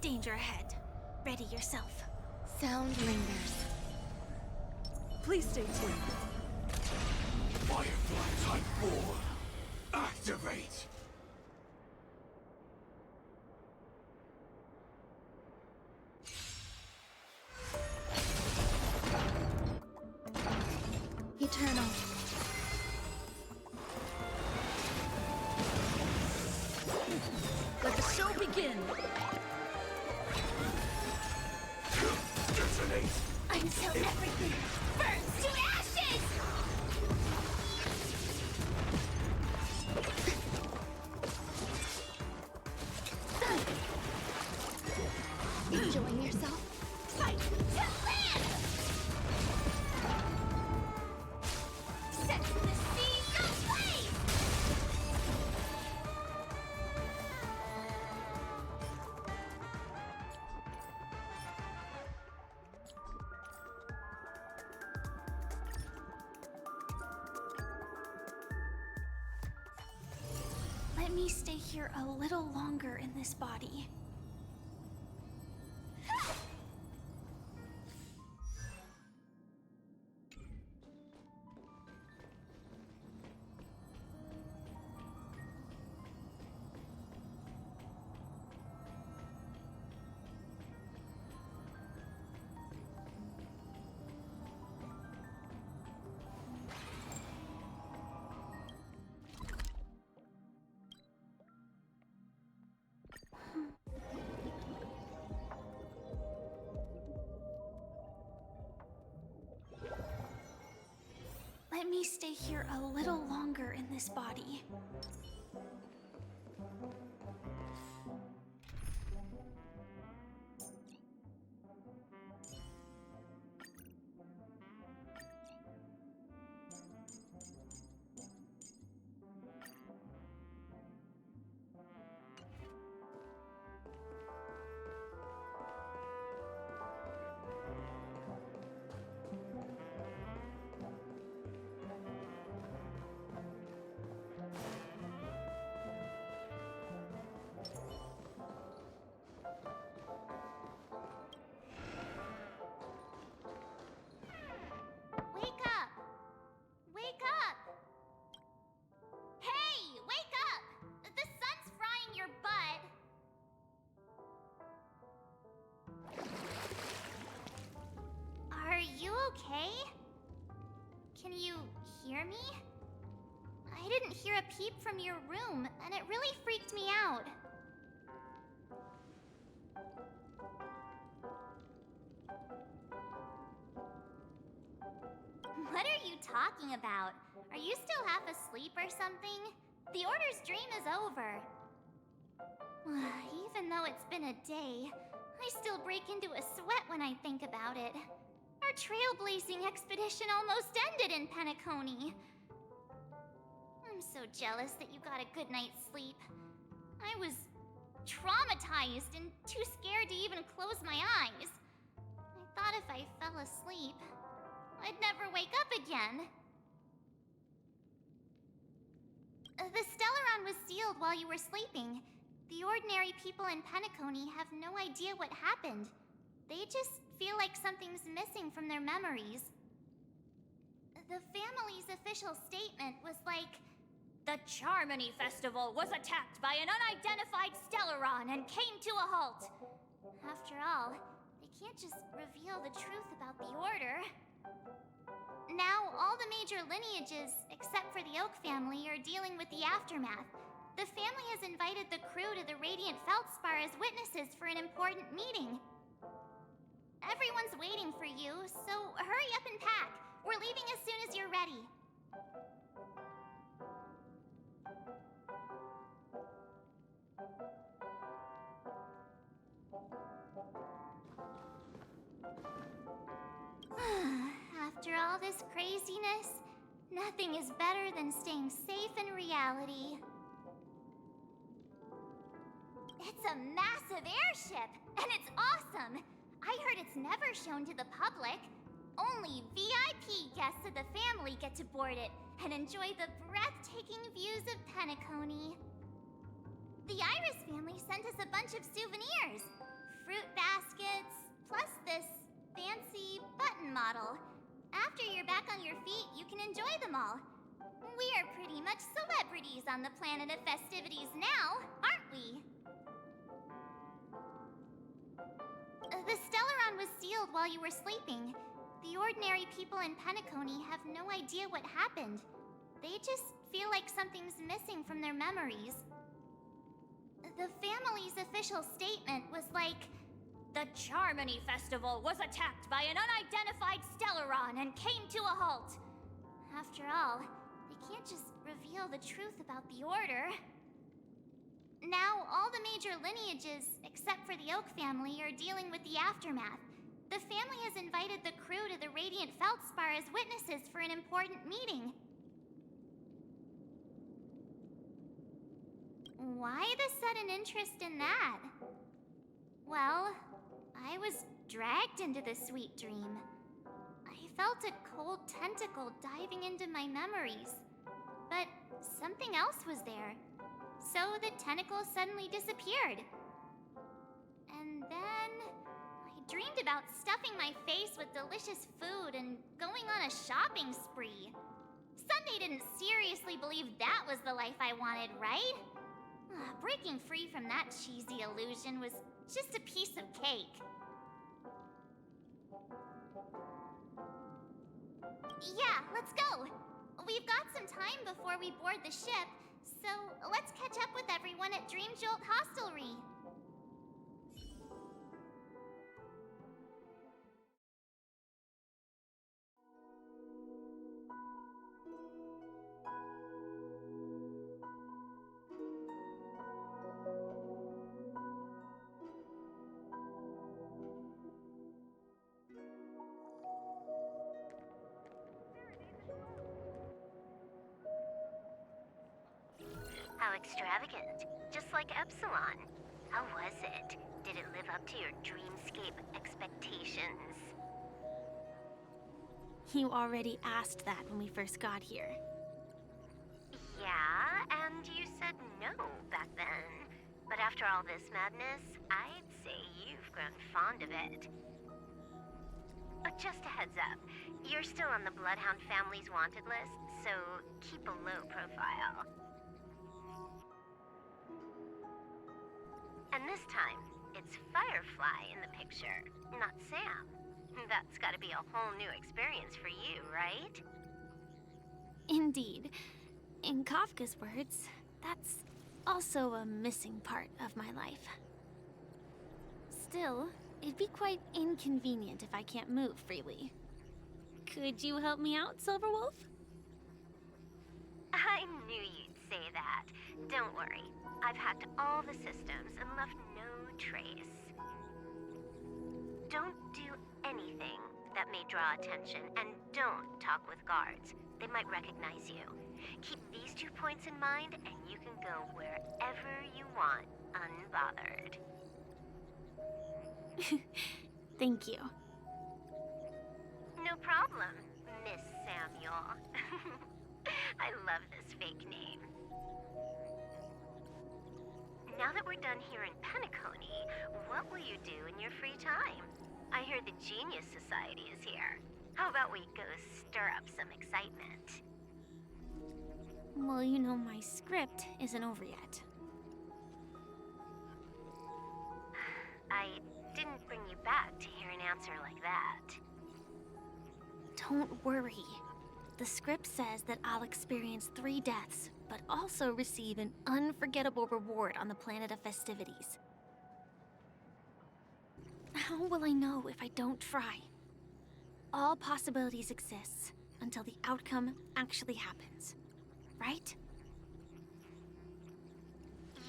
Danger ahead. Ready yourself. Sound lingers. Please stay tuned. Firefly Type 4, activate! Eternal. Let the show begin! Detonate! Until everything burns to ashes! Enjoying yourself? Fight to live! Set the seas ablaze! Let me stay here a little longer in this body. Let me stay here a little longer in this body. Wake up! Wake up! Hey! Wake up! The sun's frying your butt. Are you okay? Can you hear me? I didn't hear a peep from your room, and it really freaked me out. What are you talking about? Are you still half asleep or something? The Order's dream is over. Even though it's been a day, I still break into a sweat when I think about it. Our trailblazing expedition almost ended in Penacony. I'm so jealous that you got a good night's sleep. I was traumatized and too scared to even close my eyes. I thought if I fell asleep, I'd never wake up again. The Stellaron was sealed while you were sleeping. The ordinary people in Penacony have no idea what happened. They just feel like something's missing from their memories. The family's official statement was like, "The Charmony Festival was attacked by an unidentified Stellaron and came to a halt." After all, they can't just reveal the truth about the Order. Now, all the major lineages, except for the Oak family, are dealing with the aftermath. The family has invited the crew to the Radiant Feldspar as witnesses for an important meeting. Everyone's waiting for you, so hurry up and pack. We're leaving as soon as you're ready. After all this craziness, nothing is better than staying safe in reality. It's a massive airship, and it's awesome! I heard it's never shown to the public. Only VIP guests of the family get to board it and enjoy the breathtaking views of Penacony. The Iris family sent us a bunch of souvenirs. fruit baskets, plus this fancy button model. After you're back on your feet, you can enjoy them all. We are pretty much celebrities on the planet of festivities now, aren't we? The Stellaron was sealed while you were sleeping. The ordinary people in Penacony have no idea what happened. They just feel like something's missing from their memories. The family's official statement was like, "The Charmony Festival was attacked by an unidentified Stellaron and came to a halt." After all, they can't just reveal the truth about the Order. Now, all the major lineages, except for the Oak family, are dealing with the aftermath. The family has invited the crew to the Radiant Feldspar as witnesses for an important meeting. Why the sudden interest in that? Well, I was dragged into the sweet dream. I felt a cold tentacle diving into my memories. But something else was there. So the tentacle suddenly disappeared. And then I dreamed about stuffing my face with delicious food and going on a shopping spree. Sunday didn't seriously believe that was the life I wanted, right? Breaking free from that cheesy illusion was just a piece of cake. Yeah, let's go. We've got some time before we board the ship, so let's catch up with everyone at Dream Jolt Hostelry. How extravagant. Just like Epsilon. How was it? Did it live up to your dreamscape expectations? You already asked that when we first got here. Yeah, and you said no back then. But after all this madness, I'd say you've grown fond of it. But just a heads up, you're still on the Bloodhound family's wanted list, so keep a low profile. And this time, it's Firefly in the picture, not Sam. That's gotta be a whole new experience for you, right? Indeed. In Kafka's words, that's also a missing part of my life. Still, it'd be quite inconvenient if I can't move freely. Could you help me out, Silverwolf? I knew you'd say that. Don't worry. I've hacked all the systems and left no trace. Don't do anything that may draw attention, and don't talk with guards. They might recognize you. Keep these 2 points in mind, and you can go wherever you want, unbothered. Thank you. No problem, Miss Samuel. I love this fake name. Now that we're done here in Penacony, what will you do in your free time? I hear the Genius Society is here. How about we go stir up some excitement? Well, you know my script isn't over yet. I didn't bring you back to hear an answer like that. Don't worry. The script says that I'll experience 3 deaths, but also receive an unforgettable reward on the planet of festivities. How will I know if I don't try? All possibilities exist until the outcome actually happens, right?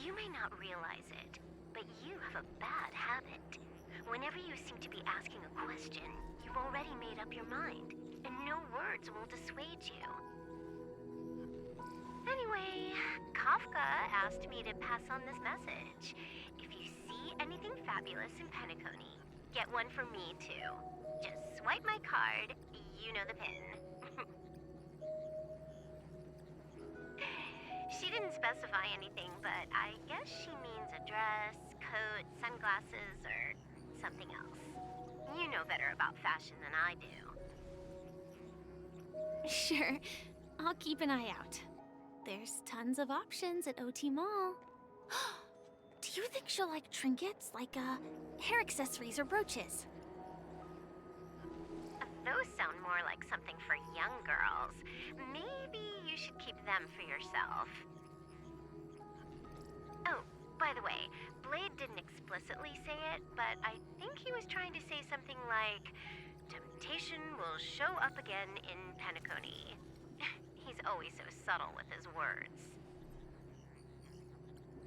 You may not realize it, but you have a bad habit. Whenever you seem to be asking a question, you've already made up your mind, and no words will dissuade you. Anyway, Kafka asked me to pass on this message. If you see anything fabulous in Penacony, get one for me too. Just swipe my card, you know the pin. She didn't specify anything, but I guess she means a dress, coat, sunglasses, or something else. You know better about fashion than I do. Sure, I'll keep an eye out. There's tons of options at OT Mall. Do you think she'll like trinkets, like hair accessories or brooches? Those sound more like something for young girls. Maybe you should keep them for yourself. Oh, by the way, Blade didn't explicitly say it, but I think he was trying to say something like, temptation will show up again in Penacony. He's always so subtle with his words.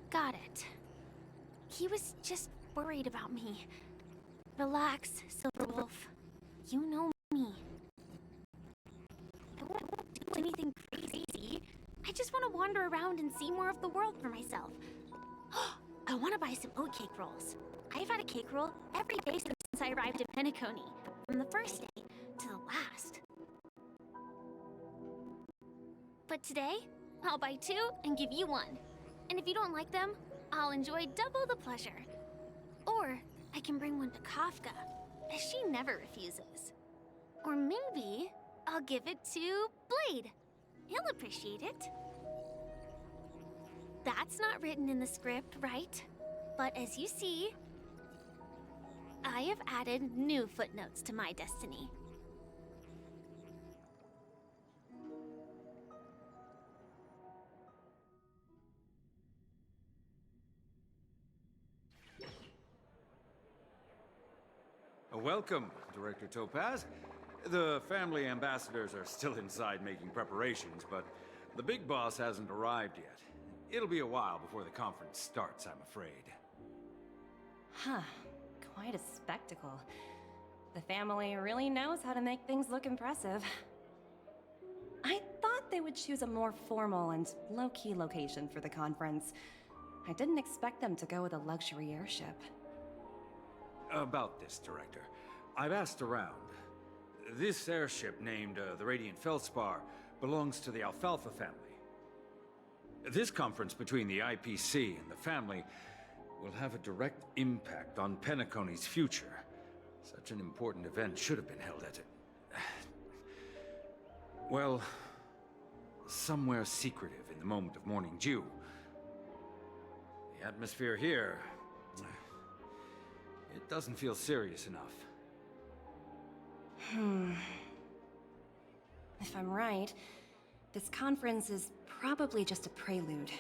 Got it. He was just worried about me. Relax, Silverwolf. You know me. I won't do anything crazy. I just want to wander around and see more of the world for myself. I want to buy some oatcake rolls. I've had a cake roll every day since I arrived at Penacony, from the first day to the last. But today, I'll buy 2 and give you 1. And if you don't like them, I'll enjoy double the pleasure. Or I can bring one to Kafka, as she never refuses. Or maybe I'll give it to Blade. He'll appreciate it. That's not written in the script, right? But as you see, I have added new footnotes to my destiny. Welcome, Director Topaz. The family ambassadors are still inside making preparations, but the big boss hasn't arrived yet. It'll be a while before the conference starts, I'm afraid. Huh. Quite a spectacle. The family really knows how to make things look impressive. I thought they would choose a more formal and low-key location for the conference. I didn't expect them to go with a luxury airship. About this, Director. I've asked around. This airship, named the Radiant Feldspar, belongs to the Alfalfa family. This conference between the IPC and the family will have a direct impact on Penacony's future. Such an important event should have been held at it. Well, somewhere secretive in the moment of morning dew. The atmosphere here, it doesn't feel serious enough. If I'm right, this conference is probably just a prelude.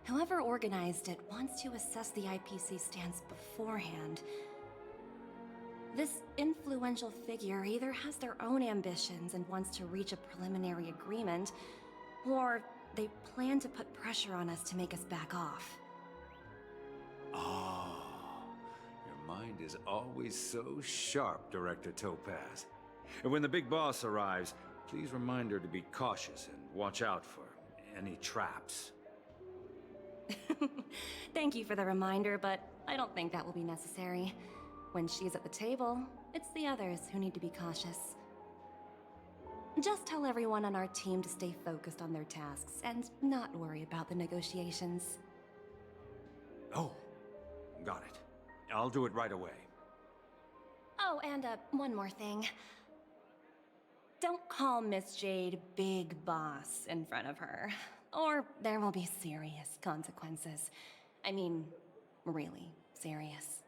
Whoever organized it wants to assess the IPC stance beforehand. This influential figure either has their own ambitions and wants to reach a preliminary agreement, or they plan to put pressure on us to make us back off. Oh, your mind is always so sharp, Director Topaz. And when the big boss arrives, please remind her to be cautious and watch out for any traps. Thank you for the reminder, but I don't think that will be necessary. When she's at the table, it's the others who need to be cautious. Just tell everyone on our team to stay focused on their tasks and not worry about the negotiations. Oh, got it. I'll do it right away. Oh, and one more thing. Don't call Miss Jade Big Boss in front of her, or there will be serious consequences. I mean, really serious.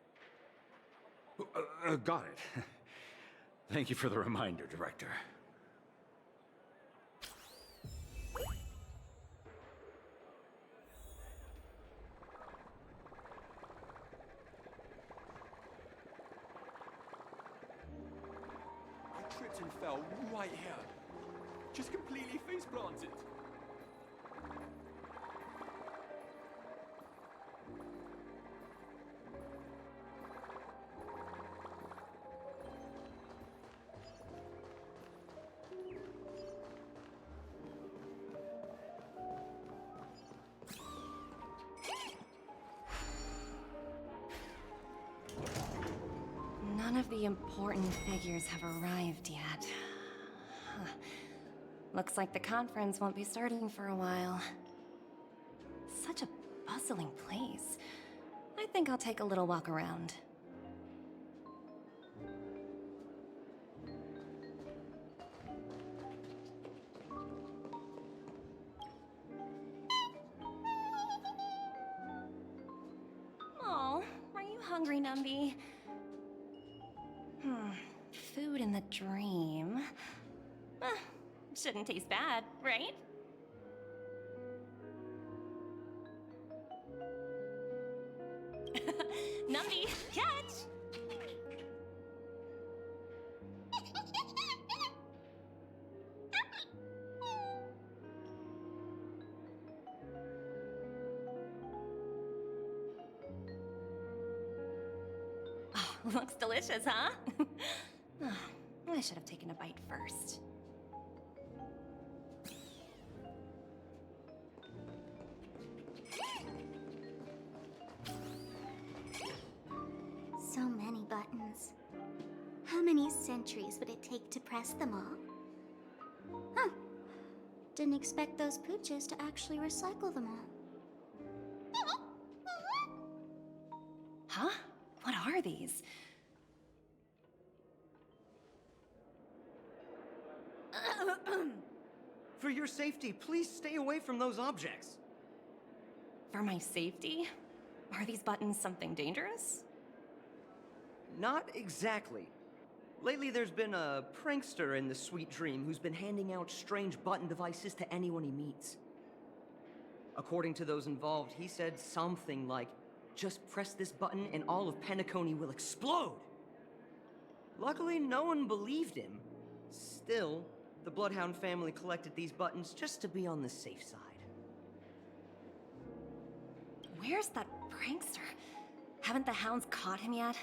Got it. Thank you for the reminder, Director. I tripped and fell right here. Just completely face planted. None of the important figures have arrived yet. Huh. Looks like the conference won't be starting for a while. Such a bustling place. I think I'll take a little walk around. hungry, Numby. Food in the dream. Shouldn't taste bad, right? Numby, catch! Oh, looks delicious, huh? I should have taken a bite first. So many buttons. How many centuries would it take to press them all? Huh. Didn't expect those pooches to actually recycle them all. Huh? What are these? For your safety, please stay away from those objects. For my safety? Are these buttons something dangerous? Not exactly. Lately, there's been a prankster in the Sweet Dream who's been handing out strange button devices to anyone he meets. According to those involved, he said something like, "Just press this button and all of Penacony will explode!" Luckily, no one believed him. Still, the Bloodhound family collected these buttons just to be on the safe side. Where's that prankster? Haven't the hounds caught him yet?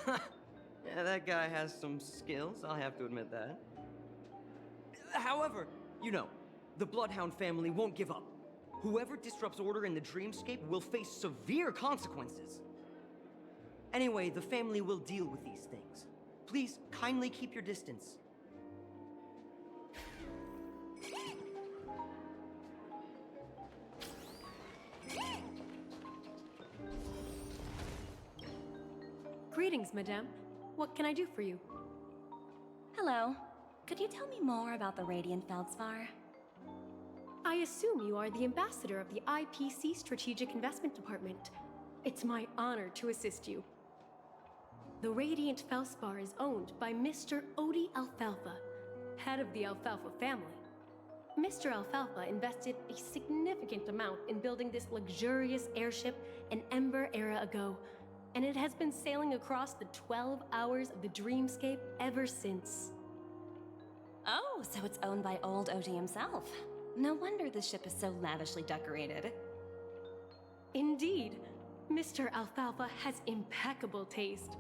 Yeah, that guy has some skills, I'll have to admit that. However, you know, the Bloodhound family won't give up. Whoever disrupts order in the dreamscape will face severe consequences. Anyway, the family will deal with these things. Please, kindly keep your distance. Greetings, madame. What can I do for you? Hello. Could you tell me more about the Radiant Feldspar? I assume you are the ambassador of the IPC Strategic Investment Department. It's my honor to assist you. The Radiant Feldspar is owned by Mr. Odie Alfalfa, head of the Alfalfa family. Mr. Alfalfa invested a significant amount in building this luxurious airship an Ember era ago, and it has been sailing across the 12 hours of the dreamscape ever since. Oh, so it's owned by old Odie himself. No wonder the ship is so lavishly decorated. Indeed, Mr. Alfalfa has impeccable taste.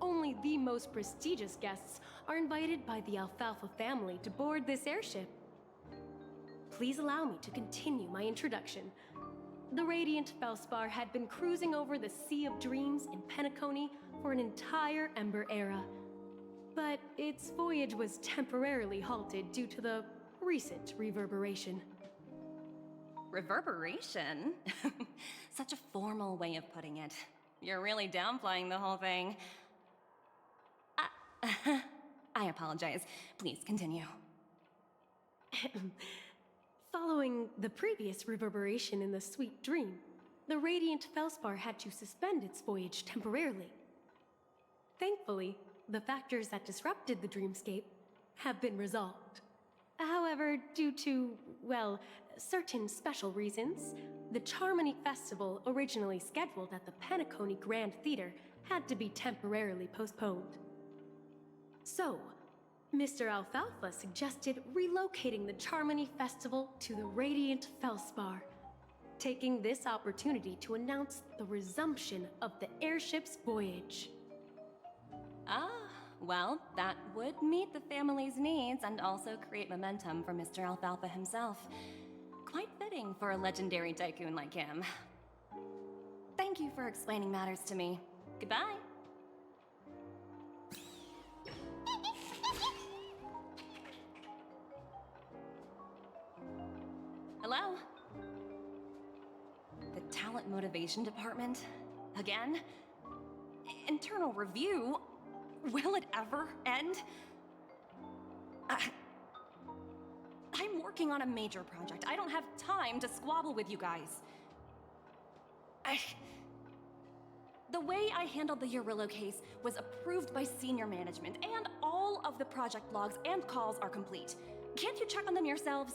Only the most prestigious guests are invited by the Alfalfa family to board this airship. Please allow me to continue my introduction. The Radiant Felspar had been cruising over the Sea of Dreams in Penacony for an entire Ember era. But its voyage was temporarily halted due to the recent reverberation. Reverberation? Such a formal way of putting it. You're really downplaying the whole thing. I apologize. Please continue. Following the previous reverberation in the Sweet Dream, the Radiant Felspar had to suspend its voyage temporarily. Thankfully, the factors that disrupted the dreamscape have been resolved. However, due to, well, certain special reasons, the Charmony Festival originally scheduled at the Penacony Grand Theater had to be temporarily postponed. So, Mr. Alfalfa suggested relocating the Charmony Festival to the Radiant Felspar, taking this opportunity to announce the resumption of the airship's voyage. Ah, well, that would meet the family's needs and also create momentum for Mr. Alfalfa himself. Quite fitting for a legendary tycoon like him. Thank you for explaining matters to me. Goodbye. Hello? The Talent Motivation Department? Again? Internal review? Will it ever end? I'm working on a major project. I don't have time to squabble with you guys. The way I handled the Urillo case was approved by senior management, and all of the project logs and calls are complete. Can't you check on them yourselves?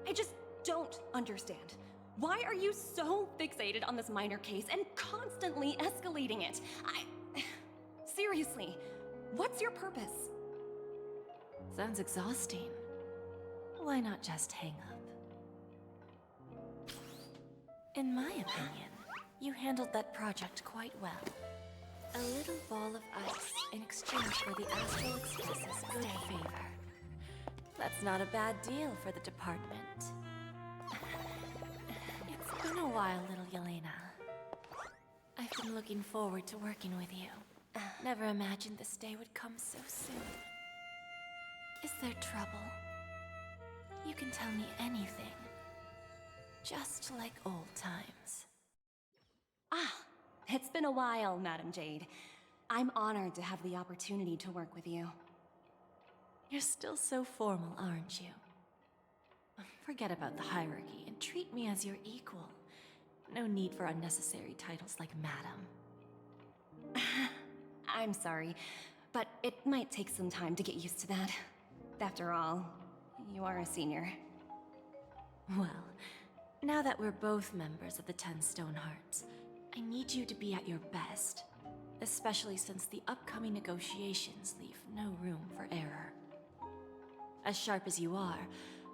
I just don't understand. Why are you so fixated on this minor case and constantly escalating it? Seriously, what's your purpose? Sounds exhausting. Why not just hang up? In my opinion, you handled that project quite well. A little ball of ice in exchange for the Astral Express's good favor. That's not a bad deal for the department. It's been a while, little Yelena. I've been looking forward to working with you. Never imagined this day would come so soon. Is there trouble? You can tell me anything. Just like old times. Ah, it's been a while, Madam Jade. I'm honored to have the opportunity to work with you. You're still so formal, aren't you? Forget about the hierarchy and treat me as your equal. No need for unnecessary titles like Madam. I'm sorry, but it might take some time to get used to that. After all, you are a senior. Well, now that we're both members of the 10 Stonehearts, I need you to be at your best. Especially since the upcoming negotiations leave no room for error. As sharp as you are,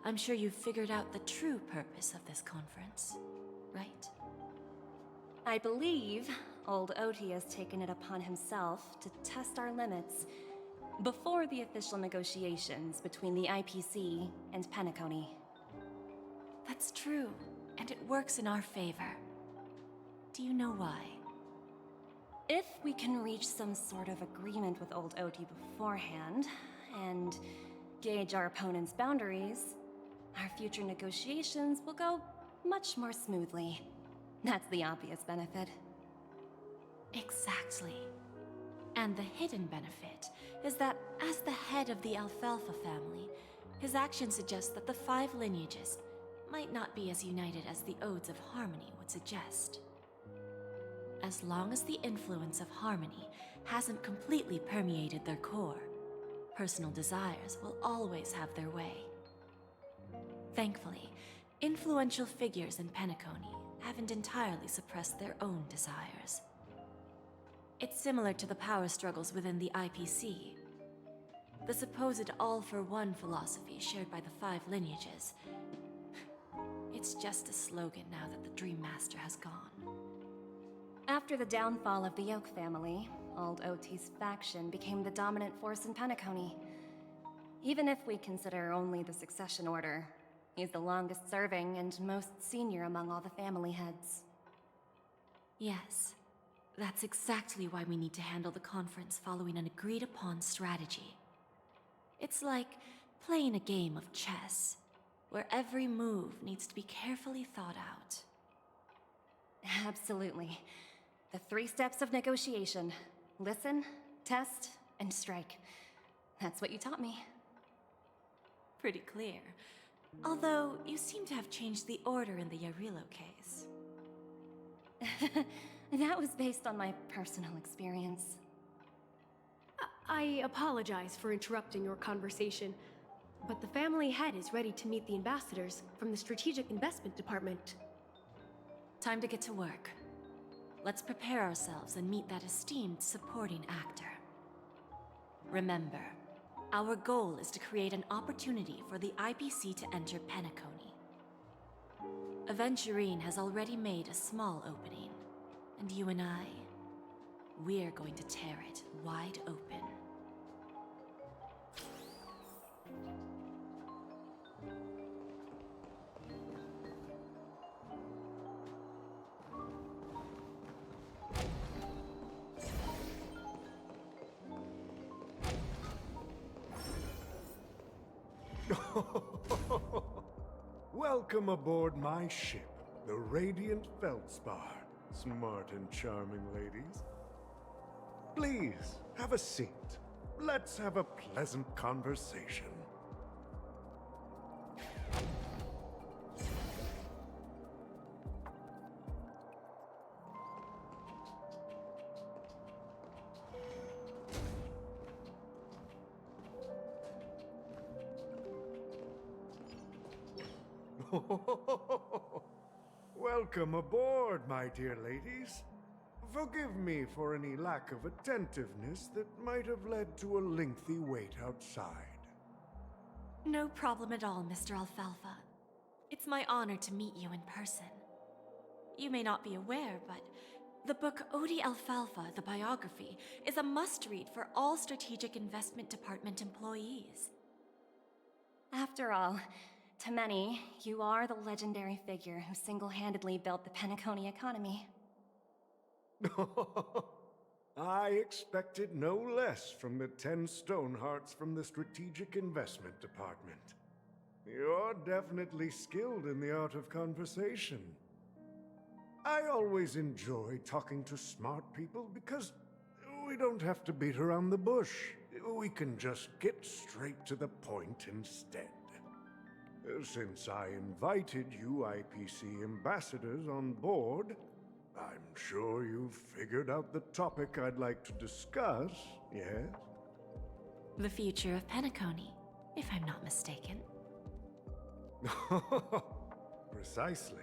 I'm sure you've figured out the true purpose of this conference, right? I believe old Oti has taken it upon himself to test our limits before the official negotiations between the IPC and Penacony. That's true, and it works in our favor. Do you know why? If we can reach some sort of agreement with old Oti beforehand, and gauge our opponent's boundaries, our future negotiations will go much more smoothly. That's the obvious benefit. Exactly. And the hidden benefit is that as the head of the Alfalfa family, his actions suggest that the 5 lineages might not be as united as the Odes of Harmony would suggest. As long as the influence of Harmony hasn't completely permeated their core, personal desires will always have their way. Thankfully, influential figures in Penacony haven't entirely suppressed their own desires. It's similar to the power struggles within the IPC. The supposed all-for-one philosophy shared by the 5 lineages. It's just a slogan now that the Dream Master has gone. After the downfall of the Yoke family, old Oti's faction became the dominant force in Penacony. Even if we consider only the succession order, he's the longest serving and most senior among all the family heads. Yes, that's exactly why we need to handle the conference following an agreed-upon strategy. It's like playing a game of chess, where every move needs to be carefully thought out. Absolutely. The 3 steps of negotiation. Listen, test, and strike. That's what you taught me. Pretty clear. Although, you seem to have changed the order in the Yarillo case. That was based on my personal experience. I apologize for interrupting your conversation, but the family head is ready to meet the ambassadors from the Strategic Investment Department. Time to get to work. Let's prepare ourselves and meet that esteemed supporting actor. Remember, our goal is to create an opportunity for the IPC to enter Penacony. Aventurine has already made a small opening, and you and I, we're going to tear it wide open. Welcome aboard my ship, the Radiant Feldspar. Smart and charming ladies. Please, have a seat. Let's have a pleasant conversation. Welcome aboard, my dear ladies. Forgive me for any lack of attentiveness that might have led to a lengthy wait outside. No problem at all, Mr. Alfalfa. It's my honor to meet you in person. You may not be aware, but the book VOD Alfalfa, the biography, is a must-read for all Strategic Investment Department employees. After all, to many, you are the legendary figure who single-handedly built the Penacony economy. I expected no less from the 10 Stonehearts from the Strategic Investment Department. You're definitely skilled in the art of conversation. I always enjoy talking to smart people because we don't have to beat around the bush. We can just get straight to the point instead. Since I invited you IPC ambassadors on board, I'm sure you've figured out the topic I'd like to discuss, yes? The future of Penacony, if I'm not mistaken. Precisely.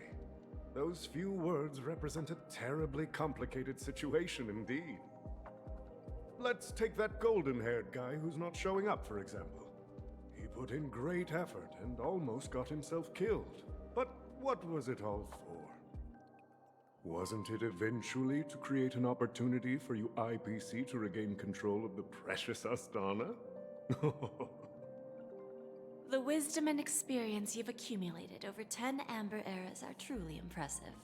Those few words represent a terribly complicated situation indeed. Let's take that golden-haired guy who's not showing up, for example. He put in great effort and almost got himself killed. But what was it all for? Wasn't it eventually to create an opportunity for you IPC to regain control of the precious Astana? The wisdom and experience you've accumulated over 10 Amber Eras are truly impressive.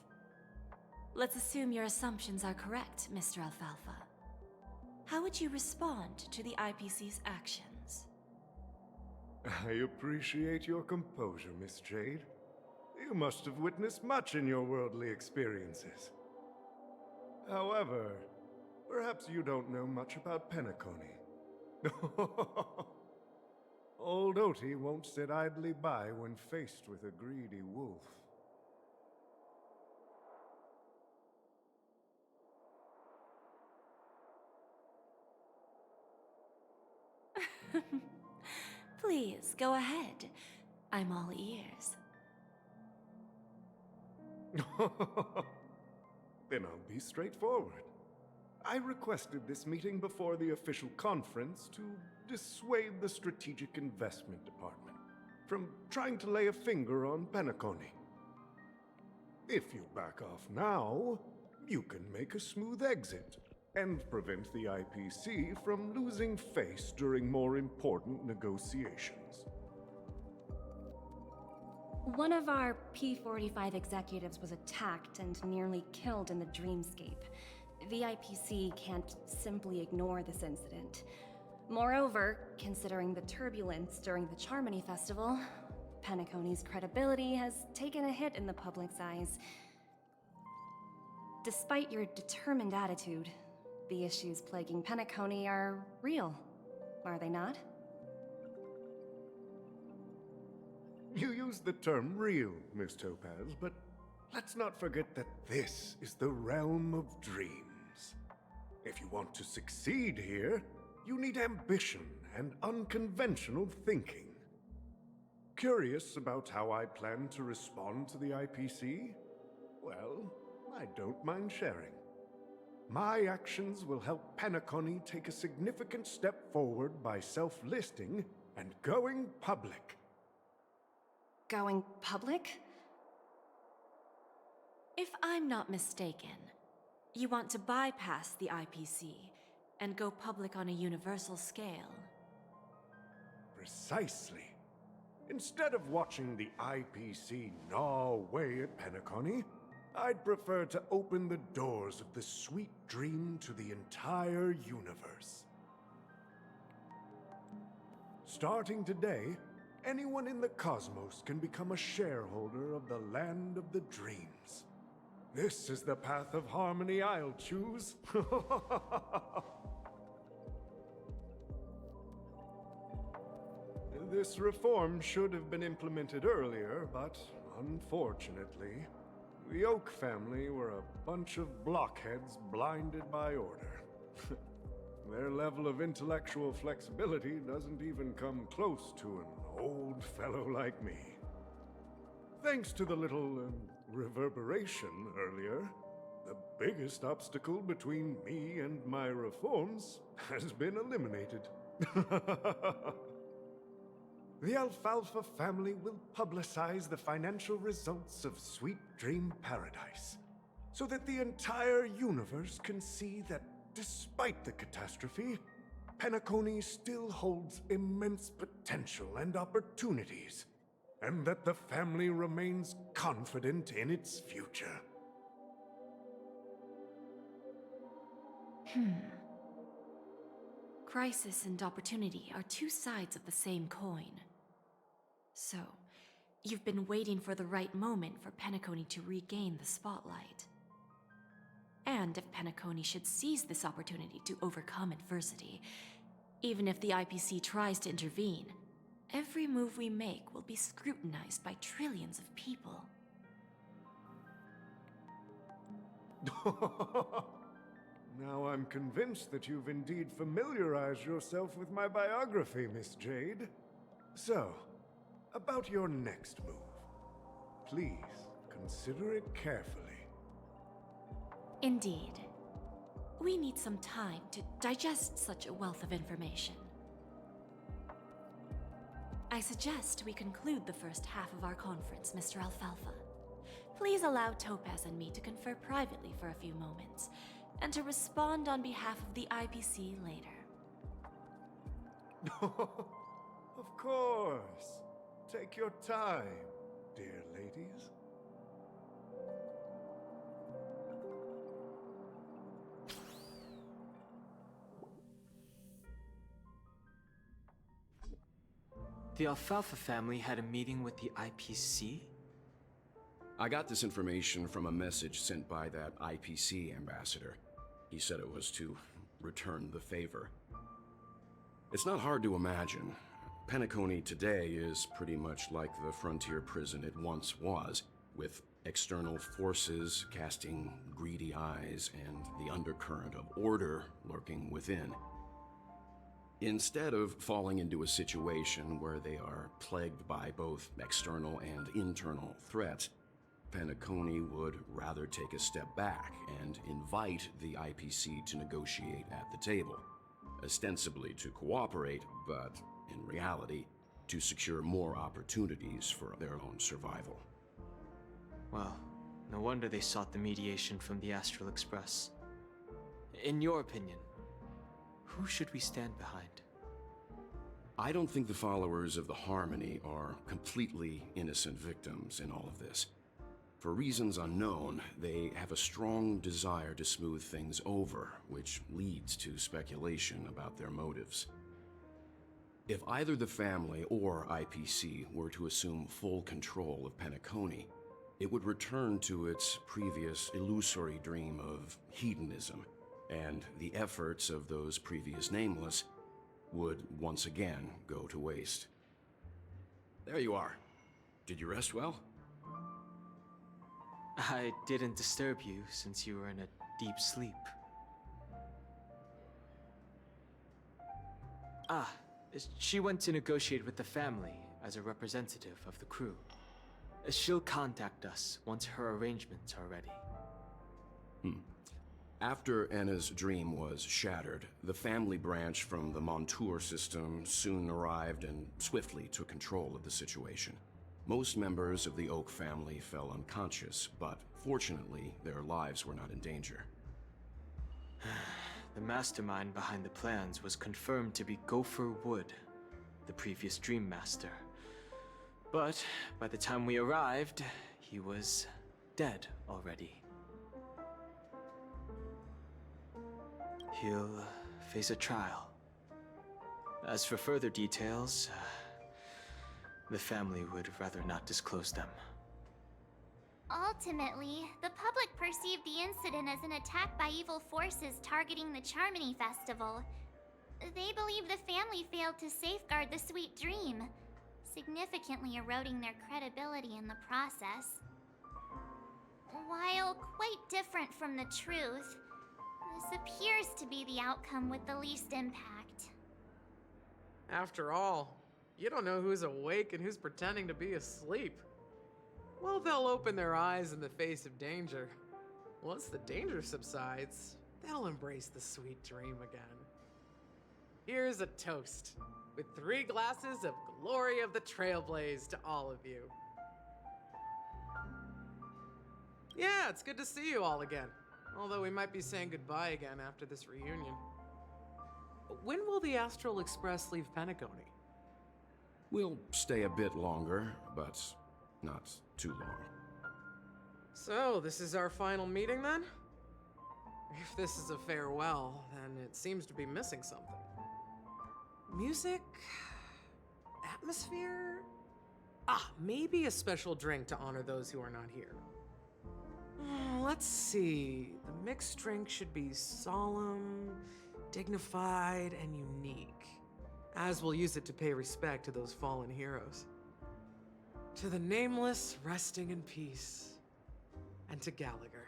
Let's assume your assumptions are correct, Mr. Alfalfa. How would you respond to the IPC's actions? I appreciate your composure, Miss Jade. You must have witnessed much in your worldly experiences. However, perhaps you don't know much about Penacony. Old Oti won't sit idly by when faced with a greedy wolf. Please, go ahead. I'm all ears. Then I'll be straightforward. I requested this meeting before the official conference to dissuade the Strategic Investment Department from trying to lay a finger on Penacony. If you back off now, you can make a smooth exit and prevent the IPC from losing face during more important negotiations. One of our P-45 executives was attacked and nearly killed in the Dreamscape. The IPC can't simply ignore this incident. Moreover, considering the turbulence during the Charmony Festival, Penacony's credibility has taken a hit in the public's eyes. Despite your determined attitude, the issues plaguing Penacony are real, are they not? You use the term real, Miss Topaz, but let's not forget that this is the realm of dreams. If you want to succeed here, you need ambition and unconventional thinking. Curious about how I plan to respond to the IPC? Well, I don't mind sharing. My actions will help Penacony take a significant step forward by self-listing and going public. Going public? If I'm not mistaken, you want to bypass the IPC and go public on a universal scale. Precisely. Instead of watching the IPC gnaw away at Penacony, I'd prefer to open the doors of the sweet dream to the entire universe. Starting today, anyone in the cosmos can become a shareholder of the Land of the Dreams. This is the path of harmony I'll choose. This reform should have been implemented earlier, but unfortunately, the Oak family were a bunch of blockheads blinded by order. Their level of intellectual flexibility doesn't even come close to an old fellow like me. thanks to the little reverberation earlier, the biggest obstacle between me and my reforms has been eliminated. The Alfalfa family will publicize the financial results of Sweet Dream Paradise, so that the entire universe can see that despite the catastrophe, Penacony still holds immense potential and opportunities, and that the family remains confident in its future. Crisis and opportunity are two sides of the same coin. So, you've been waiting for the right moment for Penacony to regain the spotlight. And if Penacony should seize this opportunity to overcome adversity, even if the IPC tries to intervene, every move we make will be scrutinized by trillions of people. Now I'm convinced that you've indeed familiarized yourself with my biography, Miss Jade. So, about your next move. Please, consider it carefully. Indeed. We need some time to digest such a wealth of information. I suggest we conclude the first half of our conference, Mr. Alfalfa. Please allow Topaz and me to confer privately for a few moments, and to respond on behalf of the IPC later. Of course. Take your time, dear ladies. The Alfalfa family had a meeting with the IPC? I got this information from a message sent by that IPC ambassador. He said it was to return the favor. It's not hard to imagine. Penacony today is pretty much like the frontier prison it once was, with external forces casting greedy eyes and the undercurrent of order lurking within. Instead of falling into a situation where they are plagued by both external and internal threats, Penacony would rather take a step back and invite the IPC to negotiate at the table, ostensibly to cooperate, but in reality, to secure more opportunities for their own survival. Well, no wonder they sought the mediation from the Astral Express. In your opinion, who should we stand behind? I don't think the followers of the Harmony are completely innocent victims in all of this. For reasons unknown, they have a strong desire to smooth things over, which leads to speculation about their motives. If either the family or IPC were to assume full control of Penacony, it would return to its previous illusory dream of hedonism, and the efforts of those previous nameless would once again go to waste. There you are. Did you rest well? I didn't disturb you since you were in a deep sleep. She went to negotiate with the family as a representative of the crew. She'll contact us once her arrangements are ready. After Anna's dream was shattered, the family branch from the Montour system soon arrived and swiftly took control of the situation. Most members of the Oak family fell unconscious, but fortunately, their lives were not in danger. The mastermind behind the plans was confirmed to be Gopher Wood, the previous Dream Master. But by the time we arrived, he was dead already. He'll face a trial. As for further details, the family would rather not disclose them. Ultimately, the public perceived the incident as an attack by evil forces targeting the Charmony Festival. They believe the family failed to safeguard the Sweet Dream, significantly eroding their credibility in the process. While quite different from the truth, this appears to be the outcome with the least impact. After all, you don't know who's awake and who's pretending to be asleep. Well, they'll open their eyes in the face of danger. Once the danger subsides, they'll embrace the sweet dream again. Here's a toast, with 3 glasses of Glory of the Trailblaze to all of you. Yeah, it's good to see you all again. Although we might be saying goodbye again after this reunion. When will the Astral Express leave Penacony? We'll stay a bit longer, but not too long. So, this is our final meeting then? If this is a farewell, then it seems to be missing something. Music? Atmosphere? Maybe a special drink to honor those who are not here. Let's see. The mixed drink should be solemn, dignified, and unique, as we'll use it to pay respect to those fallen heroes. To the Nameless, resting in peace, and to Gallagher.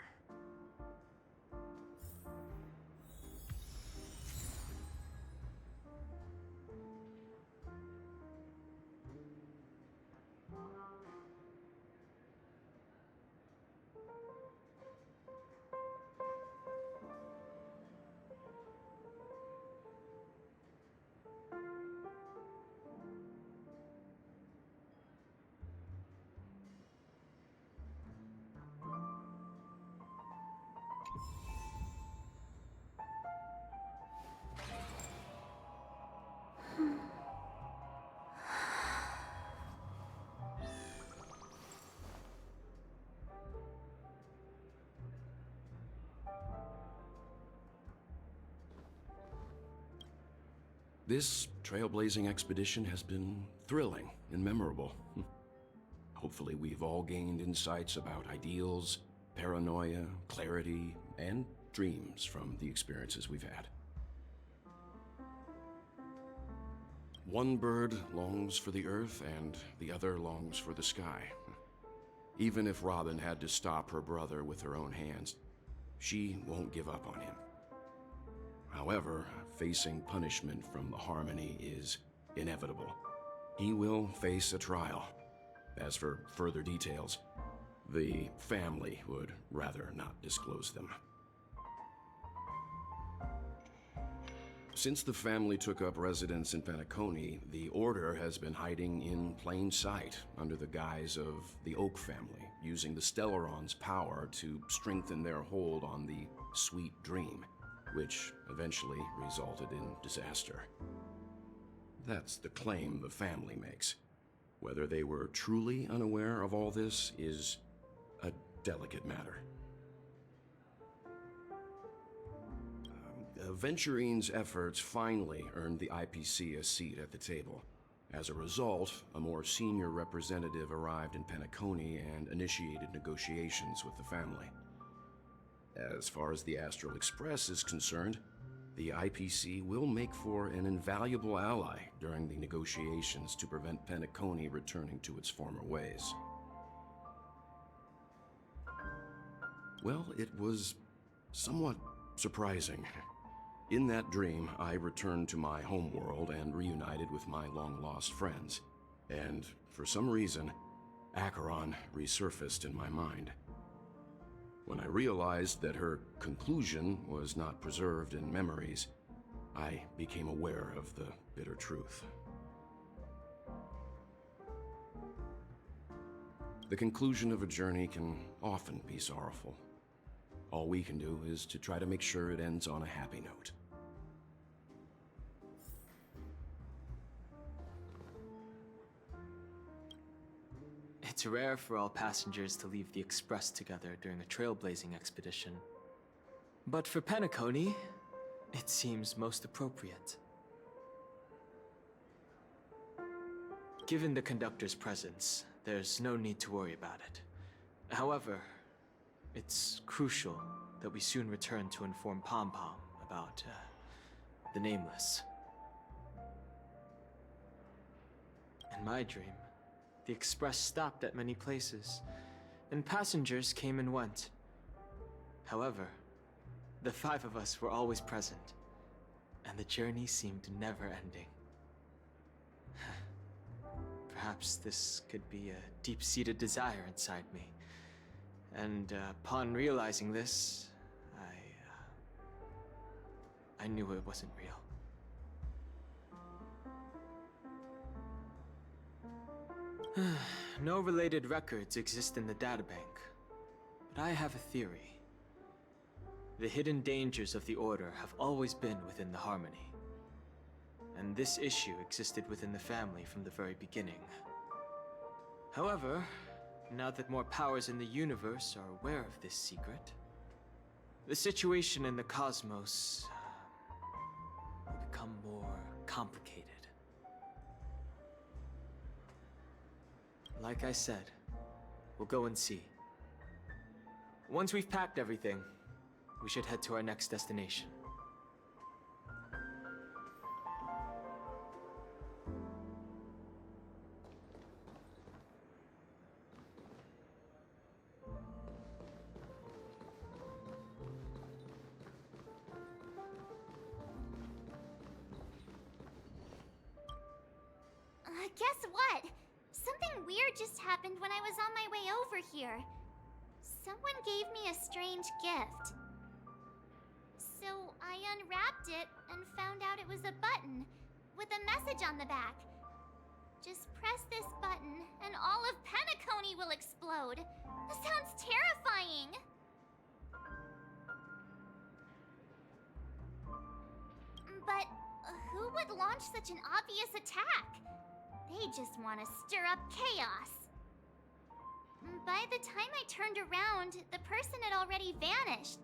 This trailblazing expedition has been thrilling and memorable. Hopefully we've all gained insights about ideals, paranoia, clarity, and dreams from the experiences we've had. One bird longs for the earth and the other longs for the sky. Even if Robin had to stop her brother with her own hands, she won't give up on him. However, facing punishment from the Harmony is inevitable. He will face a trial. As for further details, the family would rather not disclose them. Since the family took up residence in Penacony, the Order has been hiding in plain sight under the guise of the Oak family, using the Stellaron's power to strengthen their hold on the Sweet Dream, which eventually resulted in disaster. That's the claim the family makes. Whether they were truly unaware of all this is a delicate matter. Venturine's efforts finally earned the IPC a seat at the table. As a result, a more senior representative arrived in Penacony and initiated negotiations with the family. As far as the Astral Express is concerned, the IPC will make for an invaluable ally during the negotiations to prevent Penacony returning to its former ways. Well, it was somewhat surprising. In that dream, I returned to my homeworld and reunited with my long-lost friends. And for some reason, Acheron resurfaced in my mind. When I realized that her conclusion was not preserved in memories, I became aware of the bitter truth. The conclusion of a journey can often be sorrowful. All we can do is to try to make sure it ends on a happy note. It's rare for all passengers to leave the Express together during a trailblazing expedition. But for Penacony, it seems most appropriate. Given the conductor's presence, there's no need to worry about it. However, it's crucial that we soon return to inform Pom Pom about the Nameless. In my dream, the Express stopped at many places, and passengers came and went. However, the 5 of us were always present, and the journey seemed never ending. perhaps this could be a deep-seated desire inside me. And upon realizing this, I knew it wasn't real. No related records exist in the databank, but I have a theory. The hidden dangers of the Order have always been within the Harmony, and this issue existed within the family from the very beginning. However, now that more powers in the universe are aware of this secret, the situation in the cosmos will become more complicated. Like I said, we'll go and see. Once we've packed everything, we should head to our next destination. Guess what? Something weird just happened when I was on my way over here. Someone gave me a strange gift. So I unwrapped it and found out it was a button with a message on the back. Just press this button and all of Penacony will explode. That sounds terrifying. But who would launch such an obvious attack? They just want to stir up chaos. By the time I turned around, the person had already vanished.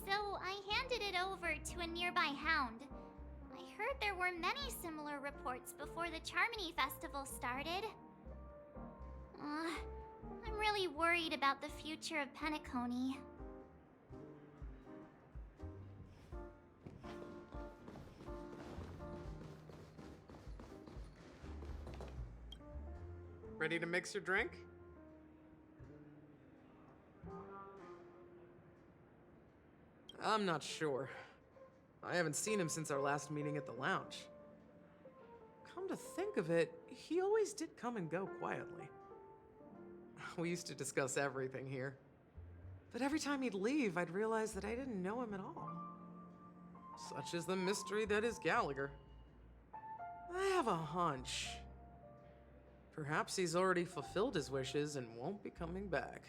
So I handed it over to a nearby hound. I heard there were many similar reports before the Charmony Festival started. I'm really worried about the future of Penacony. Ready to mix your drink? I'm not sure. I haven't seen him since our last meeting at the lounge. Come to think of it, he always did come and go quietly. We used to discuss everything here. But every time he'd leave, I'd realize that I didn't know him at all. Such is the mystery that is Gallagher. I have a hunch. Perhaps he's already fulfilled his wishes and won't be coming back.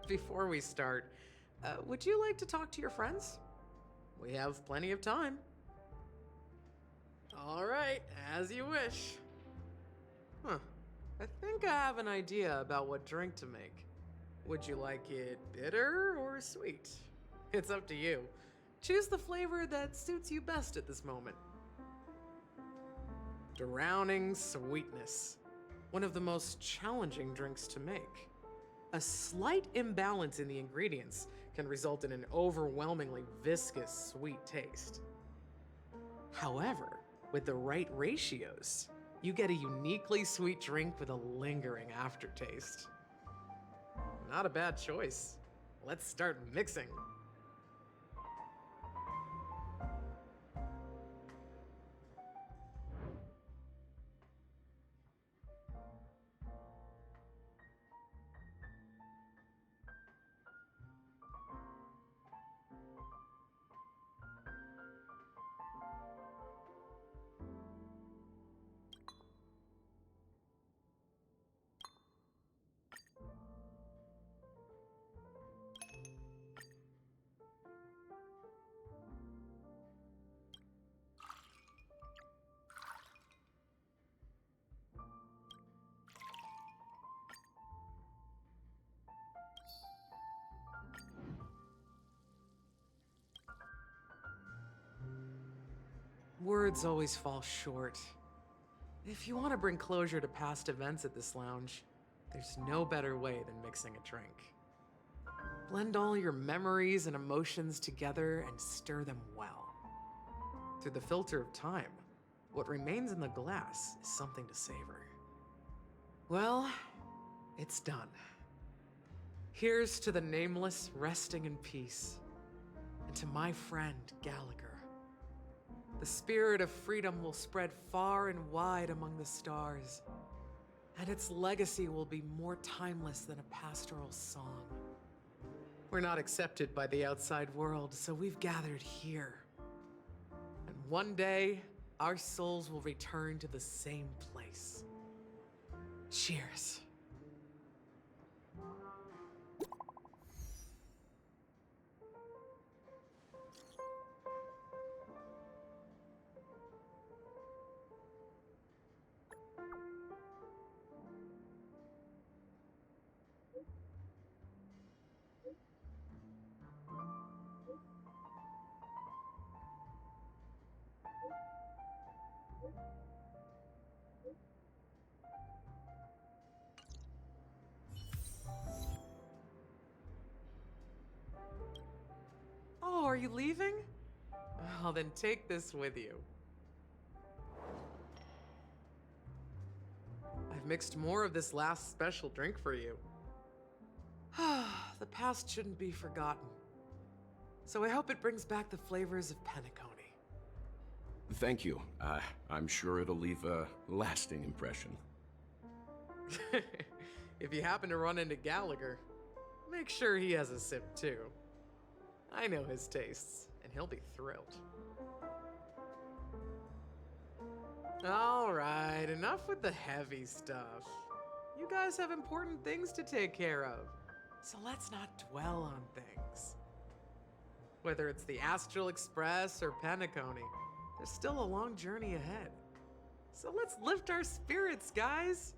Before we start, would you like to talk to your friends? We have plenty of time. All right, as you wish. Huh. I think I have an idea about what drink to make. Would you like it bitter or sweet? It's up to you. Choose the flavor that suits you best at this moment. Drowning sweetness. One of the most challenging drinks to make. A slight imbalance in the ingredients can result in an overwhelmingly viscous sweet taste. However, with the right ratios, you get a uniquely sweet drink with a lingering aftertaste. Not a bad choice. Let's start mixing. Words always fall short. If you want to bring closure to past events at this lounge, there's no better way than mixing a drink. Blend all your memories and emotions together and stir them well. Through the filter of time, what remains in the glass is something to savor. Well, it's done. Here's to the nameless resting in peace, and to my friend Gallagher. The spirit of freedom will spread far and wide among the stars, and its legacy will be more timeless than a pastoral song. We're not accepted by the outside world, so we've gathered here. And one day, our souls will return to the same place. Cheers. Oh, are you leaving? Oh, then take this with you. I've mixed more of this last special drink for you. The past shouldn't be forgotten. So I hope it brings back the flavors of Penacony. Thank you. I'm sure it'll leave a lasting impression. If you happen to run into Gallagher, make sure he has a sip too. I know his tastes, and he'll be thrilled. All right, enough with the heavy stuff. You guys have important things to take care of, so let's not dwell on things. Whether it's the Astral Express or Penacony, there's still a long journey ahead. So let's lift our spirits, guys,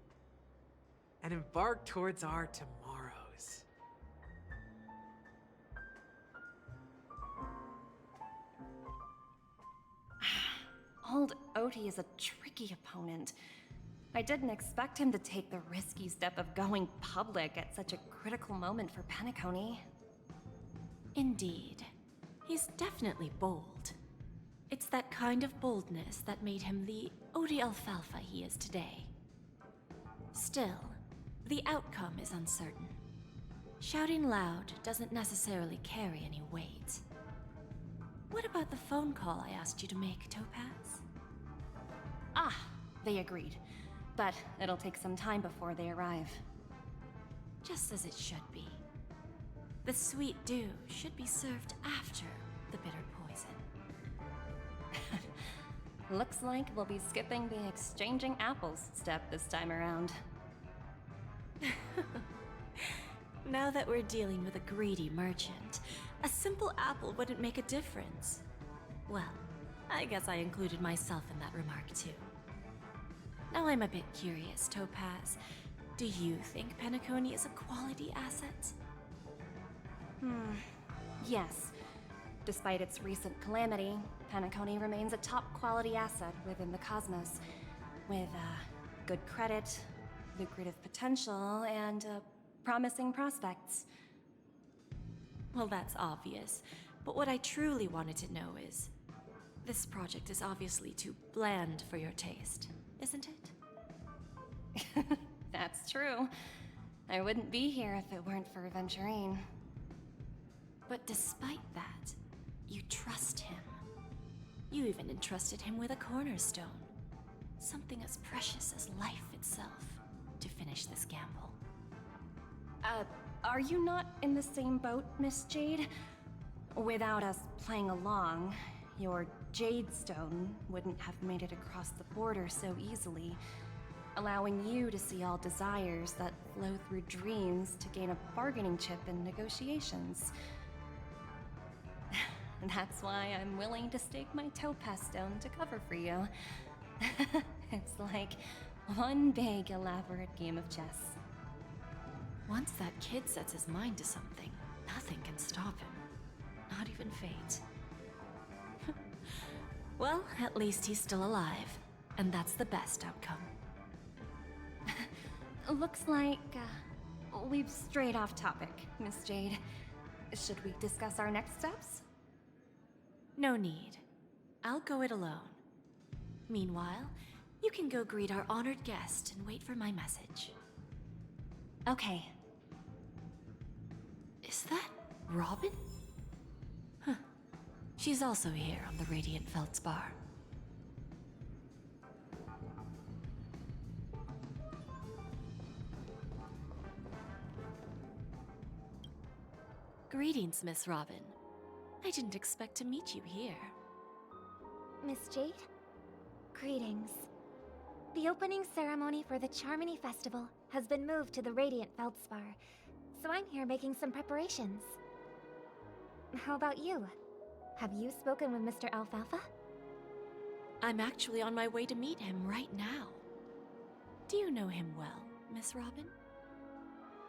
and embark towards our tomorrows. Old Odie is a tricky opponent. I didn't expect him to take the risky step of going public at such a critical moment for Penacony. Indeed. He's definitely bold. It's that kind of boldness that made him the Odie Alfalfa he is today. Still, the outcome is uncertain. Shouting loud doesn't necessarily carry any weight. What about the phone call I asked you to make, Topaz? Ah, they agreed. But it'll take some time before they arrive. Just as it should be. The sweet dew should be served after the bitter poison. Looks like we'll be skipping the exchanging apples step this time around. Now that we're dealing with a greedy merchant, a simple apple wouldn't make a difference. Well, I guess I included myself in that remark too. Now I'm a bit curious, Topaz. Do you think Penacony is a quality asset? Yes. Despite its recent calamity, Penacony remains a top-quality asset within the cosmos, with good credit, lucrative potential, and promising prospects. Well, that's obvious, but what I truly wanted to know is, this project is obviously too bland for your taste, isn't it? That's true. I wouldn't be here if it weren't for Venturine. But despite that, you trust him. You even entrusted him with a cornerstone. Something as precious as life itself, to finish this gamble. Are you not in the same boat, Miss Jade? Without us playing along, your Jade Stone wouldn't have made it across the border so easily, allowing you to see all desires that flow through dreams to gain a bargaining chip in negotiations. That's why I'm willing to stake my Topaz Stone to cover for you. It's like one big, elaborate game of chess. Once that kid sets his mind to something, nothing can stop him. Not even fate. Well, at least he's still alive, and that's the best outcome. Looks like we've strayed off topic, Miss Jade. Should we discuss our next steps? No need. I'll go it alone. Meanwhile, you can go greet our honored guest and wait for my message. Okay. Is that Robin? Huh. She's also here on the Radiant Feldspar. Greetings, Miss Robin. I didn't expect to meet you here. Miss Jade? Greetings. The opening ceremony for the Charmony Festival has been moved to the Radiant Feldspar, so I'm here making some preparations. How about you? Have you spoken with Mr. Alfalfa? I'm actually on my way to meet him right now. Do you know him well, Miss Robin?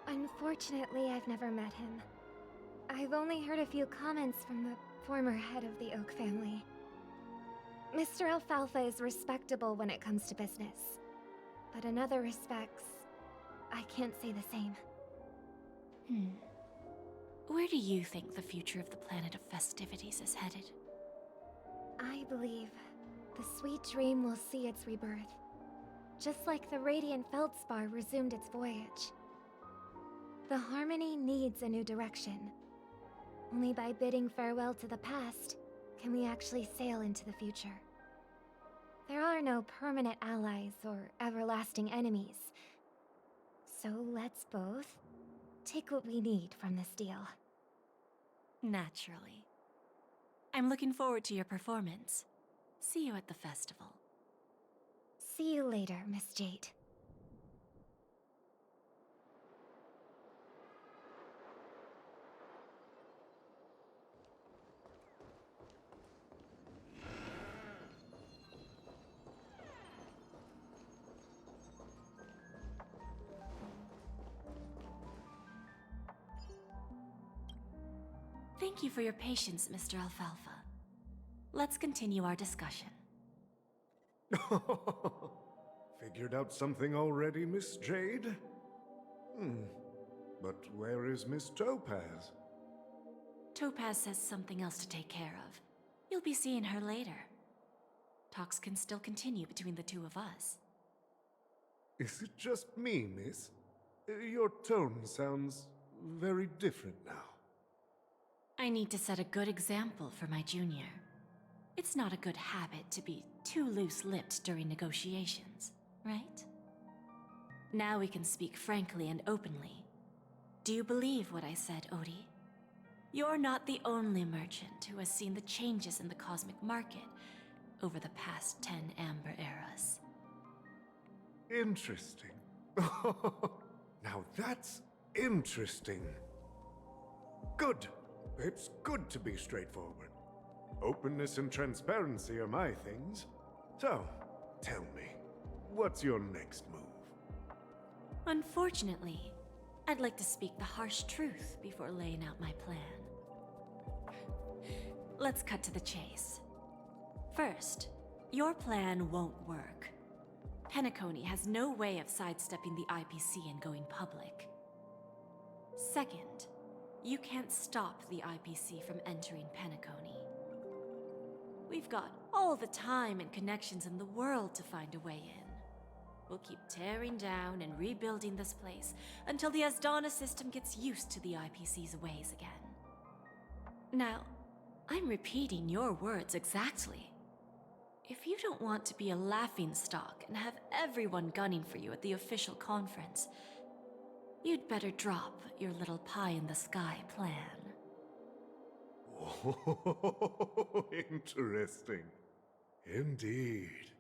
Unfortunately, I've never met him. I've only heard a few comments from the former head of the Oak family. Mr. Alfalfa is respectable when it comes to business, but in other respects, I can't say the same. Where do you think the future of the planet of festivities is headed? I believe the sweet dream will see its rebirth, just like the Radiant Feldspar resumed its voyage. The Harmony needs a new direction. Only by bidding farewell to the past can we actually sail into the future. There are no permanent allies or everlasting enemies. So let's both take what we need from this deal. Naturally. I'm looking forward to your performance. See you at the festival. See you later, Miss Jade. Thank you for your patience, Mr. Alfalfa. Let's continue our discussion. Figured out something already, Miss Jade? But where is Miss Topaz? Topaz has something else to take care of. You'll be seeing her later. Talks can still continue between the two of us. Is it just me, miss? Your tone sounds very different now. I need to set a good example for my junior. It's not a good habit to be too loose-lipped during negotiations, right? Now we can speak frankly and openly. Do you believe what I said, Odie? You're not the only merchant who has seen the changes in the cosmic market over the past 10 Amber Eras. Interesting. Now that's interesting. Good. It's good to be straightforward. Openness and transparency are my things. So, tell me, what's your next move? Unfortunately, I'd like to speak the harsh truth before laying out my plan. Let's cut to the chase. First, your plan won't work. Penacony has no way of sidestepping the IPC and going public. Second, you can't stop the IPC from entering Penacony. We've got all the time and connections in the world to find a way in. We'll keep tearing down and rebuilding this place until the Asdana system gets used to the IPC's ways again. Now, I'm repeating your words exactly. If you don't want to be a laughingstock and have everyone gunning for you at the official conference, you'd better drop your little pie-in-the-sky plan. Oh, interesting. Indeed.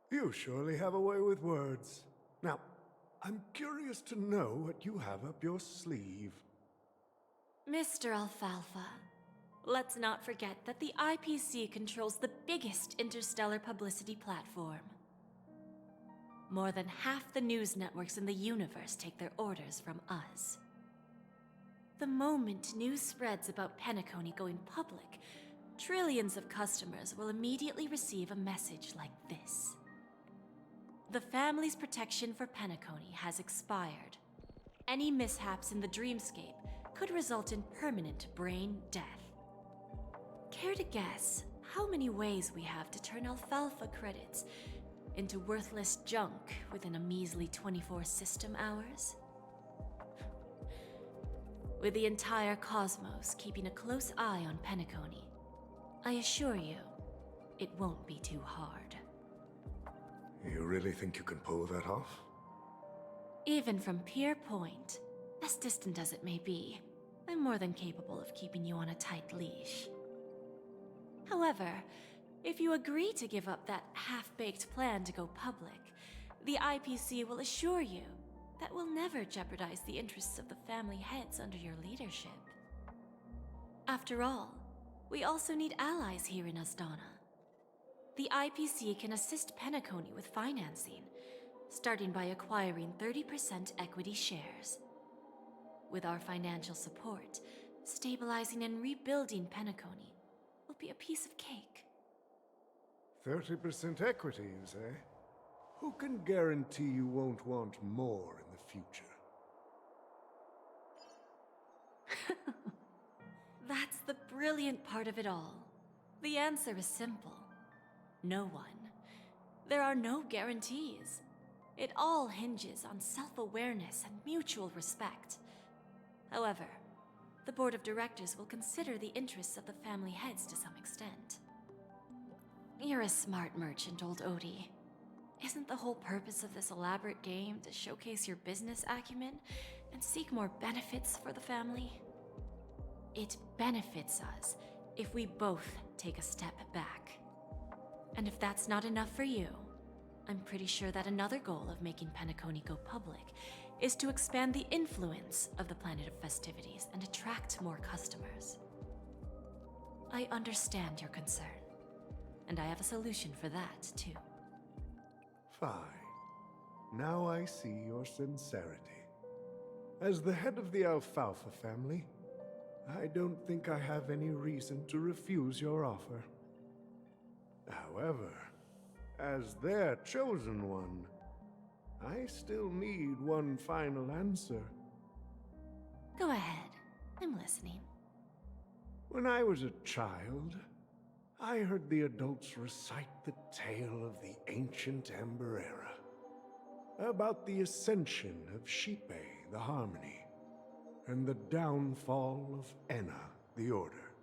You surely have a way with words. Now, I'm curious to know what you have up your sleeve. Mr. Alfalfa, let's not forget that the IPC controls the biggest interstellar publicity platform. More than half the news networks in the universe take their orders from us. The moment news spreads about Penacony going public, trillions of customers will immediately receive a message like this. The family's protection for Penacony has expired. Any mishaps in the dreamscape could result in permanent brain death. Care to guess how many ways we have to turn Alfalfa credits into worthless junk within a measly 24 system hours? With the entire cosmos keeping a close eye on Penacony, I assure you, it won't be too hard. You really think you can pull that off? Even from Pier Point, as distant as it may be, I'm more than capable of keeping you on a tight leash. However, if you agree to give up that half-baked plan to go public, the IPC will assure you that we'll never jeopardize the interests of the family heads under your leadership. After all, we also need allies here in Asdana. The IPC can assist Penacony with financing, starting by acquiring 30% equity shares. With our financial support, stabilizing and rebuilding Penacony will be a piece of cake. 30% equity, you say? Who can guarantee you won't want more in the future? That's the brilliant part of it all. The answer is simple. No one. There are no guarantees. It all hinges on self-awareness and mutual respect. However, the board of directors will consider the interests of the family heads to some extent. You're a smart merchant, old Odie. Isn't the whole purpose of this elaborate game to showcase your business acumen and seek more benefits for the family? It benefits us if we both take a step back. And if that's not enough for you, I'm pretty sure that another goal of making Penacony go public is to expand the influence of the Planet of Festivities and attract more customers. I understand your concern, and I have a solution for that, too. Fine. Now I see your sincerity. As the head of the Alfalfa family, I don't think I have any reason to refuse your offer. However, as their chosen one, I still need one final answer. Go ahead. I'm listening. When I was a child, I heard the adults recite the tale of the ancient Ember Era, about the ascension of Shipe, the Harmony, and the downfall of Enna, the Order.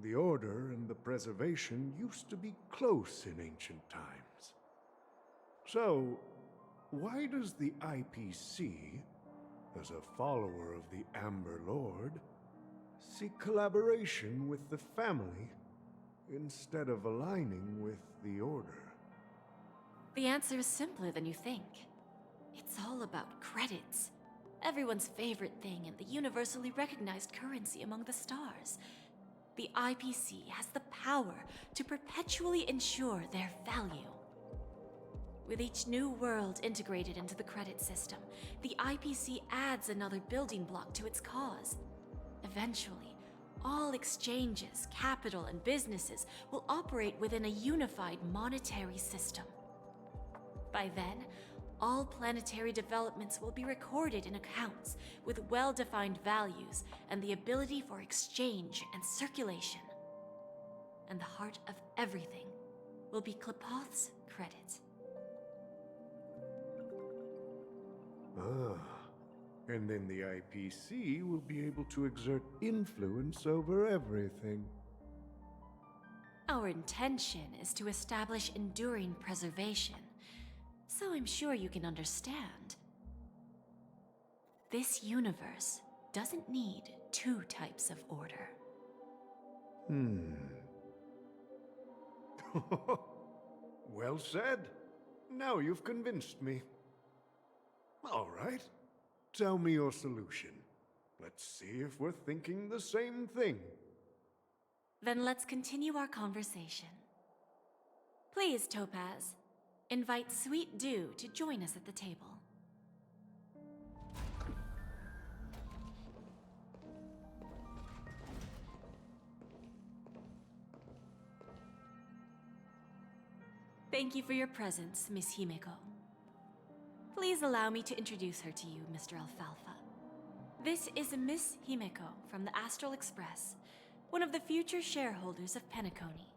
The Order and the Preservation used to be close in ancient times. So, why does the IPC, as a follower of the Amber Lord, seek collaboration with the family instead of aligning with the Order? The answer is simpler than you think. It's all about credits. Everyone's favorite thing and the universally recognized currency among the stars. The IPC has the power to perpetually ensure their value. With each new world integrated into the credit system, the IPC adds another building block to its cause. Eventually, all exchanges, capital, and businesses will operate within a unified monetary system. By then, all planetary developments will be recorded in accounts with well-defined values and the ability for exchange and circulation. And the heart of everything will be Klepoth's credit. Ah, and then the IPC will be able to exert influence over everything. Our intention is to establish enduring preservation, so I'm sure you can understand. This universe doesn't need two types of order. Well said. Now you've convinced me. All right. Tell me your solution. Let's see if we're thinking the same thing. Then let's continue our conversation. Please, Topaz, invite Sweet Dew to join us at the table. Thank you for your presence, Miss Himeko. Please allow me to introduce her to you, Mr. Alfalfa. This is Miss Himeko from the Astral Express, one of the future shareholders of Penacony.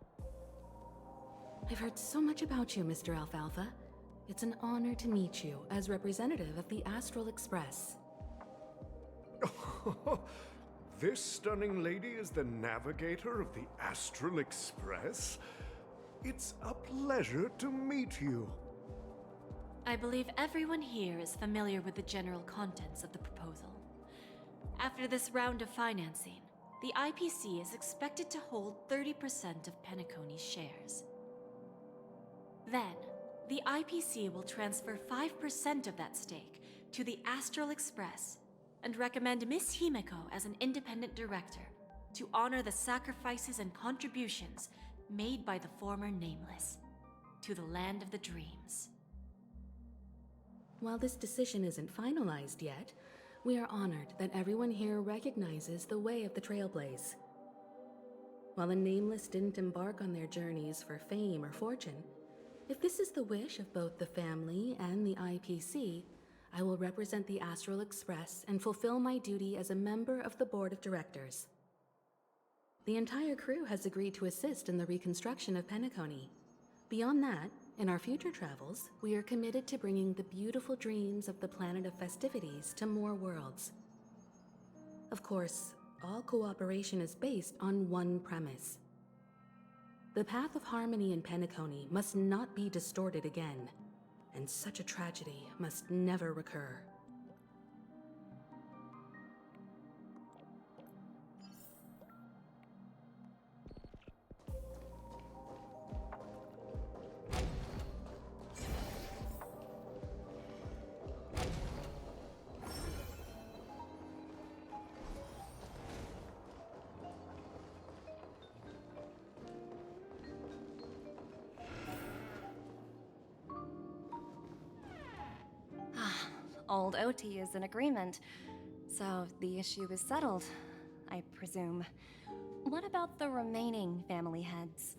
I've heard so much about you, Mr. Alfalfa. It's an honor to meet you as representative of the Astral Express. This stunning lady is the navigator of the Astral Express? It's a pleasure to meet you. I believe everyone here is familiar with the general contents of the proposal. After this round of financing, the IPC is expected to hold 30% of Penacony's shares. Then, the IPC will transfer 5% of that stake to the Astral Express and recommend Miss Himeko as an independent director to honor the sacrifices and contributions made by the former Nameless to the land of the dreams. While this decision isn't finalized yet, we are honored that everyone here recognizes the way of the Trailblaze. While the Nameless didn't embark on their journeys for fame or fortune, if this is the wish of both the family and the IPC, I will represent the Astral Express and fulfill my duty as a member of the board of directors. The entire crew has agreed to assist in the reconstruction of Penacony. Beyond that, in our future travels, we are committed to bringing the beautiful dreams of the planet of festivities to more worlds. Of course, all cooperation is based on one premise. The path of harmony in Penacony must not be distorted again, and such a tragedy must never recur. Old OT is in agreement, so the issue is settled, I presume. What about the remaining family heads?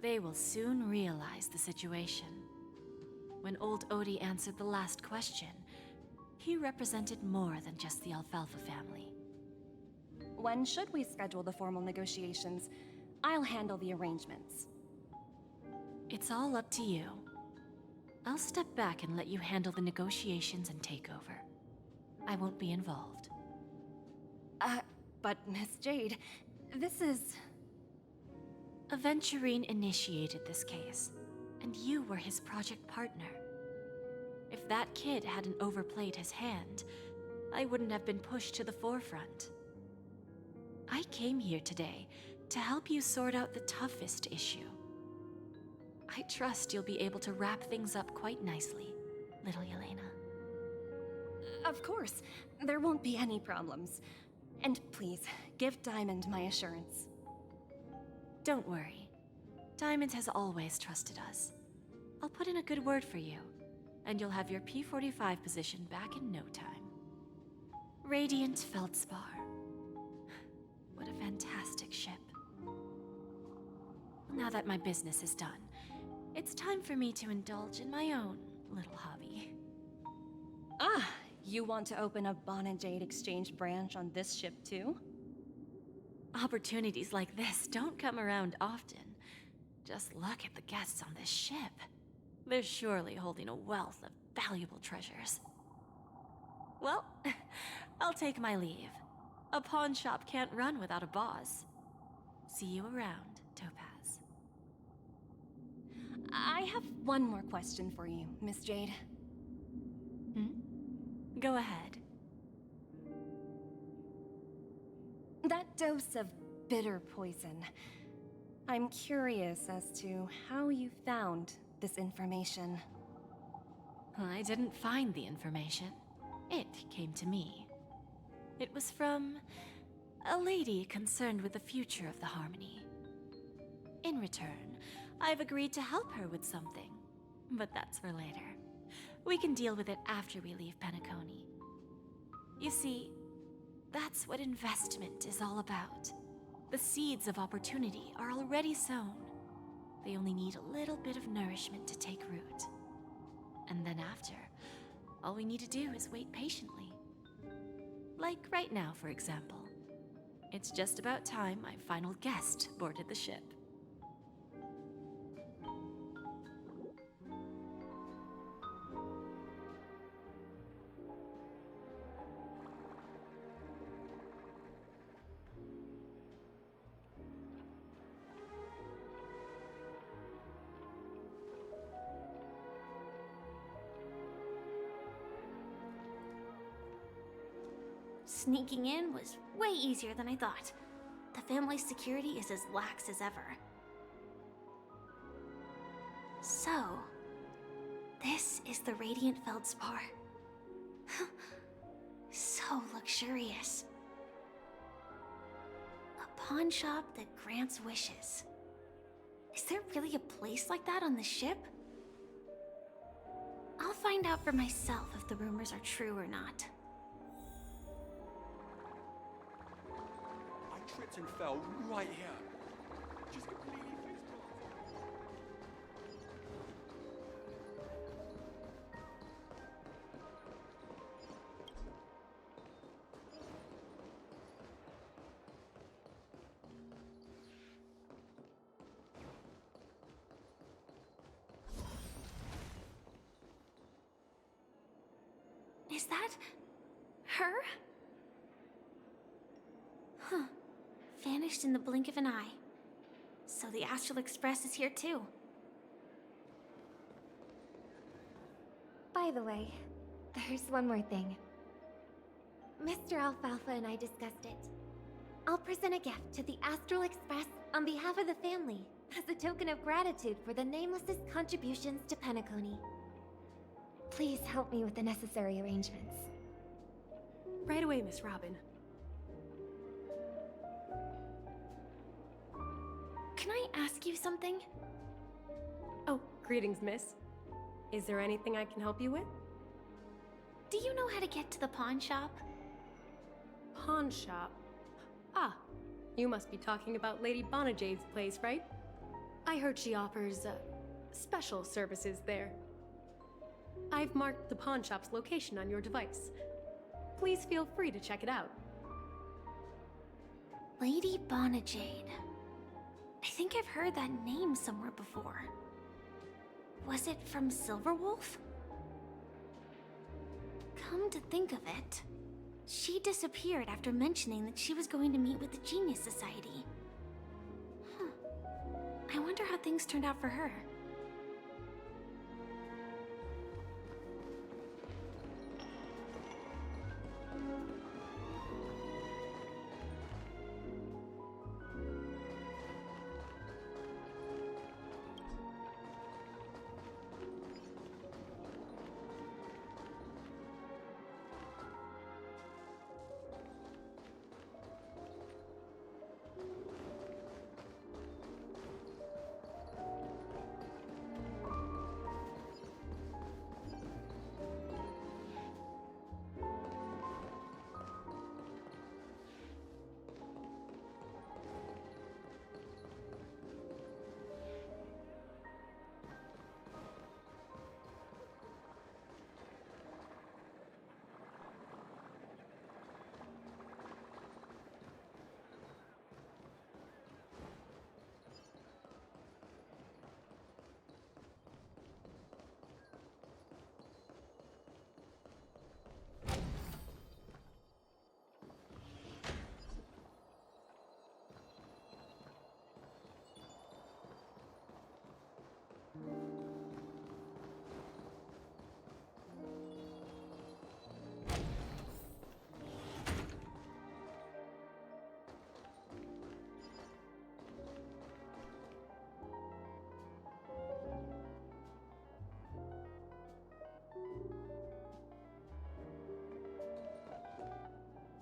They will soon realize the situation. When old Odie answered the last question, he represented more than just the Alfalfa family. When should we schedule the formal negotiations? I'll handle the arrangements. It's all up to you. I'll step back and let you handle the negotiations and takeover. I won't be involved. But Miss Jade, this is... Aventurine initiated this case, and you were his project partner. If that kid hadn't overplayed his hand, I wouldn't have been pushed to the forefront. I came here today to help you sort out the toughest issue. I trust you'll be able to wrap things up quite nicely, little Yelena. Of course, there won't be any problems. And please, give Diamond my assurance. Don't worry. Diamond has always trusted us. I'll put in a good word for you, and you'll have your P-45 position back in no time. Radiant Feldspar. What a fantastic ship. Now that my business is done, it's time for me to indulge in my own little hobby. Ah, you want to open a Bon and Jade exchange branch on this ship too? Opportunities like this don't come around often. Just look at the guests on this ship. They're surely holding a wealth of valuable treasures. Well, I'll take my leave. A pawn shop can't run without a boss. See you around, Topaz. I have one more question for you, Miss Jade. Go ahead. That dose of bitter poison. I'm curious as to how you found this information. I didn't find the information. It came to me. It was from a lady concerned with the future of the Harmony. In return, I've agreed to help her with something, but that's for later. We can deal with it after we leave Penacony. You see, that's what investment is all about. The seeds of opportunity are already sown. They only need a little bit of nourishment to take root. And then after, all we need to do is wait patiently. Like right now, for example. It's just about time my final guest boarded the ship. Sneaking in was way easier than I thought. The family's security is as lax as ever. So, this is the Radiant Feldspar. So luxurious. A pawn shop that grants wishes. Is there really a place like that on the ship? I'll find out for myself if the rumors are true or not. I tripped and fell right here. Just completely face planted. Is that her? Huh. Vanished in the blink of an eye. So the Astral Express is here too. By the way, there's one more thing. Mr. Alfalfa and I discussed it. I'll present a gift to the Astral Express on behalf of the family as a token of gratitude for the Nameless's contributions to Penacony. Please help me with the necessary arrangements. Right away, Miss Robin. Can I ask you something? Oh, greetings, miss. Is there anything I can help you with? Do you know how to get to the pawn shop? Pawn shop? Ah, you must be talking about Lady Bonajade's place, right? I heard she offers, special services there. I've marked the pawn shop's location on your device. Please feel free to check it out. Lady Bonajade. I think I've heard that name somewhere before. Was it from Silverwolf? Come to think of it, she disappeared after mentioning that she was going to meet with the Genius Society. I wonder how things turned out for her.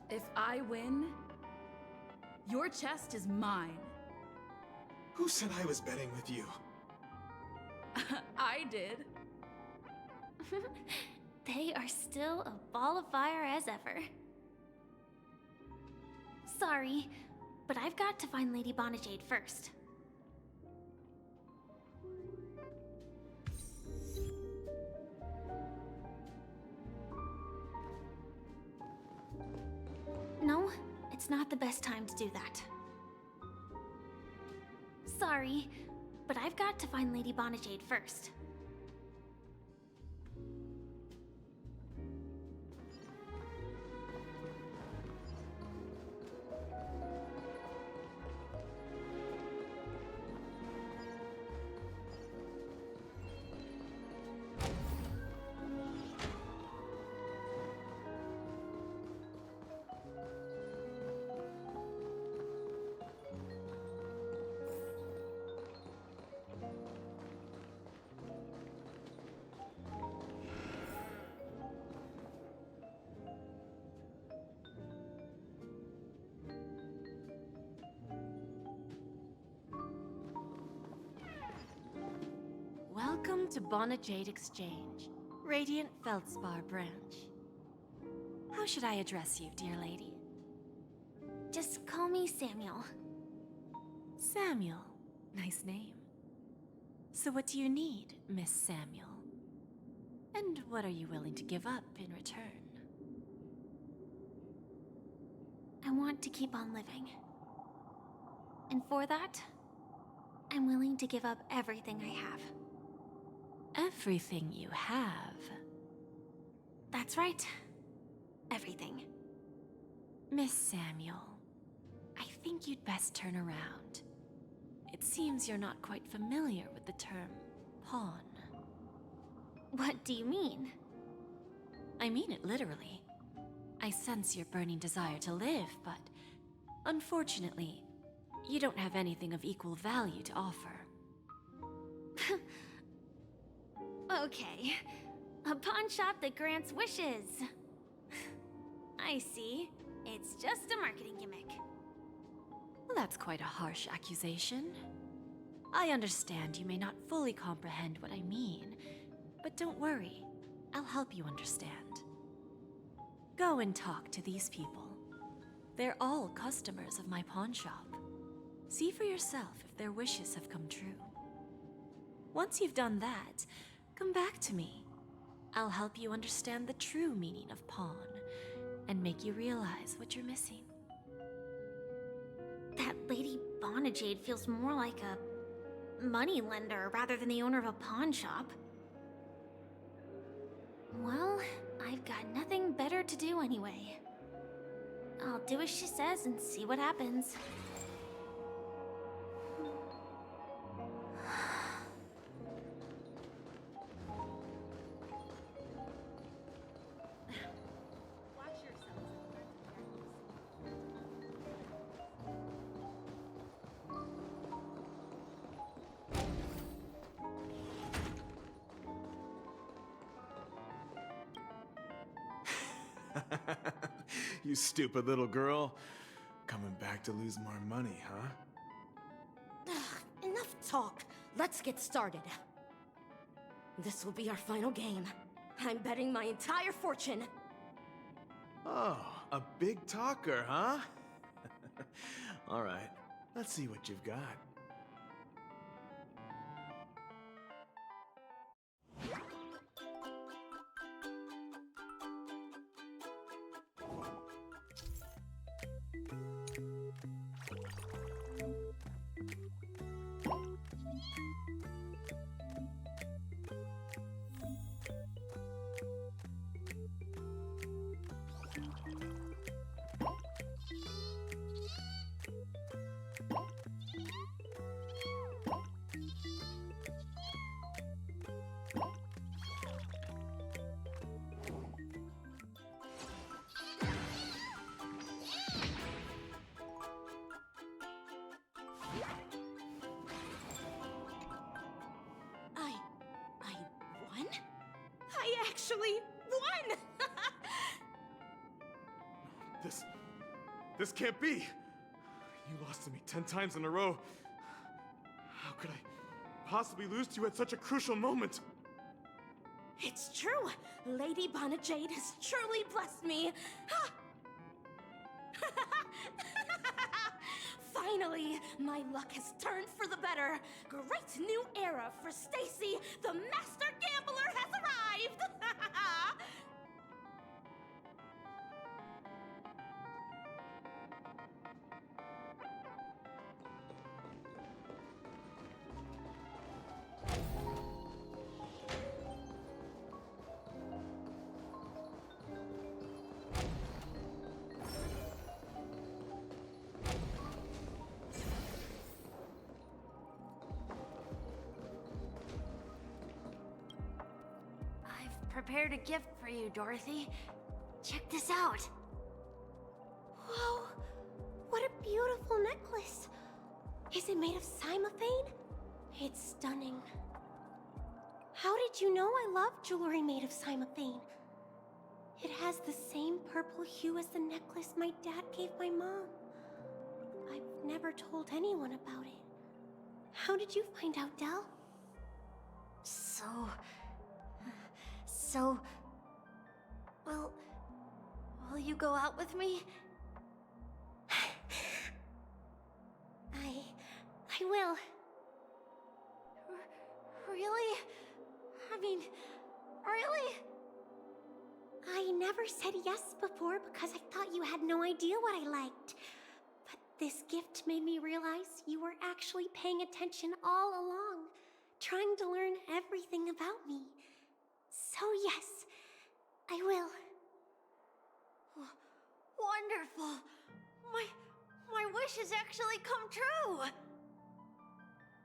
If I win, your chest is mine. Who said I was betting with you? I did. They are still a ball of fire as ever. Sorry, but I've got to find Lady Bonajade first. No, it's not the best time to do that. Sorry, but I've got to find Lady Bonajade first. Welcome to Bonajade Exchange, Radiant Feldspar branch. How should I address you, dear lady? Just call me Samuel. Samuel. Nice name. So what do you need, Miss Samuel? And what are you willing to give up in return? I want to keep on living. And for that, I'm willing to give up everything I have. Everything you have? That's right. Everything. Miss Samuel, I think you'd best turn around. It seems you're not quite familiar with the term pawn. What do you mean? I mean it literally. I sense your burning desire to live, but unfortunately, you don't have anything of equal value to offer. Okay. A pawn shop that grants wishes. I see. It's just a marketing gimmick. Well, that's quite a harsh accusation. I understand you may not fully comprehend what I mean, but don't worry. I'll help you understand. Go and talk to these people. They're all customers of my pawn shop. See for yourself if their wishes have come true. Once you've done that, come back to me. I'll help you understand the true meaning of pawn and make you realize what you're missing. That Lady Bonajade feels more like a money lender rather than the owner of a pawn shop. Well, I've got nothing better to do anyway. I'll do as she says and see what happens. You stupid little girl. Coming back to lose more money, huh? Ugh, enough talk. Let's get started. This will be our final game. I'm betting my entire fortune. Oh, a big talker, huh? All right, let's see what you've got. I won? I actually won! This can't be! You lost to me 10 times in a row. How could I possibly lose to you at such a crucial moment? It's true! Lady Bonajade has truly blessed me! Ha! Finally, my luck has turned for the better. Great new era for Stacy. The master gambler has arrived. Prepared a gift for you, Dorothy. Check this out. Whoa, what a beautiful necklace. Is it made of cymophane? It's stunning. How did you know I love jewelry made of cymophane? It has the same purple hue as the necklace my dad gave my mom. I've never told anyone about it. How did you find out, Del? So So... Will you go out with me? I will. Really? I mean, really? I never said yes before because I thought you had no idea what I liked. But this gift made me realize you were actually paying attention all along, trying to learn everything about me. So yes, I will. Wonderful! My wish has actually come true!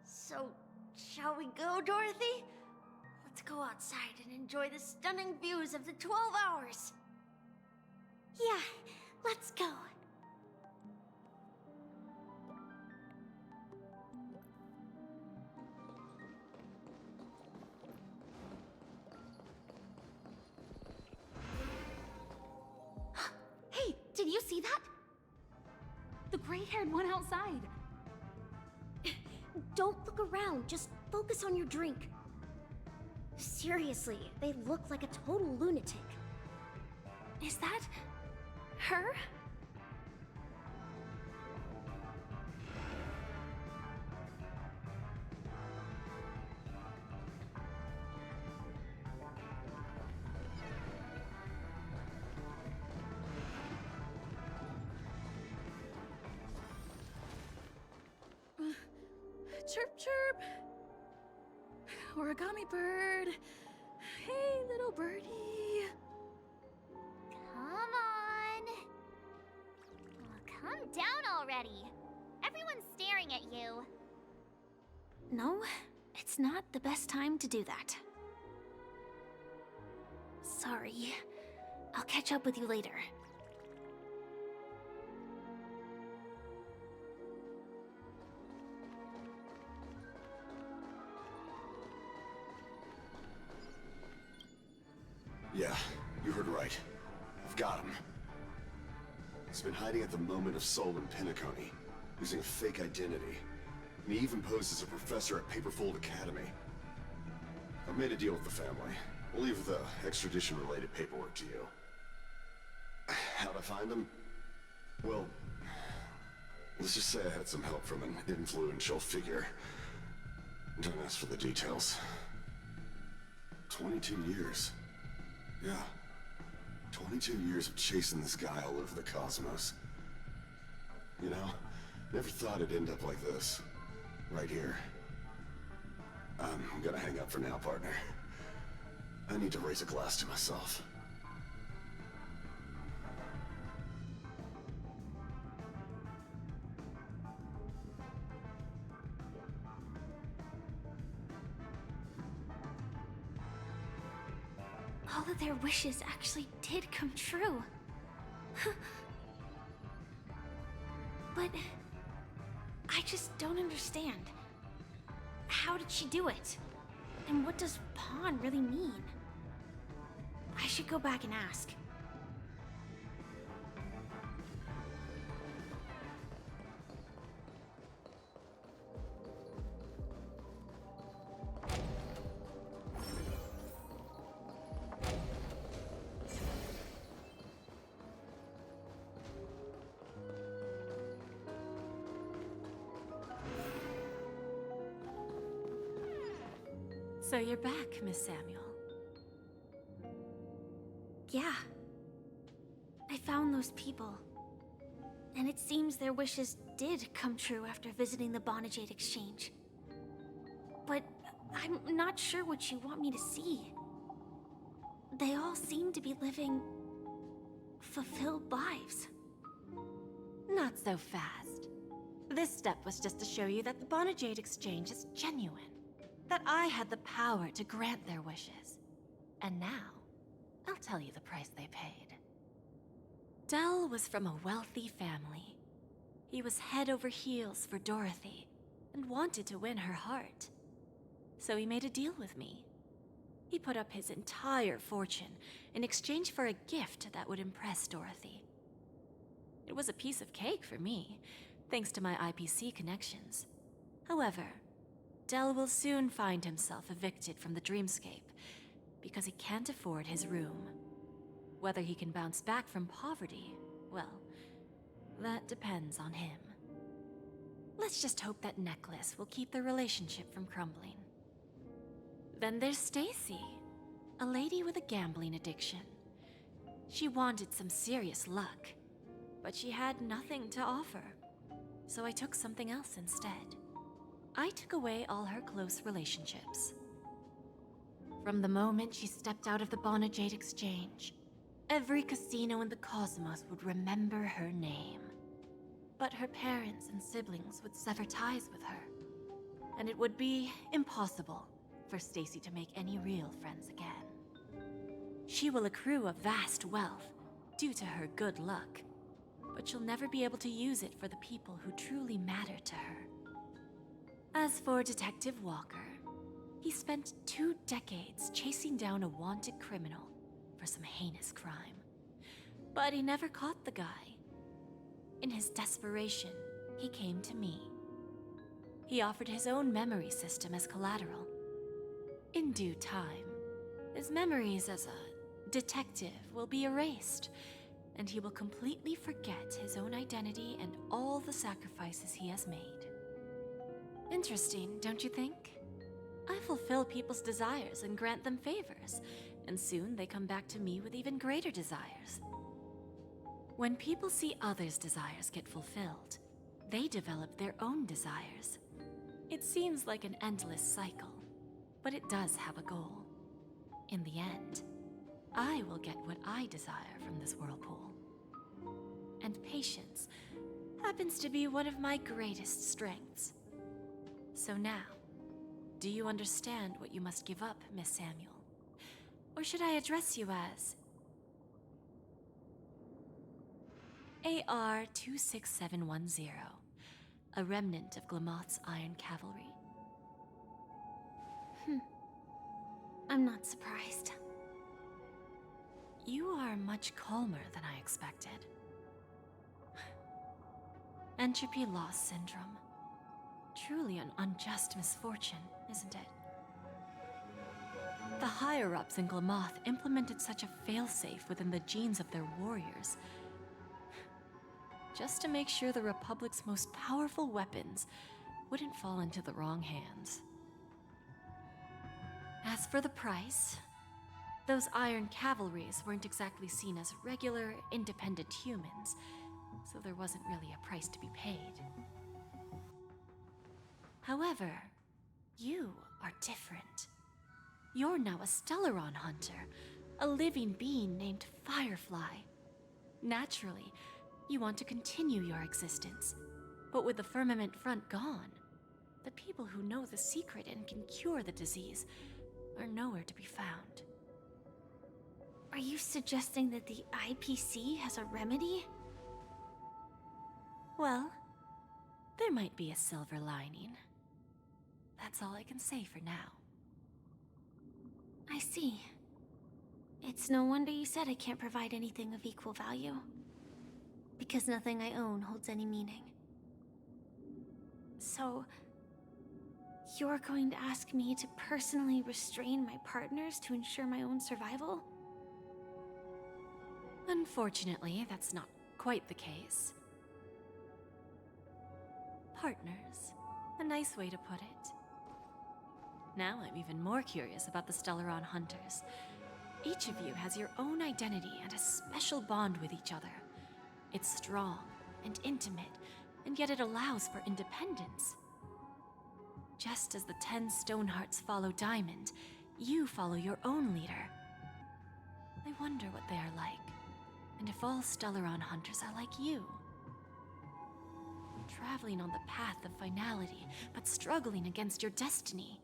So, shall we go, Dorothy? Let's go outside and enjoy the stunning views of the 12 hours. Yeah, let's go. Hey, did you see that? The gray-haired one outside. Don't look around, just focus on your drink. Seriously, they look like a total lunatic. Is that her? Chirp, chirp. Origami bird. Hey, little birdie. Come on. Oh, calm down already. Everyone's staring at you. No, it's not the best time to do that. Sorry. I'll catch up with you later. Yeah, you heard right. I've got him. He's been hiding at the moment of soul in Penacony, using a fake identity. And he even posed as a professor at Paperfold Academy. I've made a deal with the family. We'll leave the extradition-related paperwork to you. How'd I find him? Well, let's just say I had some help from an influential figure. Don't ask for the details. 22 years. Yeah. 22 years of chasing this guy all over the cosmos. You know, never thought it'd end up like this. Right here. I'm gonna hang up for now, partner. I need to raise a glass to myself. All of their wishes actually did come true. But I just don't understand. How did she do it? And what does pawn really mean? I should go back and ask. So you're back, Miss Samuel. Yeah. I found those people. And it seems their wishes did come true after visiting the Bonajade Exchange. But I'm not sure what you want me to see. They all seem to be living fulfilled lives. Not so fast. This step was just to show you that the Bonajade Exchange is genuine. That I had the power to grant their wishes. And now, I'll tell you the price they paid. Dell was from a wealthy family. He was head over heels for Dorothy, and wanted to win her heart. So he made a deal with me. He put up his entire fortune in exchange for a gift that would impress Dorothy. It was a piece of cake for me, thanks to my IPC connections. However, Del will soon find himself evicted from the dreamscape because he can't afford his room. Whether he can bounce back from poverty, well, that depends on him. Let's just hope that necklace will keep their relationship from crumbling. Then there's Stacy, a lady with a gambling addiction. She wanted some serious luck, but she had nothing to offer, so I took something else instead. I took away all her close relationships. From the moment she stepped out of the Bonajade Exchange, every casino in the cosmos would remember her name. But her parents and siblings would sever ties with her, and it would be impossible for Stacy to make any real friends again. She will accrue a vast wealth due to her good luck, but she'll never be able to use it for the people who truly matter to her. As for Detective Walker, he spent 2 decades chasing down a wanted criminal for some heinous crime. But he never caught the guy. In his desperation, he came to me. He offered his own memory system as collateral. In due time, his memories as a detective will be erased, and he will completely forget his own identity and all the sacrifices he has made. Interesting, don't you think? I fulfill people's desires and grant them favors, and soon they come back to me with even greater desires. When people see others' desires get fulfilled, they develop their own desires. It seems like an endless cycle, but it does have a goal. In the end, I will get what I desire from this whirlpool. And patience happens to be one of my greatest strengths. So now, do you understand what you must give up, Miss Samuel? Or should I address you as AR 26710, a remnant of Glamoth's Iron Cavalry? I'm not surprised. You are much calmer than I expected. Entropy loss syndrome. Truly an unjust misfortune, isn't it? The higher-ups in Glamoth implemented such a failsafe within the genes of their warriors, just to make sure the Republic's most powerful weapons wouldn't fall into the wrong hands. As for the price, those Iron Cavalries weren't exactly seen as regular, independent humans, so there wasn't really a price to be paid. However, you are different. You're now a Stellaron hunter, a living being named Firefly. Naturally, you want to continue your existence, but with the Firmament Front gone, the people who know the secret and can cure the disease are nowhere to be found. Are you suggesting that the IPC has a remedy? Well, there might be a silver lining. That's all I can say for now. I see. It's no wonder you said I can't provide anything of equal value. Because nothing I own holds any meaning. So, you're going to ask me to personally restrain my partners to ensure my own survival? Unfortunately, that's not quite the case. Partners. A nice way to put it. Now I'm even more curious about the Stellaron Hunters. Each of you has your own identity and a special bond with each other. It's strong and intimate, and yet it allows for independence. Just as the 10 Stonehearts follow Diamond, you follow your own leader. I wonder what they are like, and if all Stellaron Hunters are like you. Traveling on the path of finality, but struggling against your destiny.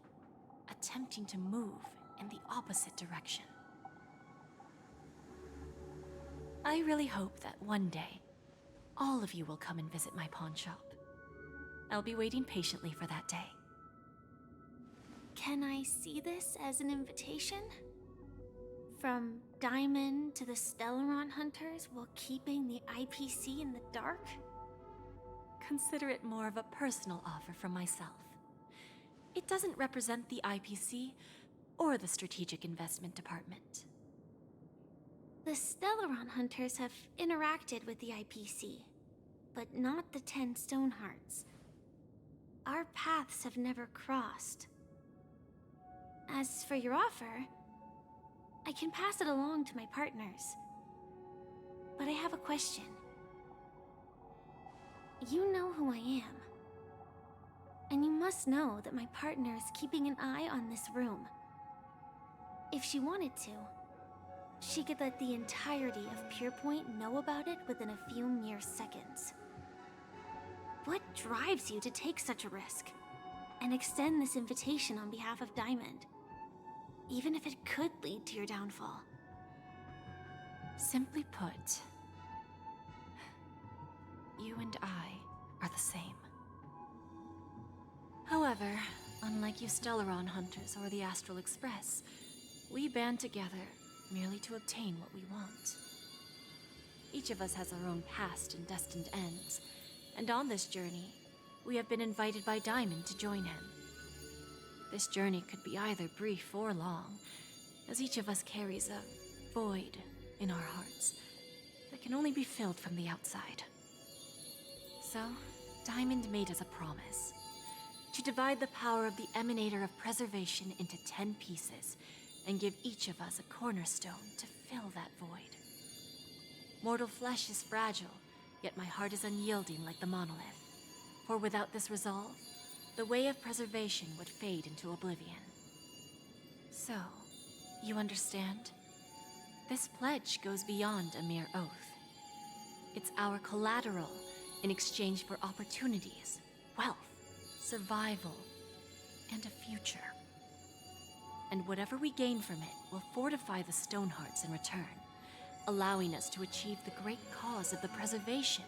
Attempting to move in the opposite direction. I really hope that one day, all of you will come and visit my pawn shop. I'll be waiting patiently for that day. Can I see this as an invitation? From Diamond to the Stellaron Hunters while keeping the IPC in the dark? Consider it more of a personal offer from myself. it doesn't represent the IPC or the Strategic Investment Department. The Stellaron hunters have interacted with the IPC, but not the 10 Stonehearts. Our paths have never crossed. As for your offer, I can pass it along to my partners. But I have a question. You know who I am. And you must know that my partner is keeping an eye on this room. If she wanted to, she could let the entirety of Purepoint know about it within a few mere seconds. What drives you to take such a risk and extend this invitation on behalf of Diamond, even if it could lead to your downfall? Simply put, you and I are the same. However, unlike you Stellaron hunters or the Astral Express, we band together merely to obtain what we want. Each of us has our own past and destined ends, and on this journey, we have been invited by Diamond to join him. This journey could be either brief or long, as each of us carries a void in our hearts that can only be filled from the outside. So, Diamond made us a promise to divide the power of the Emanator of Preservation into 10 pieces and give each of us a cornerstone to fill that void. Mortal flesh is fragile, yet my heart is unyielding like the monolith. For without this resolve, the way of preservation would fade into oblivion. So, you understand? This pledge goes beyond a mere oath. It's our collateral in exchange for opportunities, wealth, survival, and a future. And whatever we gain from it will fortify the Stonehearts in return, allowing us to achieve the great cause of the preservation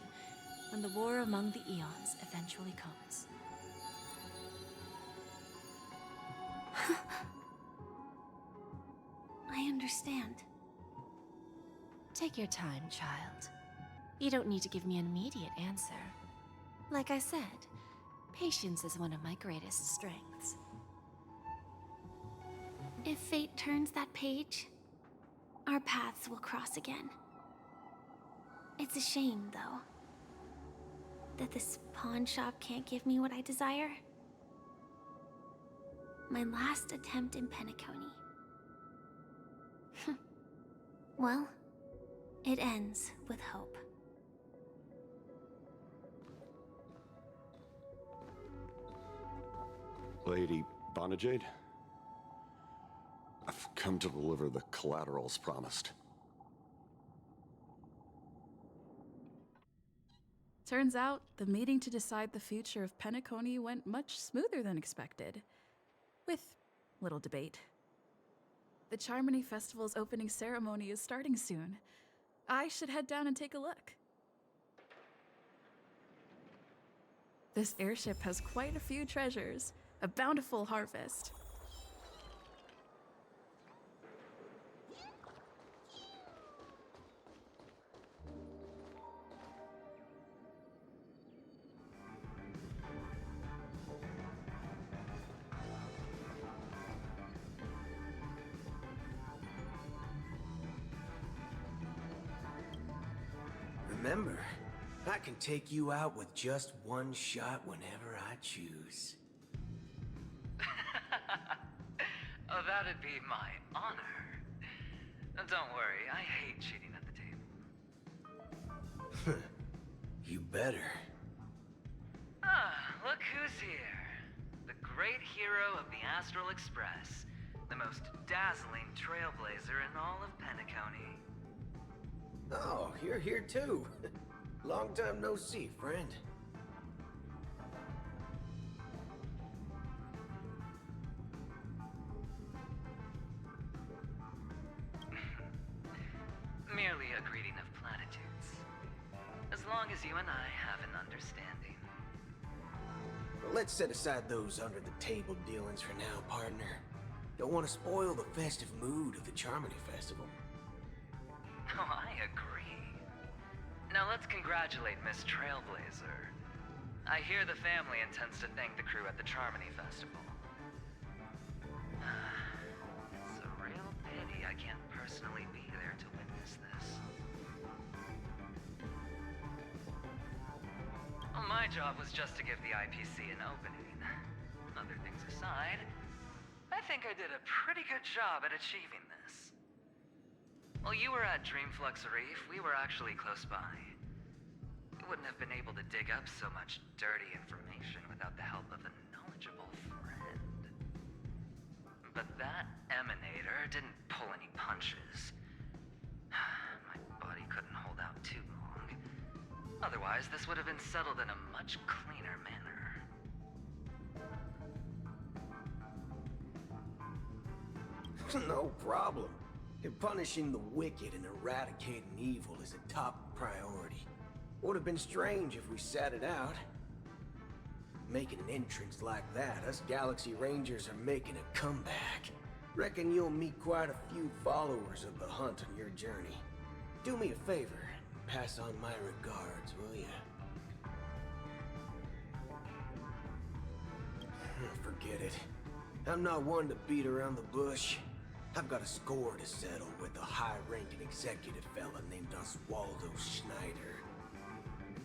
when the war among the eons eventually comes. I understand. Take your time, child. You don't need to give me an immediate answer. Like I said, patience is one of my greatest strengths. If fate turns that page, our paths will cross again. It's a shame, though, that this pawn shop can't give me what I desire. My last attempt in Penacony. Well, it ends with hope. Lady Bonajade? I've come to deliver the collaterals promised. Turns out, the meeting to decide the future of Penacony went much smoother than expected. With little debate. The Charmony Festival's opening ceremony is starting soon. I should head down and take a look. This airship has quite a few treasures. A bountiful harvest. Remember, I can take you out with just one shot whenever I choose. Oh, that'd be my honor. Don't worry, I hate cheating at the table. You better. Ah, look who's here. The great hero of the Astral Express. The most dazzling trailblazer in all of Penacony. Oh, you're here too. Long time no see, friend. Merely a greeting of platitudes. As long as you and I have an understanding. Well, let's set aside those under-the-table dealings for now, partner. Don't want to spoil the festive mood of the Charmony Festival. Oh, I agree. Now let's congratulate Miss Trailblazer. I hear the family intends to thank the crew at the Charmony Festival. My job was just to give the IPC an opening. Other things aside, I think I did a pretty good job at achieving this. While you were at Dreamflux Reef, we were actually close by. We wouldn't have been able to dig up so much dirty information without the help of a knowledgeable friend. But that emanator didn't pull any punches. My body couldn't hold out too long. Otherwise, this would have been settled in a much cleaner manner. No problem. Punishing the wicked and eradicating evil is a top priority. Would have been strange if we sat it out. Making an entrance like that, us Galaxy Rangers are making a comeback. Reckon you'll meet quite a few followers of the hunt on your journey. Do me a favor, pass on my regards, will ya? Forget it. I'm not one to beat around the bush. I've got a score to settle with a high-ranking executive fella named Oswaldo Schneider.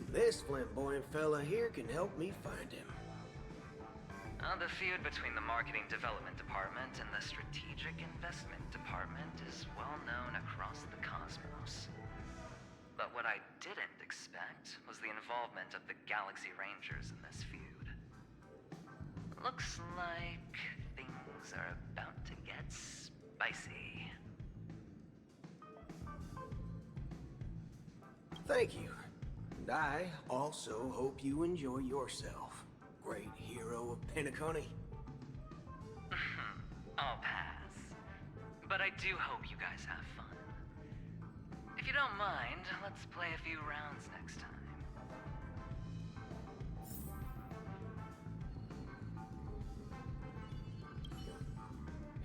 This flamboyant fella here can help me find him. The feud between the Marketing Development Department and the Strategic Investment Department is well known across the cosmos. But what I didn't expect was the involvement of the Galaxy Rangers in this feud. Looks like things are about to get spicy. Thank you. And I also hope you enjoy yourself, great hero of Penacony. I'll pass. But I do hope you guys have fun. If you don't mind, let's play a few rounds next time.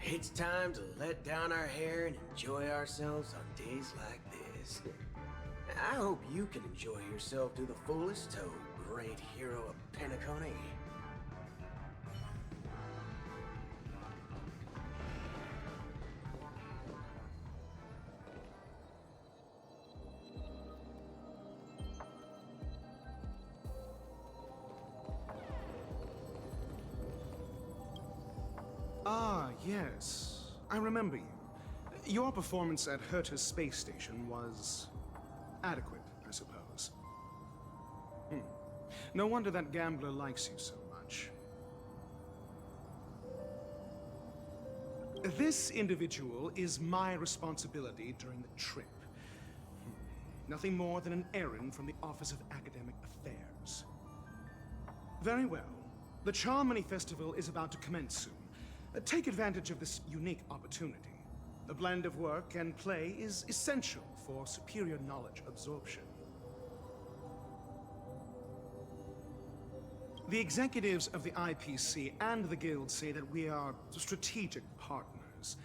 It's time to let down our hair and enjoy ourselves on days like this. I hope you can enjoy yourself to the fullest, oh great hero of Penacony. Ah, yes. I remember you. Your performance at Herta's space station was adequate, I suppose. No wonder that gambler likes you so much. This individual is my responsibility during the trip. Nothing more than an errand from the Office of Academic Affairs. Very well. The Charmony Festival is about to commence soon. Take advantage of this unique opportunity. A blend of work and play is essential for superior knowledge absorption. The executives of the IPC and the Guild say that we are strategic partners.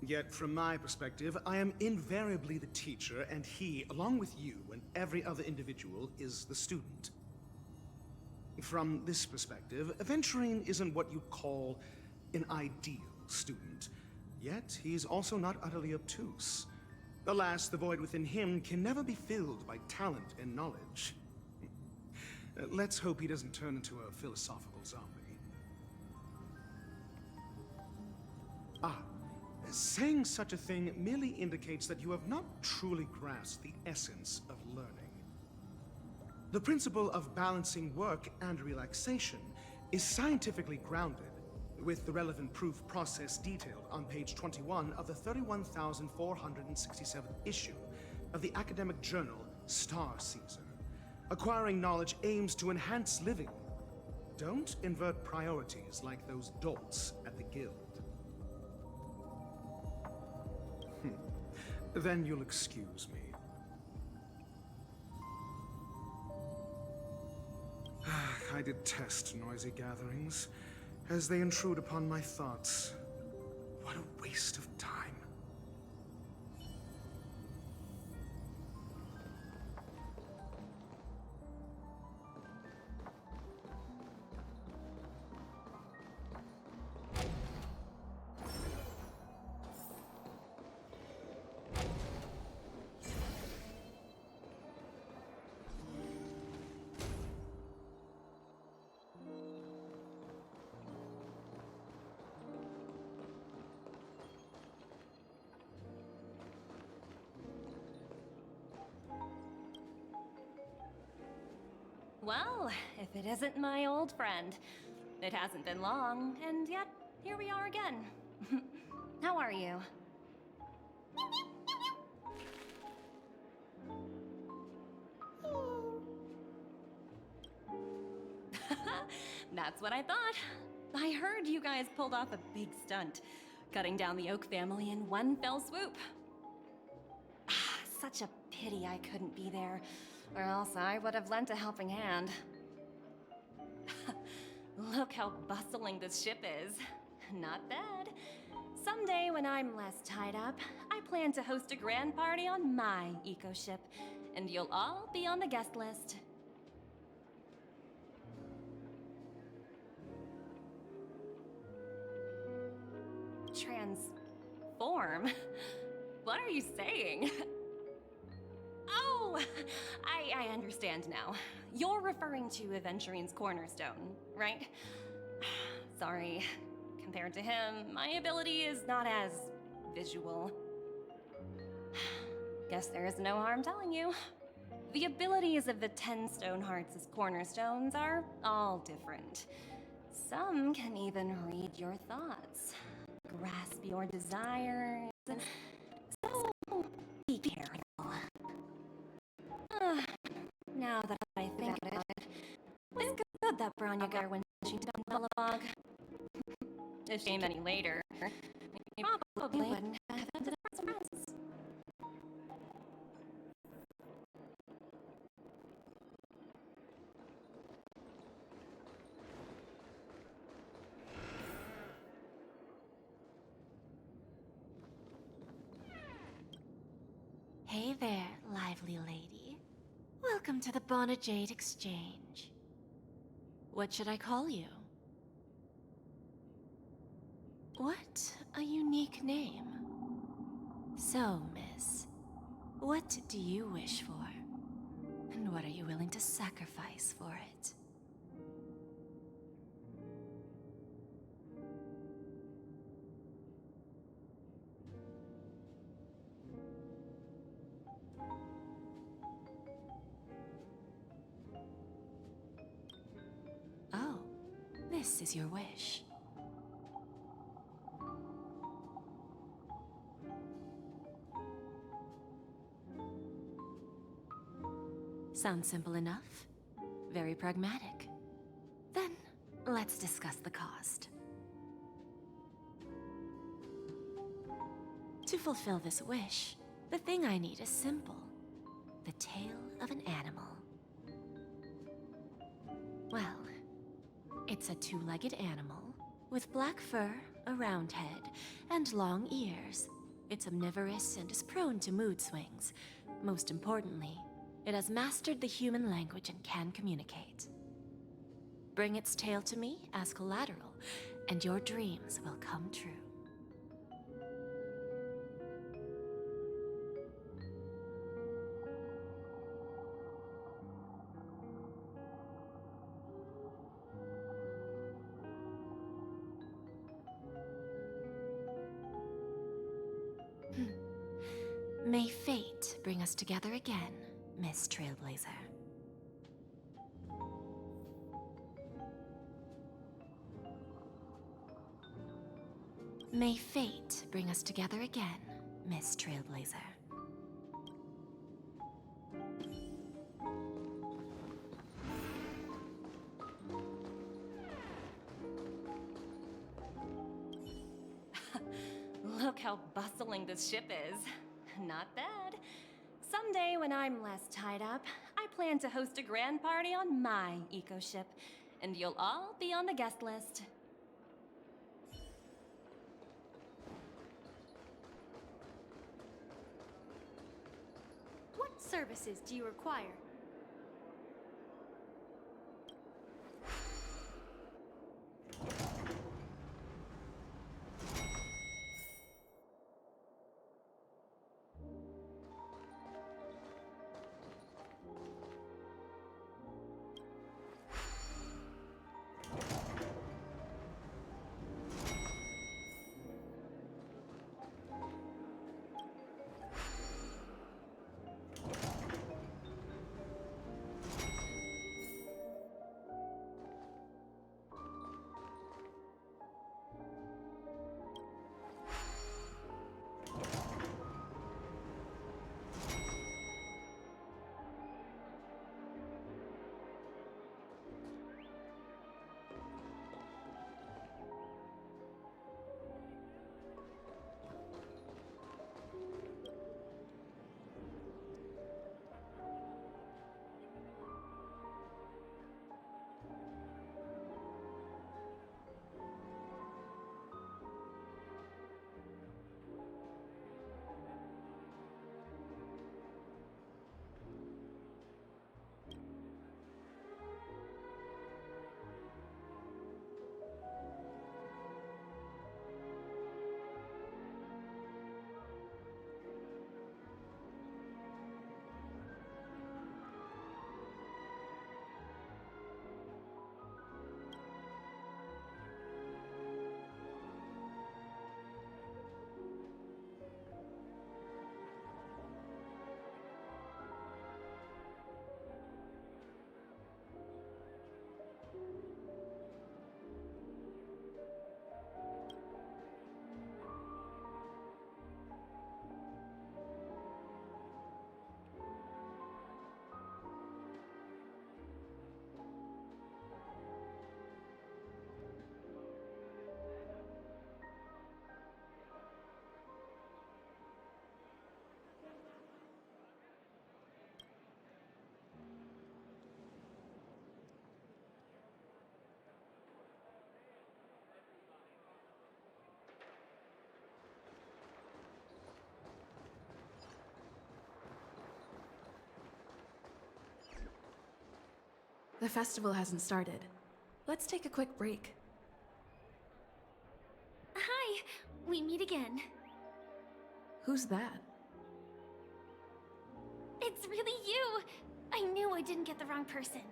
Yet, from my perspective, I am invariably the teacher, and he, along with you and every other individual, is the student. From this perspective, Aventurine isn't what you'd call an ideal student. Yet, he's also not utterly obtuse. Alas, the void within him can never be filled by talent and knowledge. Let's hope he doesn't turn into a philosophical zombie. Saying such a thing merely indicates that you have not truly grasped the essence of learning. The principle of balancing work and relaxation is scientifically grounded, with the relevant proof process detailed on page 21 of the 31,467th issue of the academic journal Star Caesar. Acquiring knowledge aims to enhance living. Don't invert priorities like those dolts at the Guild. Then you'll excuse me. I detest noisy gatherings, as they intrude upon my thoughts. What a waste of time. Well, if it isn't my old friend. It hasn't been long, and yet, here we are again. How are you? That's what I thought. I heard you guys pulled off a big stunt, cutting down the Oak family in one fell swoop. Such a pity I couldn't be there, or else I would have lent a helping hand. Look how bustling this ship is. Not bad. Someday when I'm less tied up, I plan to host a grand party on my eco-ship, and you'll all be on the guest list. Transform? What are you saying? Oh, I understand now. You're referring to Aventurine's cornerstone, right? Sorry. Compared to him, my ability is not as visual. Guess there is no harm telling you. The abilities of the 10 Stonehearts' cornerstones are all different. Some can even read your thoughts, grasp your desires, so be careful. Now that I think about it, it's good that Bronya got when she done Belobog. If she came any later, we probably wouldn't have ended up as friends. Hey there, lively lady. Welcome to the Bonajade Exchange. What should I call you? What a unique name. So, miss, what do you wish for? And what are you willing to sacrifice for it? Oh, this is your wish. Sounds simple enough. Very pragmatic. Then, let's discuss the cost. To fulfill this wish, the thing I need is simple. The tail of an animal. Well, it's a two-legged animal with black fur, a round head, and long ears. It's omnivorous and is prone to mood swings. Most importantly, it has mastered the human language and can communicate. Bring its tail to me as collateral, and your dreams will come true. May fate bring us together again, Miss Trailblazer. May fate bring us together again, Miss Trailblazer. Look how bustling this ship is. Not bad. Someday when I'm less tied up, I plan to host a grand party on my eco-ship, and you'll all be on the guest list. What services do you require? The festival hasn't started. Let's take a quick break. Hi, we meet again. Who's that? It's really you! I knew I didn't get the wrong person.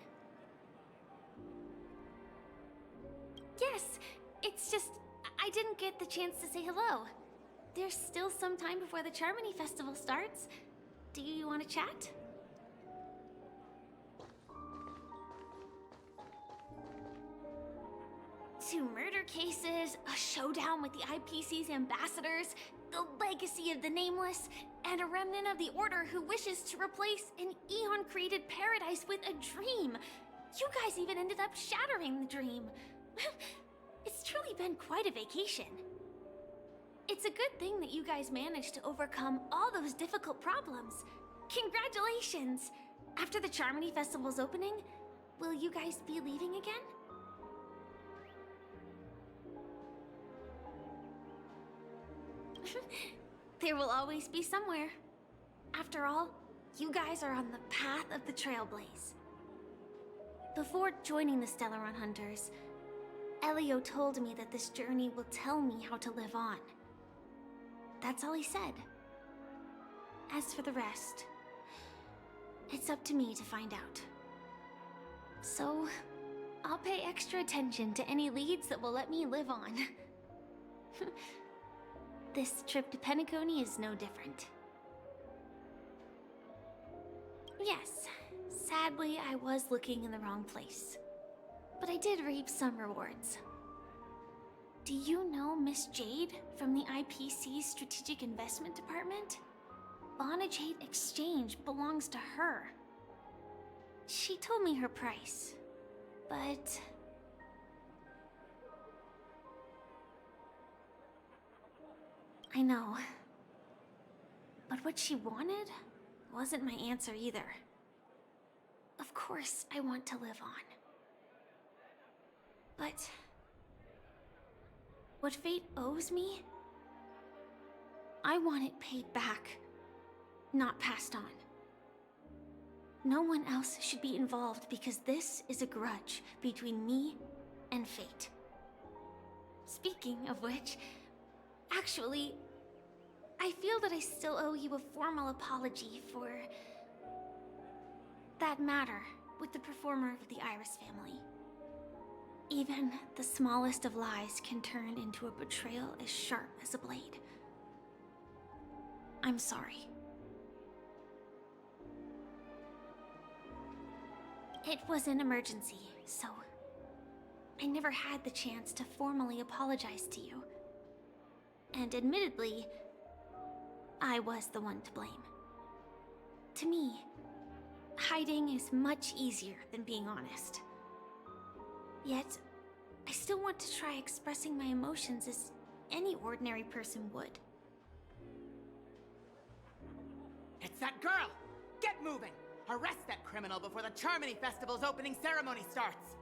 Yes, it's just I didn't get the chance to say hello. There's still some time before the Charmony Festival starts. Do you want to chat? Two murder cases, a showdown with the IPC's ambassadors, the legacy of the Nameless, and a remnant of the Order who wishes to replace an Eon-created paradise with a dream. You guys even ended up shattering the dream. It's truly been quite a vacation. It's a good thing that you guys managed to overcome all those difficult problems. Congratulations! After the Charmony Festival's opening, will you guys be leaving again? There will always be somewhere. After all, you guys are on the path of the Trailblaze. Before joining the Stellaron Hunters, Elio told me that this journey will tell me how to live on. That's all he said. As for the rest, it's up to me to find out. So, I'll pay extra attention to any leads that will let me live on. This trip to Penacony is no different. Yes, sadly I was looking in the wrong place. But I did reap some rewards. Do you know Miss Jade from the IPC's Strategic Investment Department? Bonajade Exchange belongs to her. She told me her price, but... I know. But what she wanted wasn't my answer either. Of course, I want to live on. But... what fate owes me? I want it paid back, not passed on. No one else should be involved because this is a grudge between me and fate. Speaking of which, actually, I feel that I still owe you a formal apology for that matter with the performer of the Iris family. Even the smallest of lies can turn into a betrayal as sharp as a blade. I'm sorry. It was an emergency, so I never had the chance to formally apologize to you. And admittedly, I was the one to blame. To me, hiding is much easier than being honest. Yet, I still want to try expressing my emotions as any ordinary person would. It's that girl! Get moving! Arrest that criminal before the Charmony Festival's opening ceremony starts!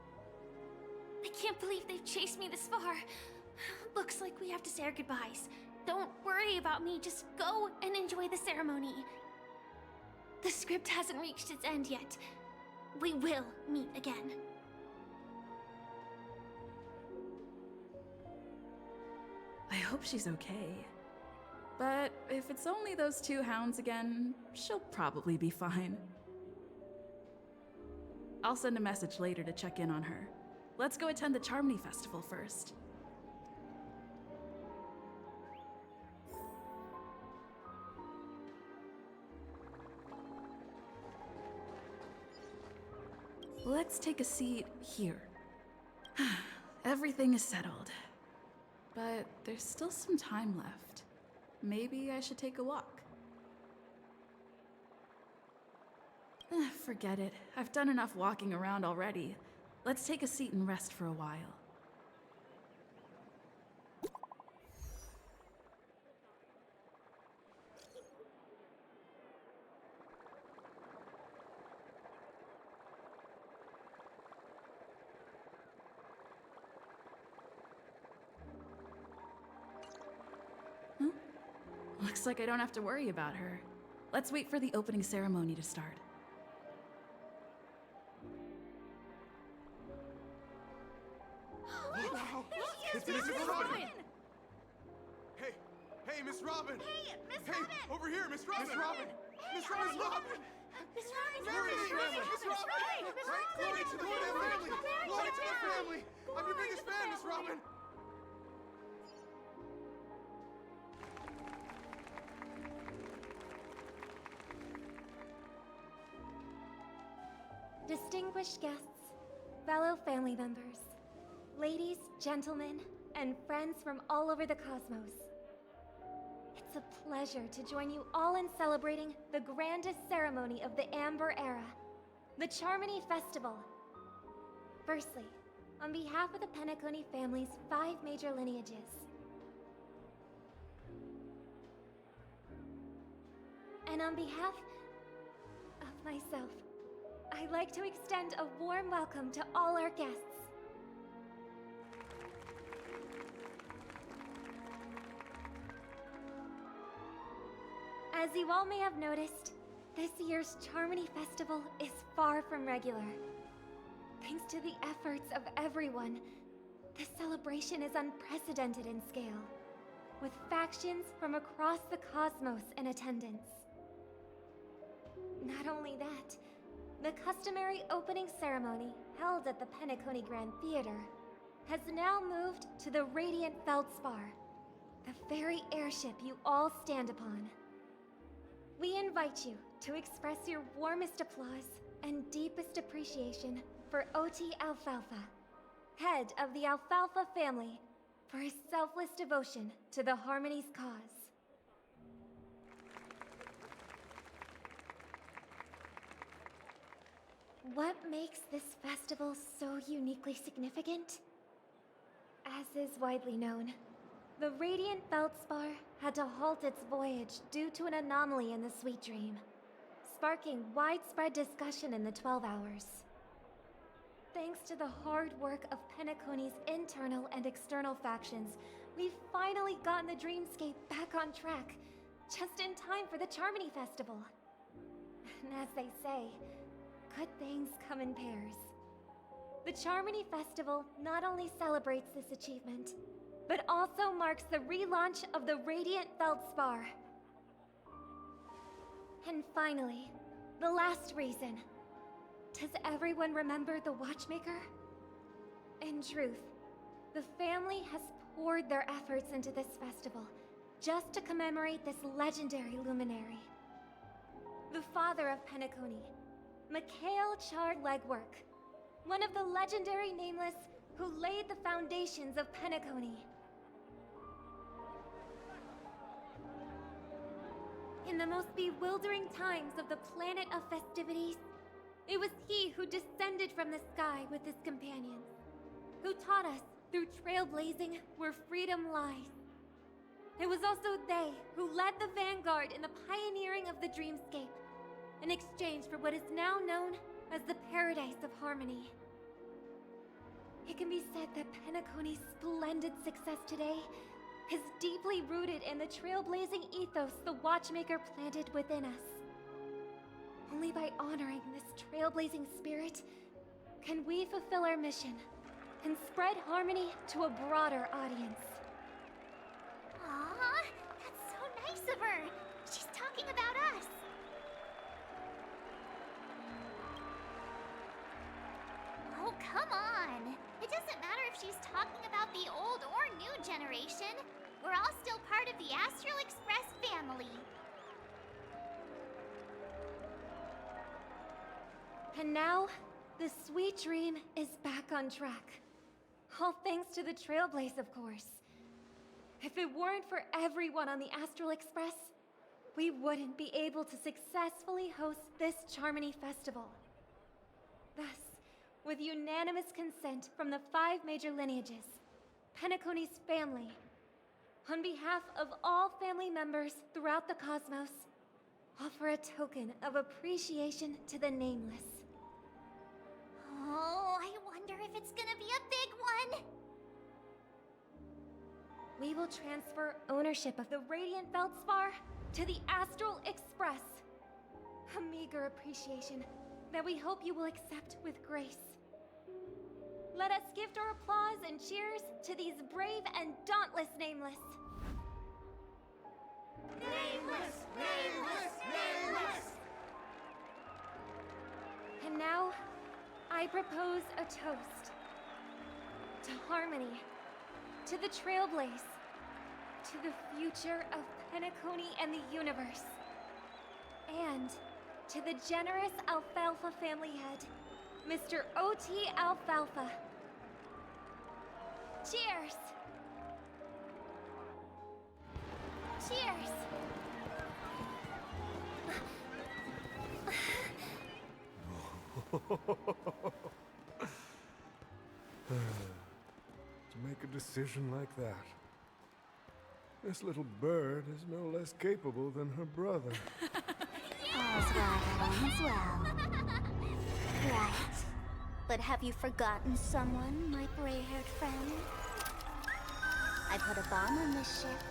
I can't believe they've chased me this far. Looks like we have to say our goodbyes. Don't worry about me, just go and enjoy the ceremony. The script hasn't reached its end yet. We will meet again. I hope she's okay. But if it's only those two hounds again, she'll probably be fine. I'll send a message later to check in on her. Let's go attend the Charmony Festival first. Let's take a seat here. Everything is settled. But there's still some time left. Maybe I should take a walk. Forget it. I've done enough walking around already. Let's take a seat and rest for a while. Looks like I don't have to worry about her. Let's wait for the opening ceremony to start. It's Miss Robin! Hey, hey, Miss Robin! Hey, Miss Hey, Robin! over here, Miss Robin! Miss Robin! Miss Robin! Miss Robin! Miss Robin! Mary, Miss Robin! Miss Robin! Glory to the Woodhead family! Glory to the family! I'm your biggest fan, Miss Robin! Distinguished guests, fellow family members, ladies, gentlemen, and friends from all over the cosmos. It's a pleasure to join you all in celebrating the grandest ceremony of the Amber Era, the Charmony Festival. Firstly, on behalf of the Penacony family's 5 major lineages, and on behalf of myself, I'd like to extend a warm welcome to all our guests. As you all may have noticed, this year's Charmony Festival is far from regular. Thanks to the efforts of everyone, this celebration is unprecedented in scale, with factions from across the cosmos in attendance. Not only that, the customary opening ceremony held at the Penacony Grand Theater has now moved to the Radiant Feldspar, the very airship you all stand upon. We invite you to express your warmest applause and deepest appreciation for Oti Alfalfa, head of the Alfalfa family, for his selfless devotion to the Harmony's cause. What makes this festival so uniquely significant? As is widely known, the Radiant Feldspar had to halt its voyage due to an anomaly in the Sweet Dream, sparking widespread discussion in the 12 Hours. Thanks to the hard work of Penacony's internal and external factions, we've finally gotten the dreamscape back on track, just in time for the Charmony Festival. And as they say, good things come in pairs. The Charmony Festival not only celebrates this achievement, but also marks the relaunch of the Radiant Feldspar. And finally, the last reason. Does everyone remember the Watchmaker? In truth, the family has poured their efforts into this festival just to commemorate this legendary luminary. The father of Penacony, Mikhail Chard Legwork, one of the legendary Nameless who laid the foundations of Penacony. In the most bewildering times of the planet of festivities, it was he who descended from the sky with his companions, who taught us through trailblazing where freedom lies. It was also they who led the vanguard in the pioneering of the dreamscape, in exchange for what is now known as the Paradise of Harmony. It can be said that Penacony's splendid success today is deeply rooted in the trailblazing ethos the Watchmaker planted within us. Only by honoring this trailblazing spirit can we fulfill our mission and spread harmony to a broader audience. Aww, that's so nice of her. She's talking about us. Oh, come on. It doesn't matter if she's talking about the old or new generation. We're all still part of the Astral Express family. And now, the Sweet Dream is back on track. All thanks to the Trailblaze, of course. If it weren't for everyone on the Astral Express, we wouldn't be able to successfully host this Charmony Festival. Thus, with unanimous consent from the 5 major lineages, Penacony's family, on behalf of all family members throughout the cosmos, offer a token of appreciation to the Nameless. Oh, I wonder if it's gonna be a big one. We will transfer ownership of the Radiant Feldspar to the Astral Express. A meager appreciation that we hope you will accept with grace. Let us give our applause and cheers to these brave and dauntless Nameless. Nameless! Nameless! Nameless! And now, I propose a toast. To harmony, to the Trailblaze, to the future of Penacony and the universe. And to the generous Alfalfa family head, Mr. O.T. Alfalfa. Cheers! Cheers! To make a decision like that. This little bird is no less capable than her brother. All's well that ends well. Right. But have you forgotten someone, my gray-haired friend? I put a bomb on this ship.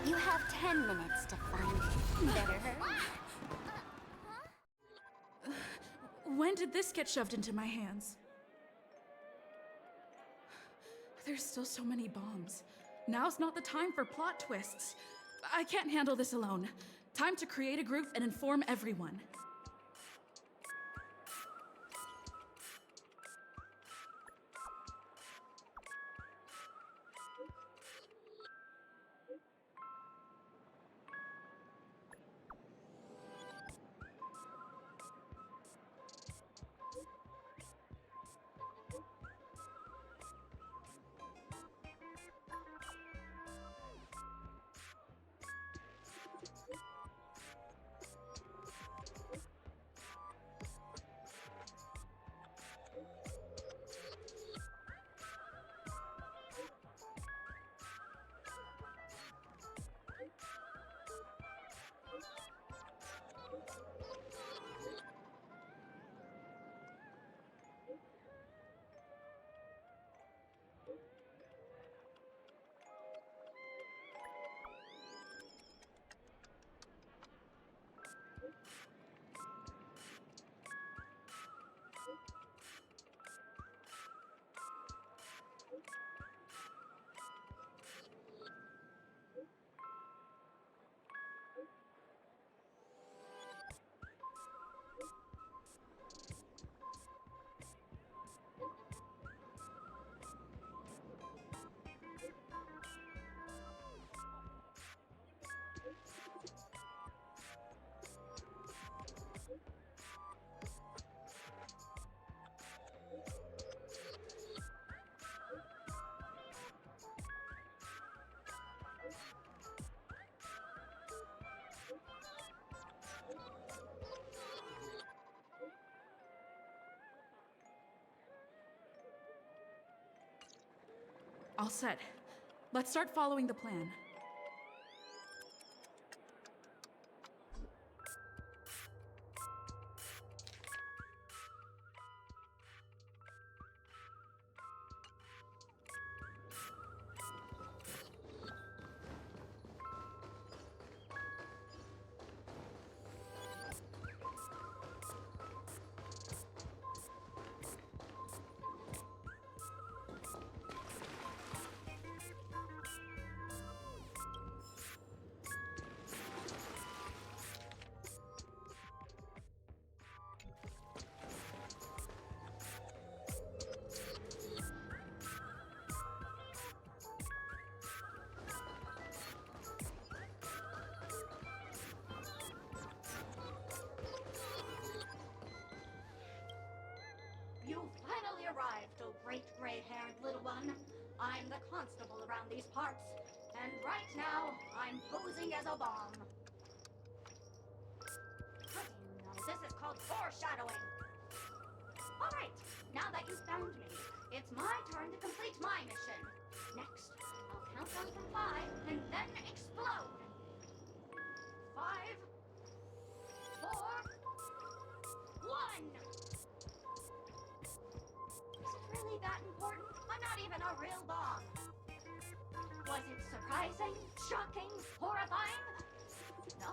You have 10 minutes to find it. Better hurry. When did this get shoved into my hands? There's still so many bombs. Now's not the time for plot twists. I can't handle this alone. Time to create a group and inform everyone. All set. Let's start following the plan. You finally arrived, oh great gray-haired little one. I'm the constable around these parts, and right now, I'm posing as a bomb. How do you know? This is called foreshadowing. All right, now that you've found me, it's my turn to complete my mission. Next, I'll count down from 5 and then explode. 5, 4, 1. Is it really that important? I'm not even a real bomb. Was it surprising, shocking, horrifying? No?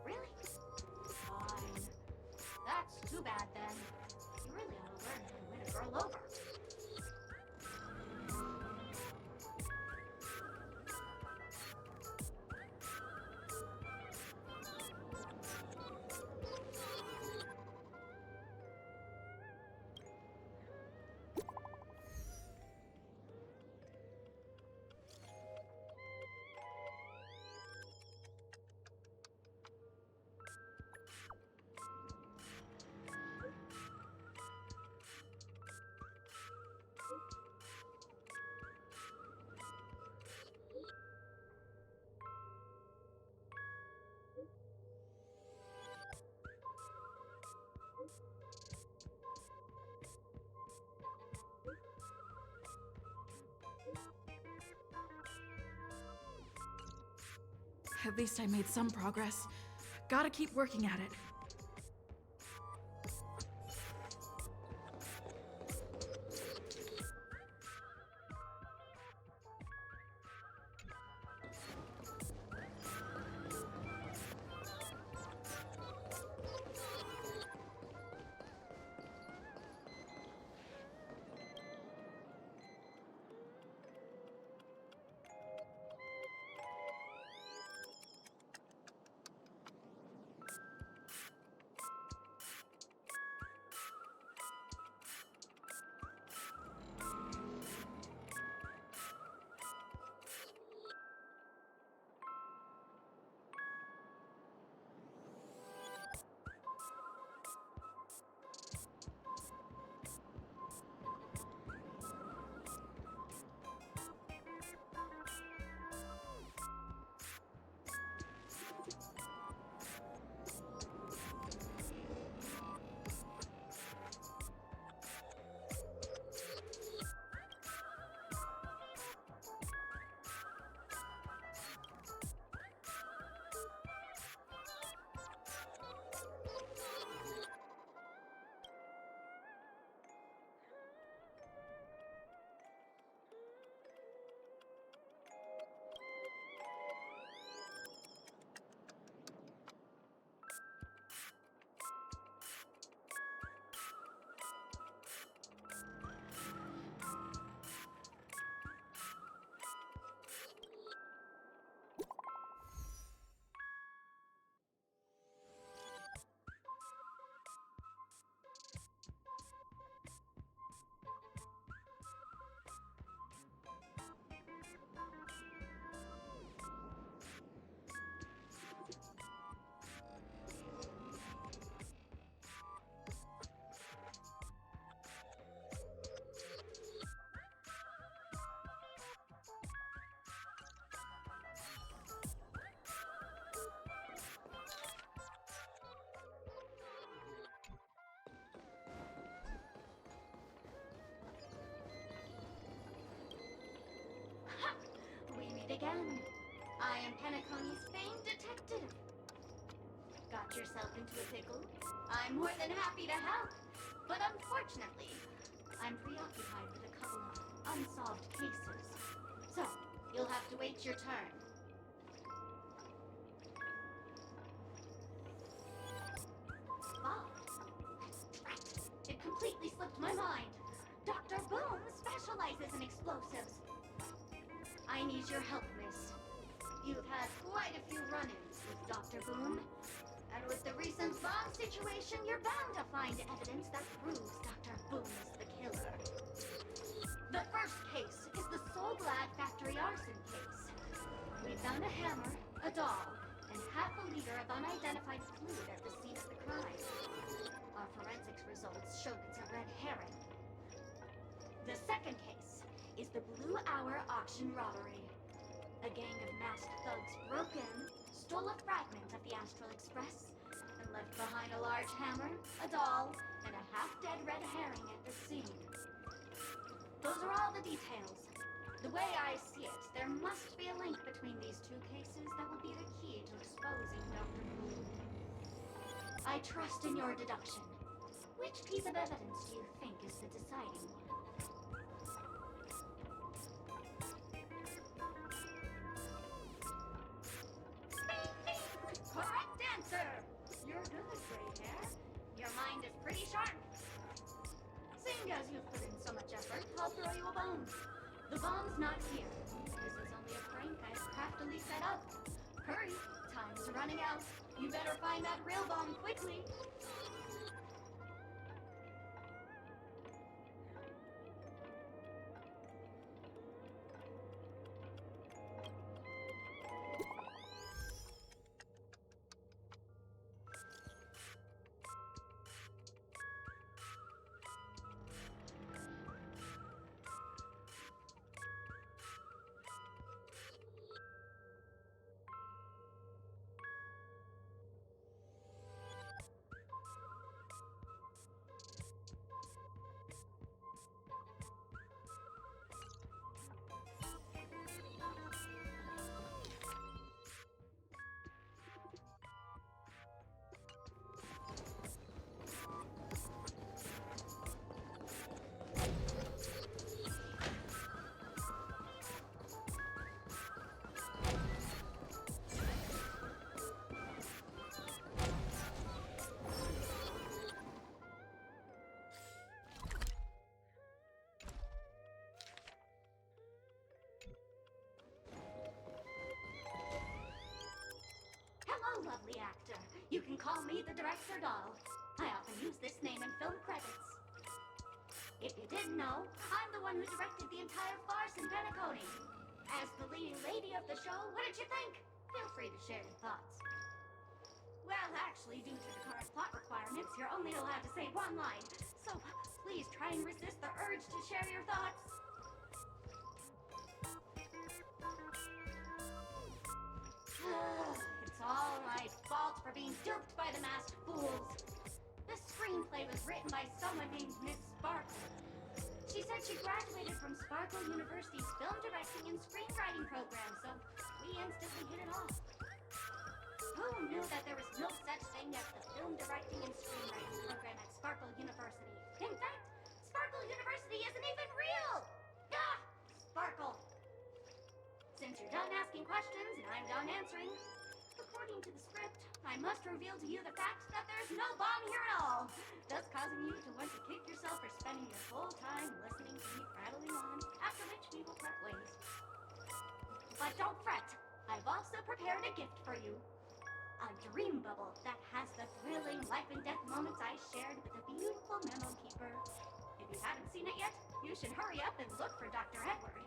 Really? Fine. That's too bad then. You really ought to learn how to win a girl over. At least I made some progress. Gotta keep working at it. We meet again. I am Penacony's famed detective. Got yourself into a pickle? I'm more than happy to help. But unfortunately, I'm preoccupied with a couple of unsolved cases. So, you'll have to wait your turn. Ah, that's right. It completely slipped my mind. Dr. Boom specializes in explosives. I need your help, miss. You've had quite a few run-ins with Dr. Boom. And with the recent bomb situation, you're bound to find evidence that proves Dr. Boom is the killer. The first case is the Soul Glad factory arson case. We found a hammer, a doll, and half a liter of unidentified fluid at the scene of the crime. Our forensics results showed it's a red herring. The second case is the Blue Hour auction robbery. A gang of masked thugs broke in, stole a fragment of the Astral Express, and left behind a large hammer, a doll, and a half-dead red herring at the scene. Those are all the details. The way I see it, there must be a link between these two cases that will be the key to exposing Dr. Boom. I trust in your deduction. Which piece of evidence do you think is the deciding one? Correct answer! You're good, gray hair. Your mind is pretty sharp. Seeing as you've put in so much effort, I'll throw you a bone. The bomb's not here. This is only a prank I've craftily set up. Hurry, time's running out. You better find that real bomb quickly. me the director doll. I often use this name in film credits. If you didn't know, I'm the one who directed the entire farce in Penacony. As the leading lady of the show, what did you think? Feel free to share your thoughts. Well, actually, due to the current plot requirements, you're only allowed to say one line. So please try and resist the urge to share your thoughts. It's all my fault for being duped by the masked fools. The screenplay was written by someone named Miss Sparkle. She said she graduated from Sparkle University's film directing and screenwriting program, so we instantly hit it off. Who knew that there was no such thing as the film directing and screenwriting program at Sparkle University? In fact, Sparkle University isn't even real! Ah! Sparkle! Since you're done asking questions and I'm done answering, according to the script, I must reveal to you the fact that there's no bomb here at all, thus causing you to want to kick yourself for spending your full time listening to me prattling on, after which we will part ways. But don't fret, I've also prepared a gift for you. A dream bubble that has the thrilling life and death moments I shared with the beautiful memo keeper. If you haven't seen it yet, you should hurry up and look for Dr. Edward.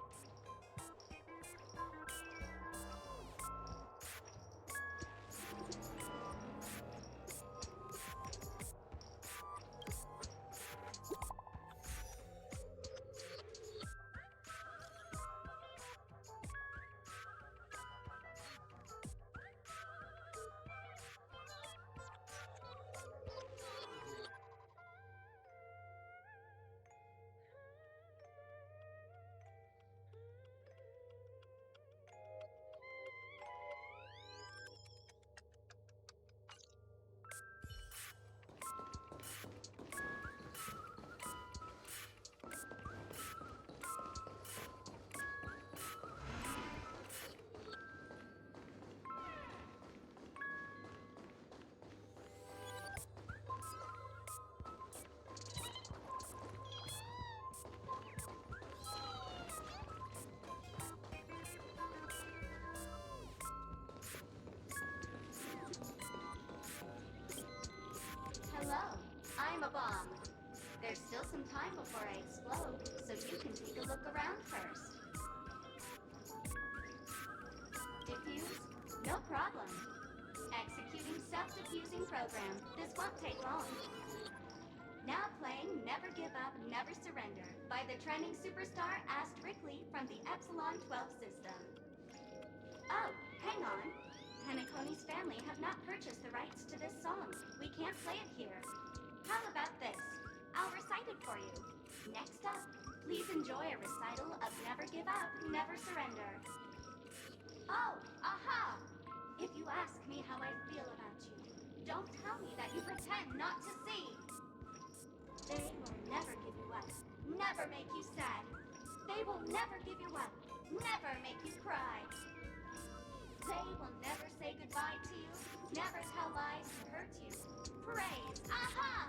Hello, I'm a bomb. There's still some time before I explode, so you can take a look around first. Diffuse? No problem. Executing self-diffusing program. This won't take long. Now playing Never Give Up, Never Surrender by the trending superstar Ast Rickley from the Epsilon 12 system. Oh, hang on. Penacony's family have not purchased the rights to this song. We can't play it here. How about this? I'll recite it for you. Next up, please enjoy a recital of Never Give Up, Never Surrender. Oh, aha! If you ask me how I feel about you, don't tell me that you pretend not to see. They will never give you up, never make you sad. They will never give you up, never make you cry. They will never say goodbye to you, never tell lies to hurt you. Praise, aha!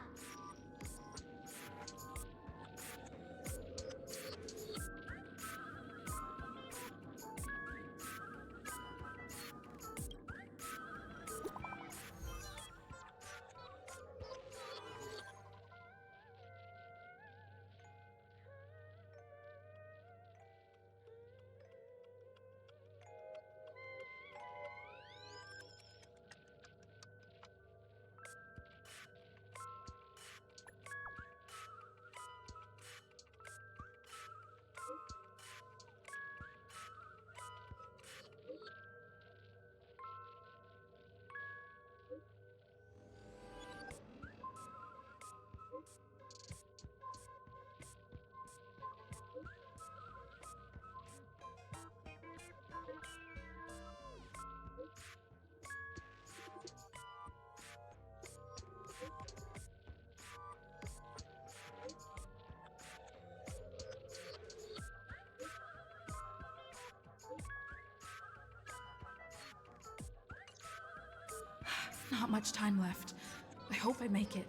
Not much time left. I hope I make it.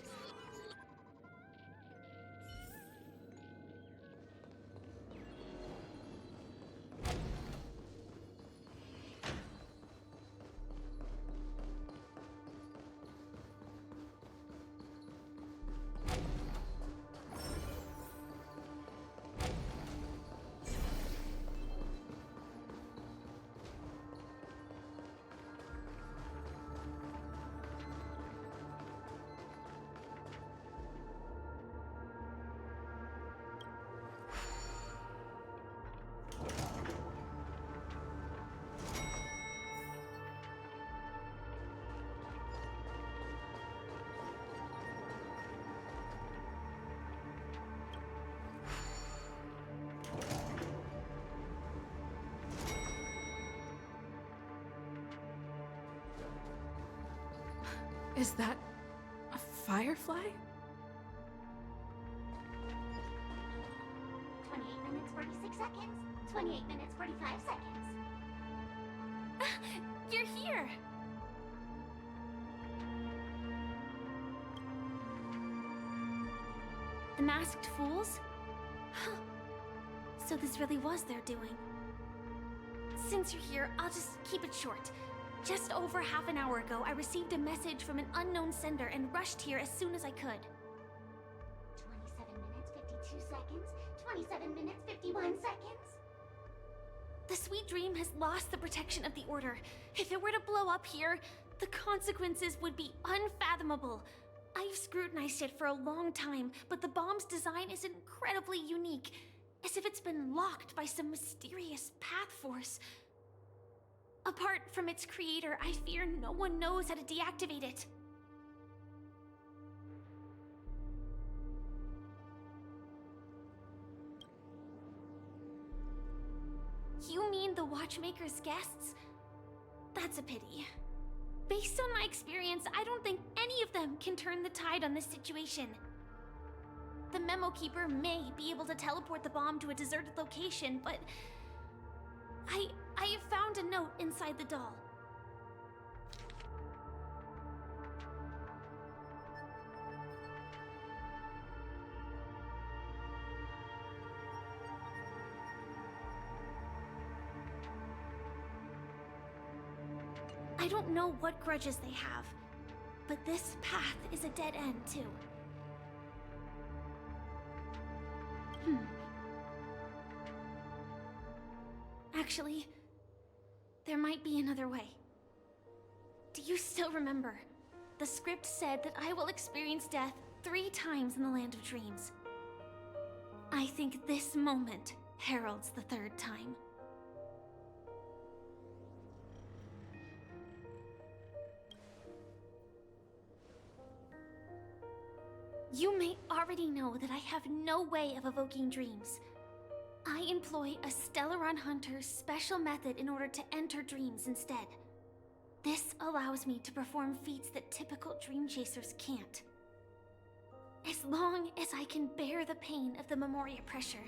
Is that a firefly? 28 minutes, 46 seconds. 28 minutes, 45 seconds. You're here! The masked fools? Huh. So this really was their doing. Since you're here, I'll just keep it short. Just over half an hour ago, I received a message from an unknown sender and rushed here as soon as I could. 27 minutes, 52 seconds. 27 minutes, 51 seconds. The Sweet Dream has lost the protection of the Order. If it were to blow up here, the consequences would be unfathomable. I've scrutinized it for a long time, but the bomb's design is incredibly unique, as if it's been locked by some mysterious path force. Apart from its creator, I fear no one knows how to deactivate it. You mean the Watchmaker's guests? That's a pity. Based on my experience, I don't think any of them can turn the tide on this situation. The Memo Keeper may be able to teleport the bomb to a deserted location, but I have found a note inside the doll. I don't know what grudges they have, but this path is a dead end, too. Actually, there might be another way. Do you still remember? The script said that I will experience death 3 times in the Land of Dreams. I think this moment heralds the 3rd time. You may already know that I have no way of evoking dreams. I employ a Stellaron Hunter's special method in order to enter dreams instead. This allows me to perform feats that typical dream chasers can't. As long as I can bear the pain of the Memoria pressure,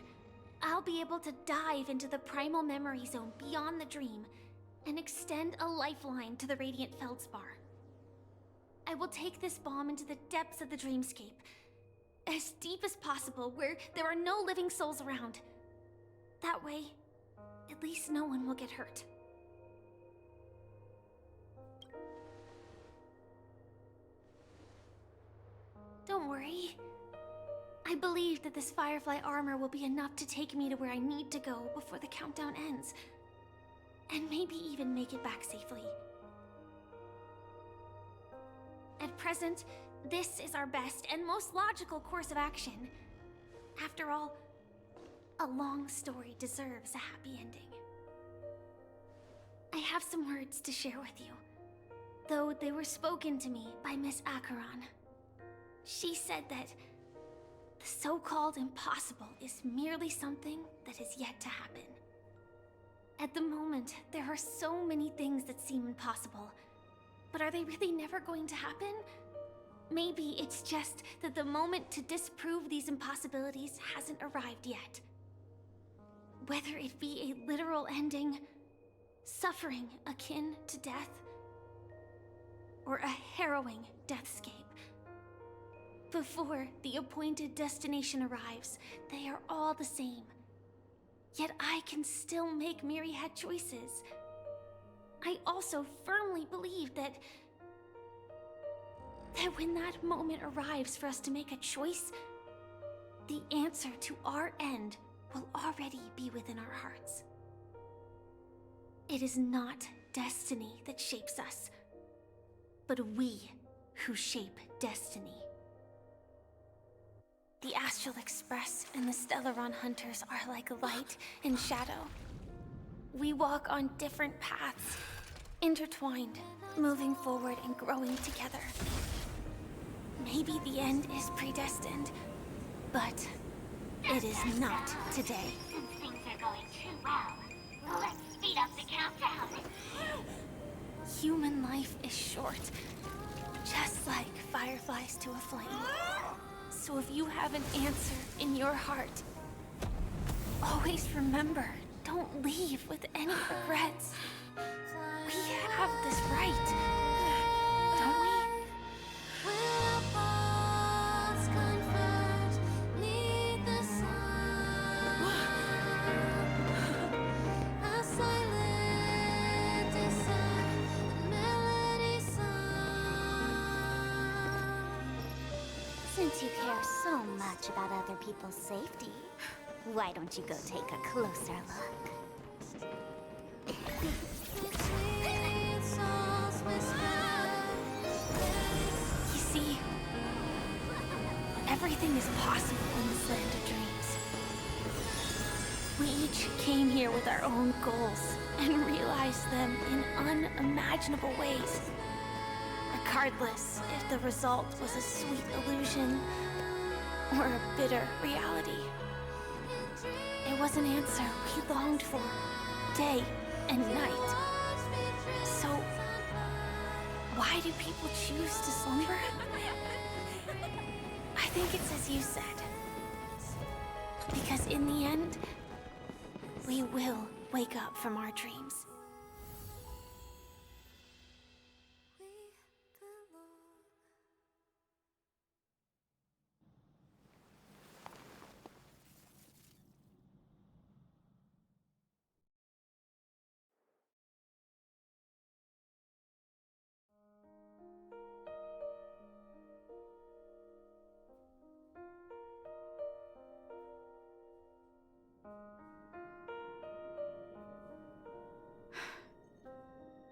I'll be able to dive into the primal memory zone beyond the dream and extend a lifeline to the Radiant Feldspar. I will take this bomb into the depths of the dreamscape, as deep as possible where there are no living souls around. That way, at least no one will get hurt. Don't worry. I believe that this Firefly armor will be enough to take me to where I need to go before the countdown ends, and maybe even make it back safely. At present, this is our best and most logical course of action. After all, a long story deserves a happy ending. I have some words to share with you, though they were spoken to me by Miss Acheron. She said that the so-called impossible is merely something that is yet to happen. At the moment, there are so many things that seem impossible, but are they really never going to happen? Maybe it's just that the moment to disprove these impossibilities hasn't arrived yet. Whether it be a literal ending, suffering akin to death, or a harrowing deathscape. Before the appointed destination arrives, they are all the same. Yet I can still make myriad choices. I also firmly believe that when that moment arrives for us to make a choice, the answer to our end will already be within our hearts. It is not destiny that shapes us, but we who shape destiny. The Astral Express and the Stellaron Hunters are like light and shadow. We walk on different paths, intertwined, moving forward and growing together. Maybe the end is predestined, but it is not today. Since things are going too well, let's speed up the countdown. Human life is short, just fireflies to a flame. So if you have an answer in your heart, always remember, don't leave with any regrets. We have this right, don't we? Since you care so much about other people's safety, why don't you go take a closer look? You see, everything is possible in this land of dreams. We each came here with our own goals and realized them in unimaginable ways. Regardless if the result was a sweet illusion or a bitter reality. It was an answer we longed for, day and night. So, why do people choose to slumber? I think it's as you said. Because in the end, we will wake up from our dreams.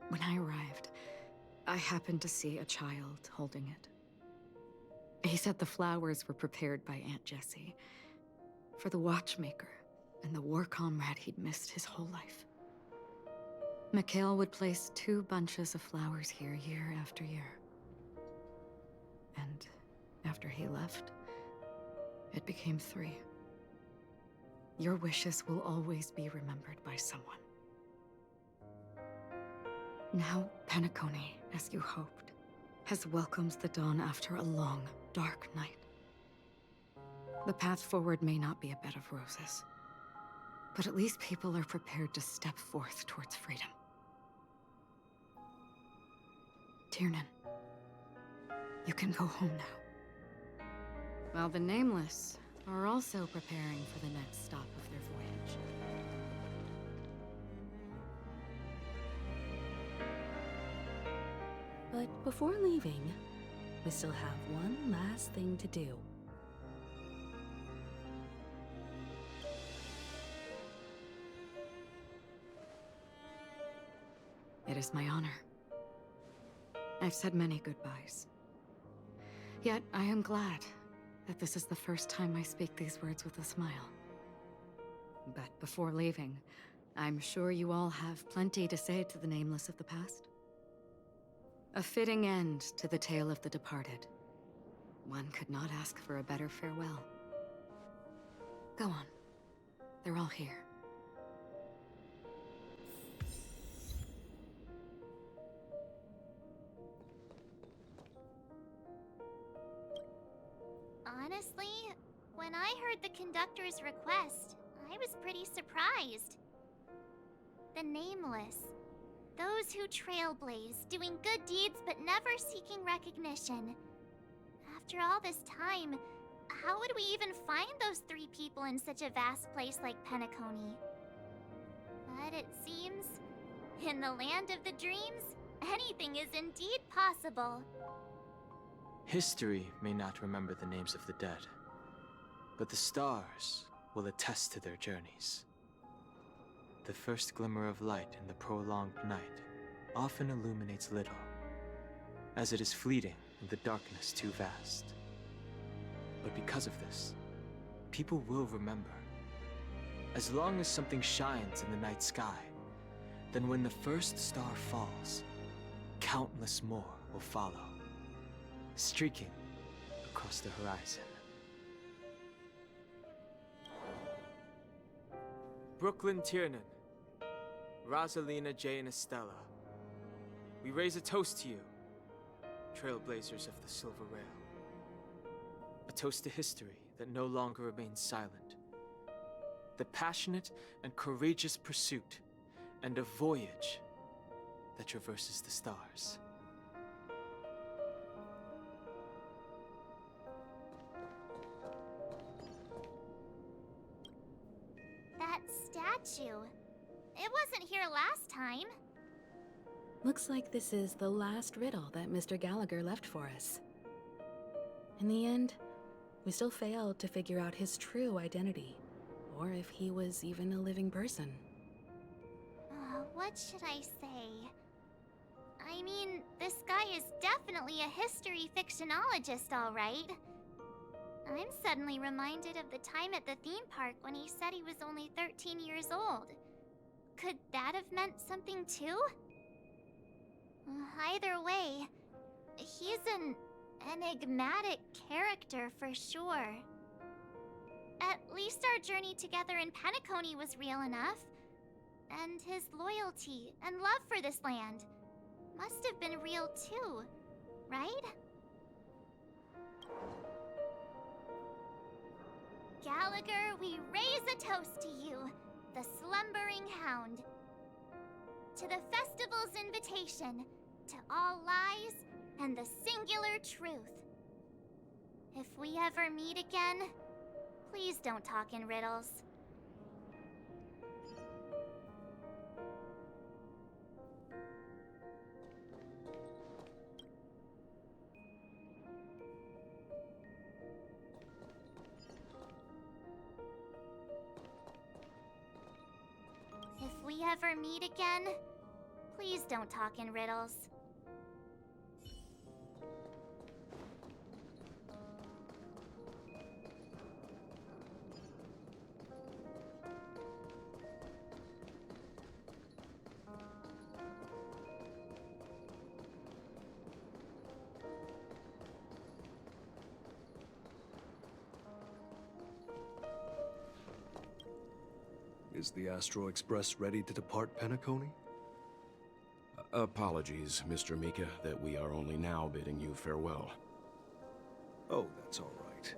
When I arrived, I happened to see a child holding it. He said the flowers were prepared by Aunt Jessie for the watchmaker and the war comrade he'd missed his whole life. Mikhail would place 2 bunches of flowers here year after year. And after he left, it became 3. Your wishes will always be remembered by someone. Now, Penacony, as you hoped, has welcomed the dawn after a long, dark night. The path forward may not be a bed of roses, but at least people are prepared to step forth towards freedom. Tiernan, you can go home now. While the Nameless are also preparing for the next stop of their voyage. But before leaving, we still have one last thing to do. It is my honor. I've said many goodbyes. Yet I am glad that this is the first time I speak these words with a smile. But before leaving, I'm sure you all have plenty to say to the Nameless of the past. A fitting end to the tale of the departed. One could not ask for a better farewell. Go on. They're all here. Honestly, when I heard the conductor's request, I was pretty surprised. The Nameless. Those who trailblaze, doing good deeds but never seeking recognition. After all this time, how would we even find those 3 people in such a vast place like Penacony? But it seems, in the land of the dreams, anything is indeed possible. History may not remember the names of the dead, but the stars will attest to their journeys. The first glimmer of light in the prolonged night often illuminates little, as it is fleeting in the darkness too vast. But because of this, people will remember. As long as something shines in the night sky, then when the first star falls, countless more will follow, streaking across the horizon. Brooklyn Tiernan, Rosalina J. and Estella, we raise a toast to you, trailblazers of the Silver Rail. A toast to history that no longer remains silent. The passionate and courageous pursuit, and a voyage that traverses the stars. That statue. It wasn't here last time. Looks like this is the last riddle that Mr. Gallagher left for us. In the end, we still failed to figure out his true identity, or if he was even a living person. What should I say? I mean, this guy is definitely a history fictionologist, all right. I'm suddenly reminded of the time at the theme park when he said he was only 13 years old. Could that have meant something too? Either way, he's an enigmatic character for sure. At least our journey together in Penacony was real enough. And his loyalty and love for this land must have been real too, right? Gallagher, we raise a toast to you, the slumbering hound. To the festival's invitation, to all lies and the singular truth. If we ever meet again, please don't talk in riddles. If we ever meet again, please don't talk in riddles. Is the Astro Express ready to depart Penacony? Apologies, Mr. Mika, that we are only now bidding you farewell. Oh, that's all right.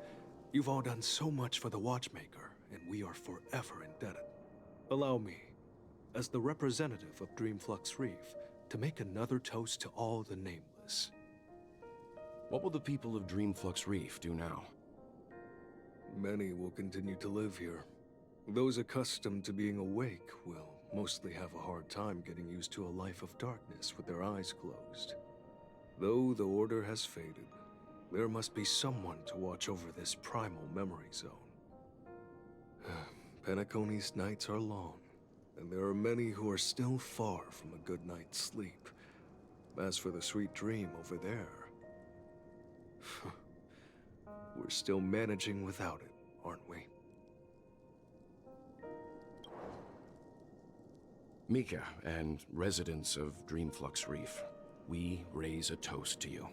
You've all done so much for the Watchmaker, and we are forever indebted. Allow me, as the representative of Dreamflux Reef, to make another toast to all the nameless. What will the people of Dreamflux Reef do now? Many will continue to live here. Those accustomed to being awake will mostly have a hard time getting used to a life of darkness with their eyes closed. Though the order has faded, there must be someone to watch over this primal memory zone. Penacony's nights are long, and there are many who are still far from a good night's sleep. As for the sweet dream over there, we're still managing without it, aren't we? Mika and residents of Dreamflux Reef, we raise a toast to you,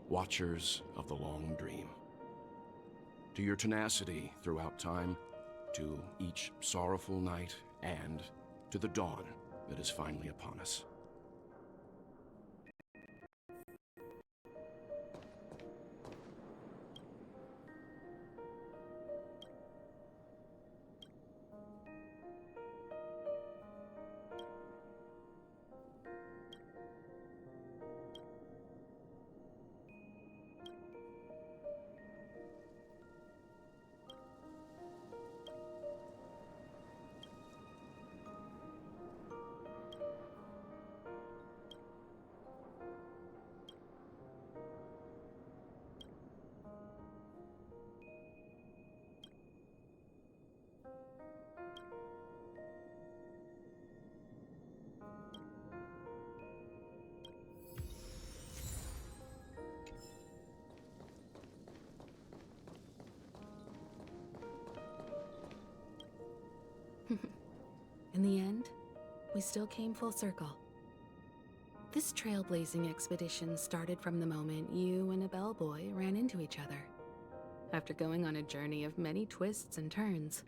watchers of the long dream. To your tenacity throughout time, to each sorrowful night, and to the dawn that is finally upon us. In the end, we still came full circle. This trailblazing expedition started from the moment you and a bellboy ran into each other. After going on a journey of many twists and turns,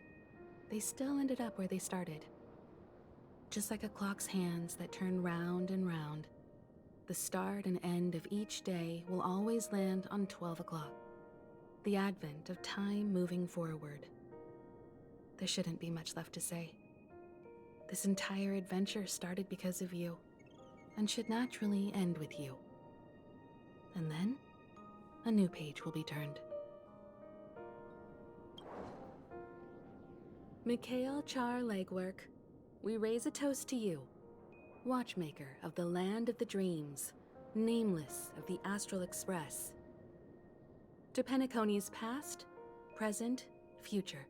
they still ended up where they started. Just like a clock's hands that turn round and round, the start and end of each day will always land on 12 o'clock. The advent of time moving forward. There shouldn't be much left to say. This entire adventure started because of you, and should naturally end with you. And then, a new page will be turned. Mikhail Char Legwork, we raise a toast to you, watchmaker of the Land of the Dreams, nameless of the Astral Express. To Penacony's past, present, future,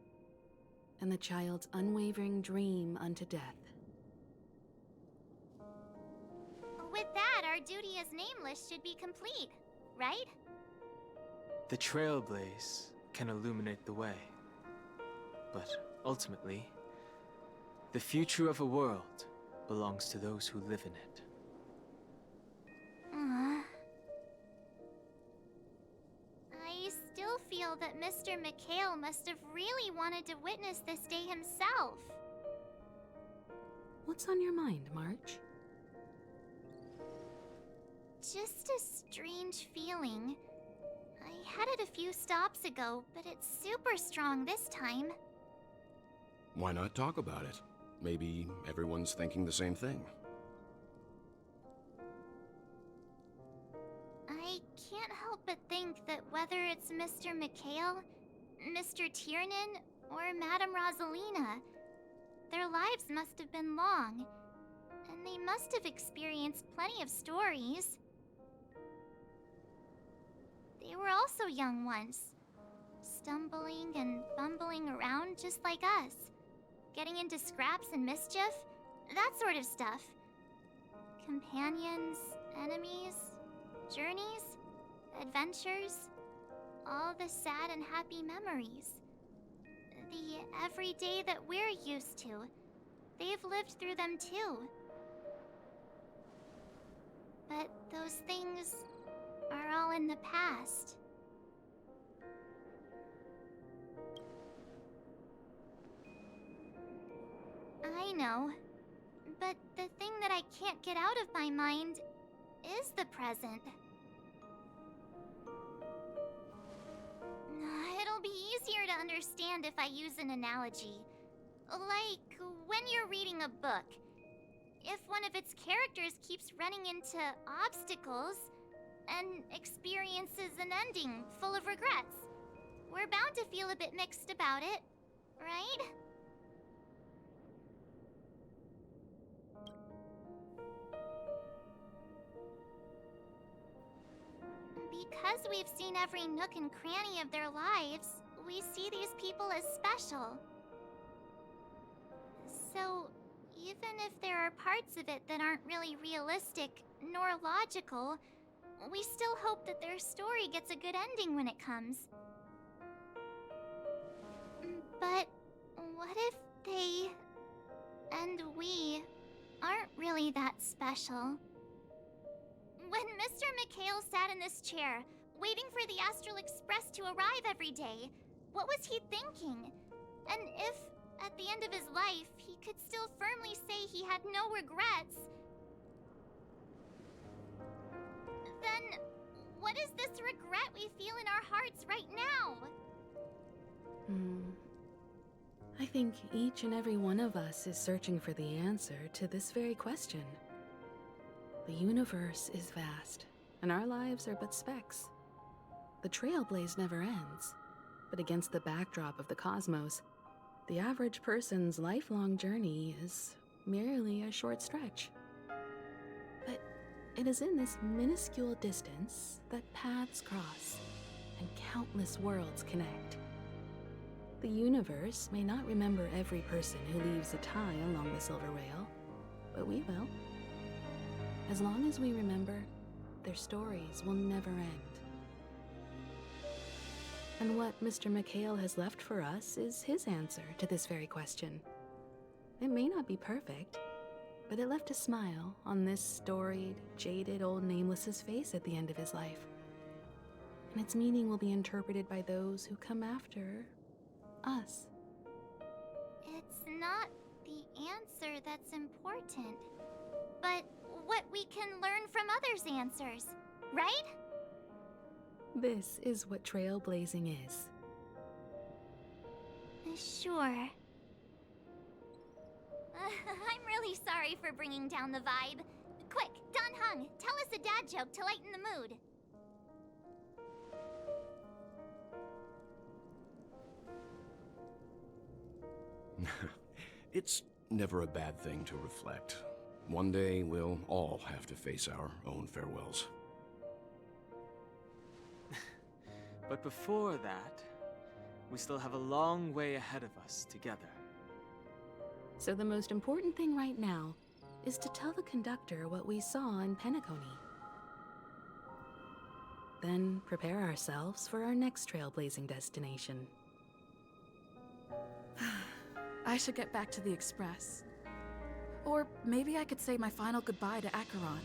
and the child's unwavering dream unto death. With that, our duty as Nameless should be complete, right? The trailblaze can illuminate the way. But ultimately, the future of a world belongs to those who live in it. I still feel that Mr. Mikhail must have really wanted to witness this day himself. What's on your mind, March? Just a strange feeling. I had it a few stops ago, but it's super strong this time. Why not talk about it? Maybe everyone's thinking the same thing. I can't help but think that whether it's Mr. Mikhail, Mr. Tiernan, or Madame Rosalina, their lives must have been long, and they must have experienced plenty of stories. They were also young once, stumbling and bumbling around just like us, getting into scraps and mischief, that sort of stuff. Companions, enemies, journeys, adventures, all the sad and happy memories. The everyday that we're used to, they've lived through them too. But those things are all in the past. I know, but the thing that I can't get out of my mind is the present. It'll be easier to understand if I use an analogy. Like when you're reading a book. If one of its characters keeps running into obstacles and experiences an ending full of regrets, we're bound to feel a bit mixed about it, right? Because we've seen every nook and cranny of their lives, we see these people as special. So, even if there are parts of it that aren't really realistic nor logical, we still hope that their story gets a good ending when it comes. But what if they and we aren't really that special? When Mr. Mikhail sat in this chair, waiting for the Astral Express to arrive every day, what was he thinking? And if, at the end of his life, he could still firmly say he had no regrets, then what is this regret we feel in our hearts right now? I think each and every one of us is searching for the answer to this very question. The universe is vast, and our lives are but specks. The trailblaze never ends, but against the backdrop of the cosmos, the average person's lifelong journey is merely a short stretch. But it is in this minuscule distance that paths cross and countless worlds connect. The universe may not remember every person who leaves a tie along the silver rail, but we will. As long as we remember, their stories will never end. And what Mr. Mikhail has left for us is his answer to this very question. It may not be perfect, but it left a smile on this storied, jaded old Nameless's face at the end of his life. And its meaning will be interpreted by those who come after us. It's not the answer that's important, but what we can learn from others' answers, right? This is what trailblazing is. Sure. I'm really sorry for bringing down the vibe. Quick, Don Hung, tell us a dad joke to lighten the mood. It's never a bad thing to reflect. One day, we'll all have to face our own farewells. But before that, we still have a long way ahead of us together. So the most important thing right now is to tell the conductor what we saw in Penacony. Then prepare ourselves for our next trailblazing destination. I should get back to the Express. Or maybe I could say my final goodbye to Acheron.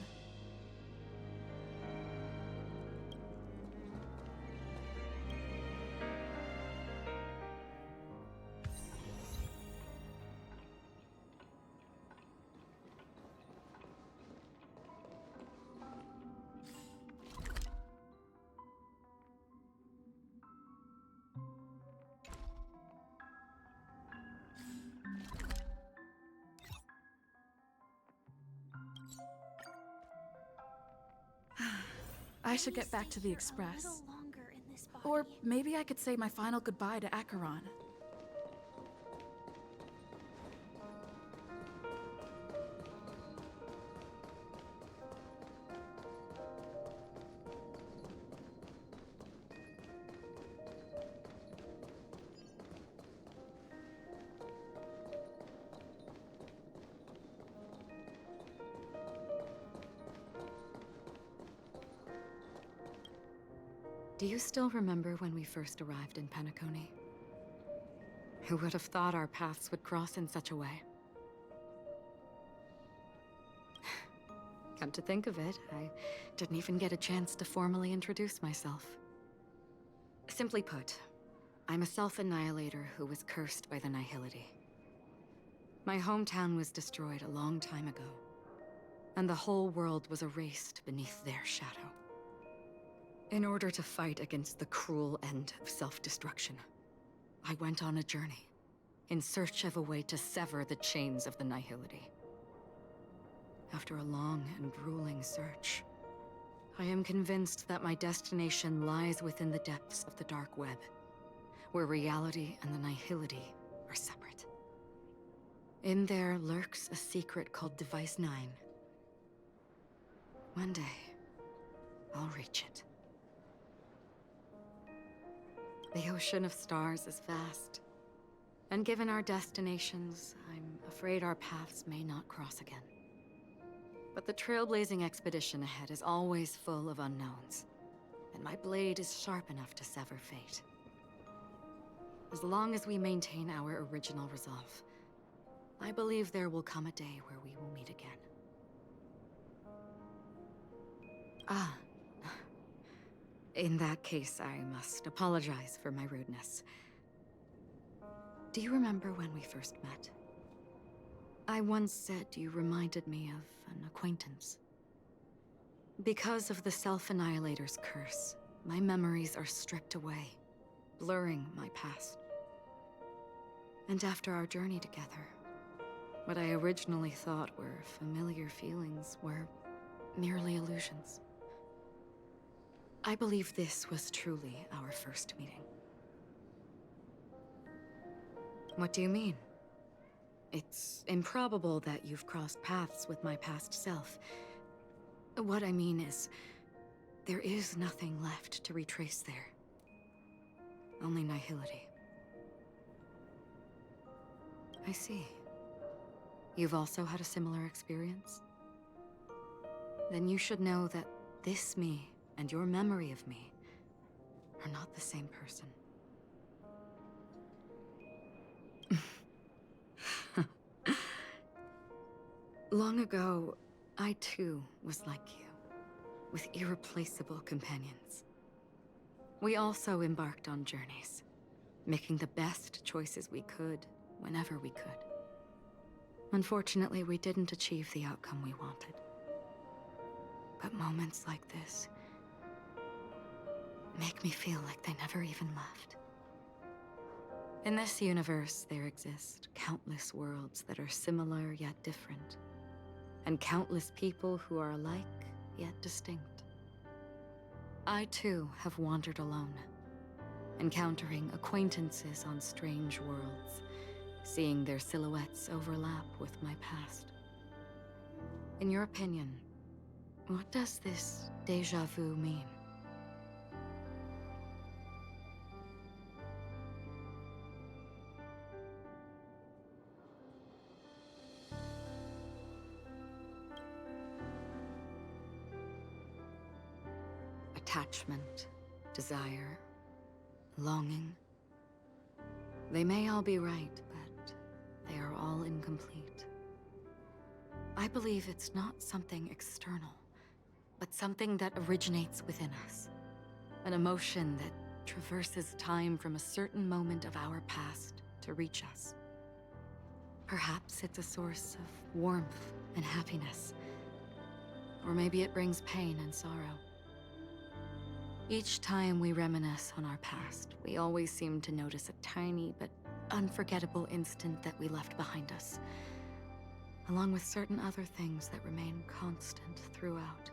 I should get back to the Express. Or maybe I could say my final goodbye to Acheron. Do you still remember when we first arrived in Penacony? Who would have thought our paths would cross in such a way? Come to think of it, I didn't even get a chance to formally introduce myself. Simply put, I'm a self-annihilator who was cursed by the Nihility. My hometown was destroyed a long time ago, and the whole world was erased beneath their shadow. In order to fight against the cruel end of self-destruction, I went on a journey, in search of a way to sever the chains of the Nihility. After a long and grueling search, I am convinced that my destination lies within the depths of the dark web, where reality and the Nihility are separate. In there lurks a secret called Device 9. One day, I'll reach it. The ocean of stars is vast, and given our destinations, I'm afraid our paths may not cross again. But the trailblazing expedition ahead is always full of unknowns, and my blade is sharp enough to sever fate. As long as we maintain our original resolve, I believe there will come a day where we will meet again. In that case, I must apologize for my rudeness. Do you remember when we first met? I once said you reminded me of an acquaintance. Because of the Self-Annihilator's curse, my memories are stripped away, blurring my past. And after our journey together, what I originally thought were familiar feelings were merely illusions. I believe this was truly our first meeting. What do you mean? It's improbable that you've crossed paths with my past self. What I mean is, there is nothing left to retrace there. Only nihility. I see. You've also had a similar experience? Then you should know that this me and your memory of me are not the same person. Long ago, I too was like you, with irreplaceable companions. We also embarked on journeys, making the best choices we could, whenever we could. Unfortunately, we didn't achieve the outcome we wanted. But moments like this make me feel like they never even left. In this universe, there exist countless worlds that are similar yet different, and countless people who are alike yet distinct. I too have wandered alone, encountering acquaintances on strange worlds, seeing their silhouettes overlap with my past. In your opinion, what does this déjà vu mean? Attachment, desire, longing. They may all be right, but they are all incomplete. I believe it's not something external, but something that originates within us. An emotion that traverses time from a certain moment of our past to reach us. Perhaps it's a source of warmth and happiness. Or maybe it brings pain and sorrow. Each time we reminisce on our past, we always seem to notice a tiny but unforgettable instant that we left behind us, along with certain other things that remain constant throughout.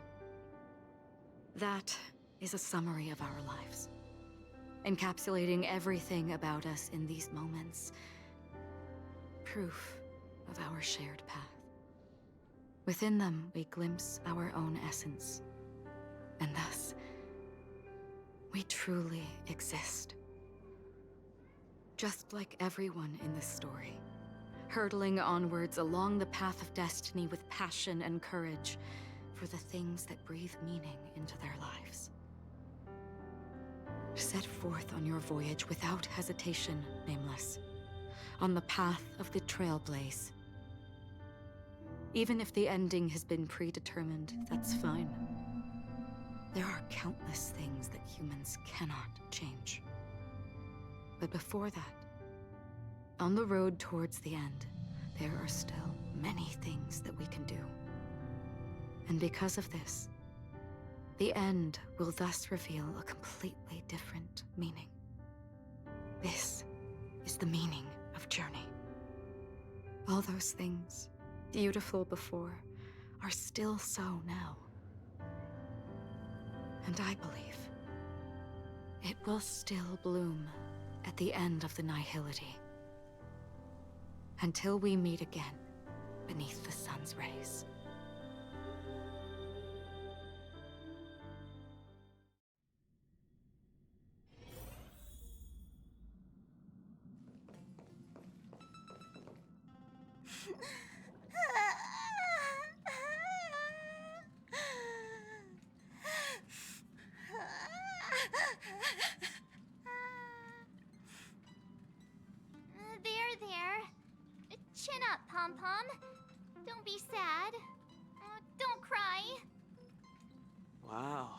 That is a summary of our lives, encapsulating everything about us in these moments. Proof of our shared path. Within them, we glimpse our own essence, and thus, we truly exist. Just like everyone in this story, hurtling onwards along the path of destiny with passion and courage for the things that breathe meaning into their lives. Set forth on your voyage without hesitation, Nameless, on the path of the Trailblaze. Even if the ending has been predetermined, that's fine. There are countless things that humans cannot change. But before that, on the road towards the end, there are still many things that we can do. And because of this, the end will thus reveal a completely different meaning. This is the meaning of journey. All those things, beautiful before, are still so now. And I believe it will still bloom at the end of the nihility. Until we meet again beneath the sun's rays. There. Chin up, Pom-Pom. Don't be sad. Don't cry. Wow.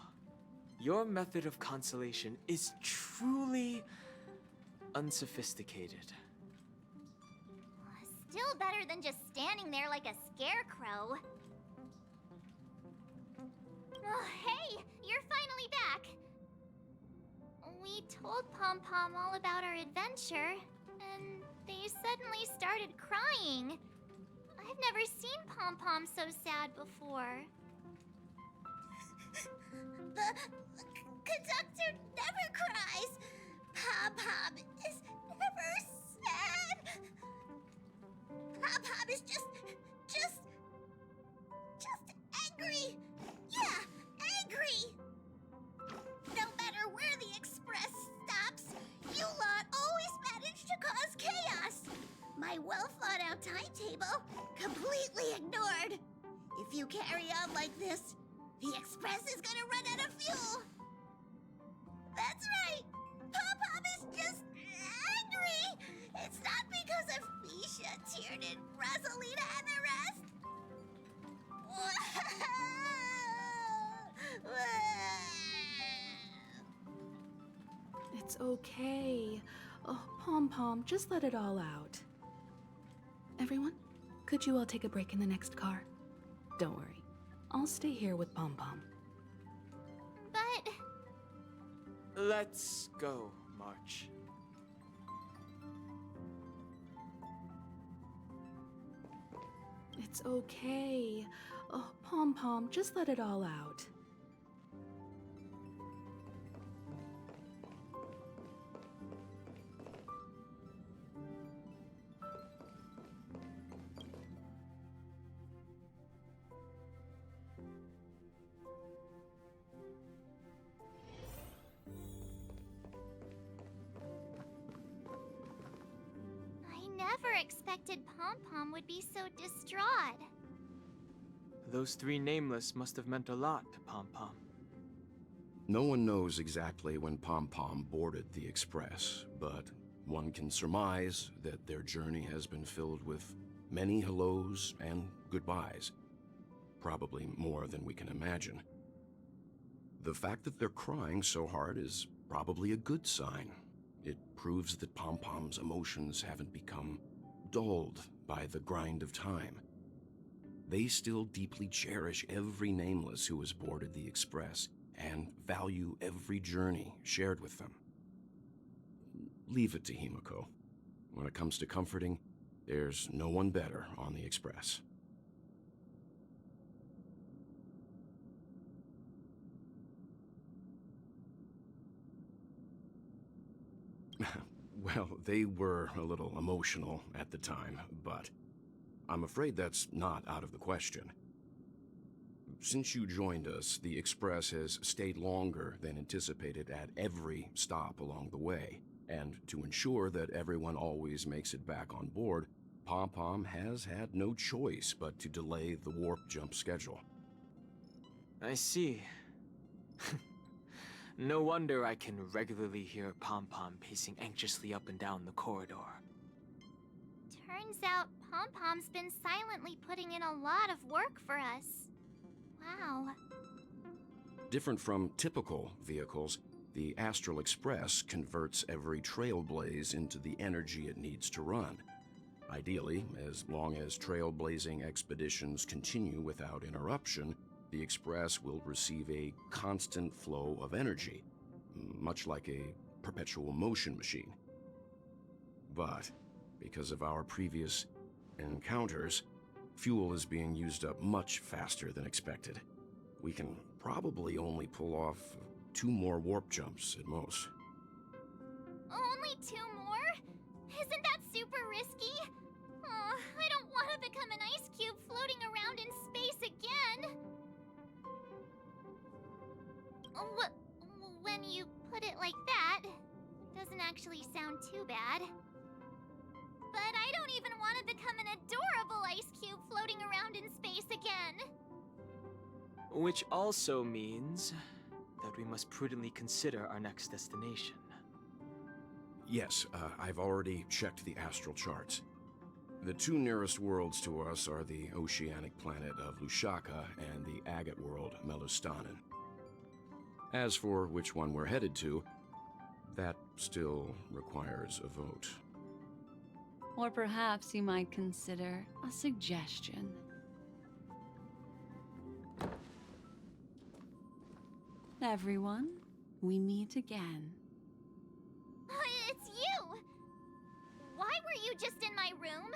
Your method of consolation is truly unsophisticated. Still better than just standing there like a scarecrow. Oh, hey, you're finally back. We told Pom-Pom all about our adventure, and they suddenly started crying. I've never seen Pom-Pom so sad before. The conductor never cries. Pom-Pom is never sad. Pom-Pom is just angry. Yeah, angry. No matter where the express stops, you lot always manage to cause chaos. My well-thought-out timetable completely ignored. If you carry on like this, the express is gonna run out of fuel. That's right. Pom-Pom is just angry. It's not because of Misha, Tiernan, Rosalina, and the rest. It's okay. Oh, Pom-Pom, just let it all out. Everyone, could you all take a break in the next car? Don't worry. I'll stay here with Pom Pom. But... Let's go, March. It's okay. Oh, Pom Pom, just let it all out. I never expected Pom Pom would be so distraught. Those three nameless must have meant a lot to Pom Pom. No one knows exactly when Pom Pom boarded the Express, but one can surmise that their journey has been filled with many hellos and goodbyes. Probably more than we can imagine. The fact that they're crying so hard is probably a good sign. It proves that Pom Pom's emotions haven't become dulled by the grind of time. They still deeply cherish every nameless who has boarded the Express and value every journey shared with them. Leave it to Himiko. When it comes to comforting, there's no one better on the Express. Well, they were a little emotional at the time, but I'm afraid that's not out of the question. Since you joined us, the Express has stayed longer than anticipated at every stop along the way, and to ensure that everyone always makes it back on board, Pom Pom has had no choice but to delay the warp jump schedule. I see. No wonder I can regularly hear Pom Pom pacing anxiously up and down the corridor. Turns out Pom Pom's been silently putting in a lot of work for us. Wow. Different from typical vehicles, the Astral Express converts every trailblaze into the energy it needs to run. Ideally, as long as trailblazing expeditions continue without interruption, the Express will receive a constant flow of energy, much like a perpetual motion machine. But, because of our previous encounters, fuel is being used up much faster than expected. We can probably only pull off 2 more warp jumps at most. Only 2 more? Isn't that super risky? Oh, I don't want to become an ice cube floating around in space again. When you put it like that, it doesn't actually sound too bad. But I don't even want to become an adorable ice cube floating around in space again. Which also means that we must prudently consider our next destination. Yes, I've already checked the astral charts. The 2 nearest worlds to us are the oceanic planet of Lushaka and the agate world, Melustanen. As for which one we're headed to, that still requires a vote. Or perhaps you might consider a suggestion. Everyone, we meet again. It's you! Why were you just in my room?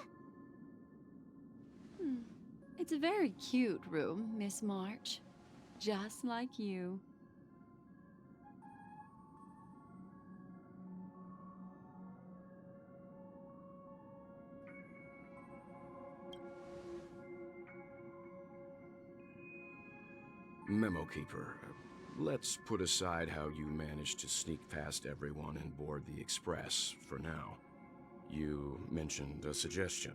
It's a very cute room, Miss March. Just like you. Memo Keeper, let's put aside how you managed to sneak past everyone and board the Express for now. You mentioned a suggestion.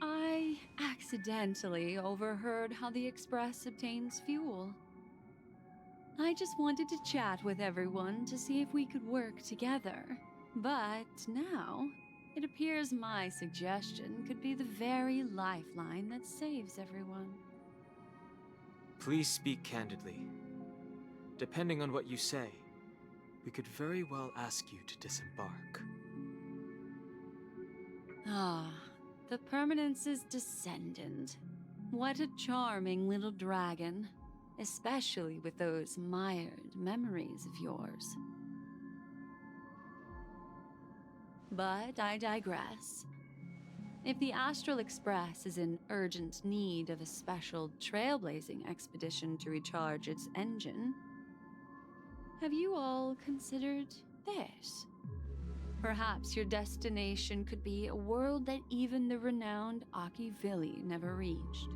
I accidentally overheard how the Express obtains fuel. I just wanted to chat with everyone to see if we could work together. But now, it appears my suggestion could be the very lifeline that saves everyone. Please speak candidly. Depending on what you say, we could very well ask you to disembark. Ah, the Permanence's descendant. What a charming little dragon, especially with those mired memories of yours. But I digress. If the Astral Express is in urgent need of a special trailblazing expedition to recharge its engine, have you all considered this? Perhaps your destination could be a world that even the renowned Akivili never reached.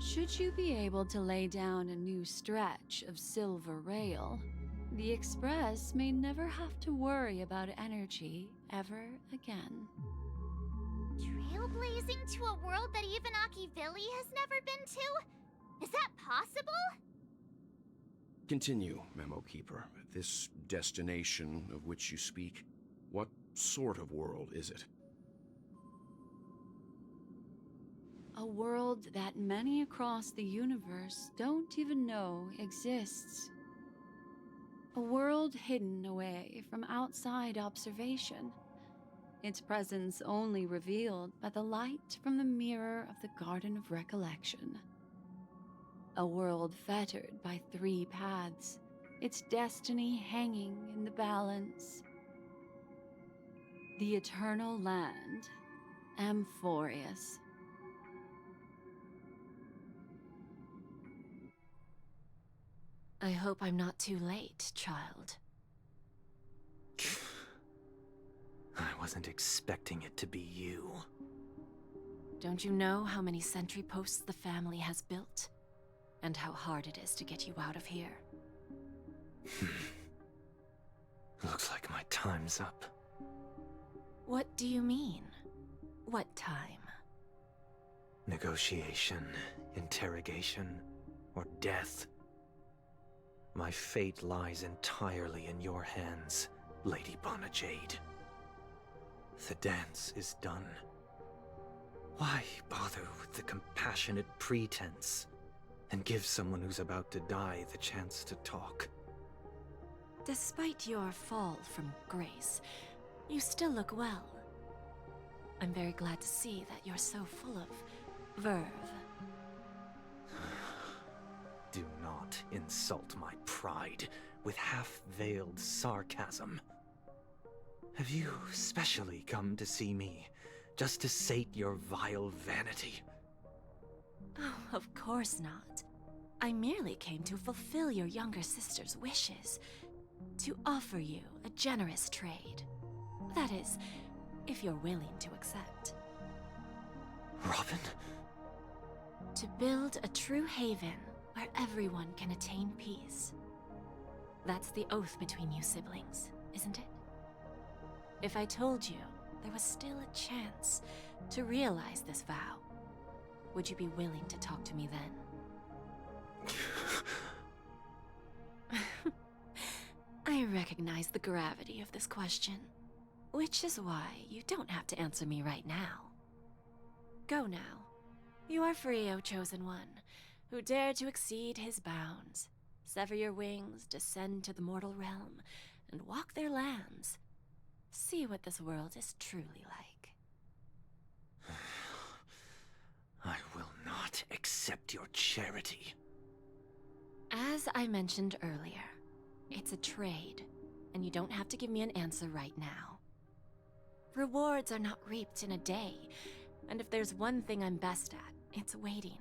Should you be able to lay down a new stretch of silver rail, the Express may never have to worry about energy ever again. Trailblazing to a world that even Akivili has never been to? Is that possible? Continue, Memo Keeper. This destination of which you speak, what sort of world is it? A world that many across the universe don't even know exists. A world hidden away from outside observation. Its presence only revealed by the light from the mirror of the Garden of Recollection. A world fettered by 3 paths, its destiny hanging in the balance. The Eternal Land, Amphorius. I hope I'm not too late, child. I wasn't expecting it to be you. Don't you know how many sentry posts the family has built? And how hard it is to get you out of here? Looks like my time's up. What do you mean? What time? Negotiation, interrogation, or death. My fate lies entirely in your hands, Lady Bonajade. The dance is done. Why bother with the compassionate pretense and give someone who's about to die the chance to talk? Despite your fall from grace, you still look well. I'm very glad to see that you're so full of verve. Do not insult my pride with half-veiled sarcasm. Have you specially come to see me just to sate your vile vanity? Oh, of course not. I merely came to fulfill your younger sister's wishes. To offer you a generous trade. That is, if you're willing to accept. Robin? To build a true haven where everyone can attain peace. That's the oath between you siblings, isn't it? If I told you there was still a chance to realize this vow, would you be willing to talk to me then? I recognize the gravity of this question, which is why you don't have to answer me right now. Go now. You are free, O Chosen One, who dare to exceed his bounds, sever your wings, descend to the mortal realm, and walk their lands. See what this world is truly like. I will not accept your charity. As I mentioned earlier, it's a trade, and you don't have to give me an answer right now. Rewards are not reaped in a day, and if there's one thing I'm best at, it's waiting.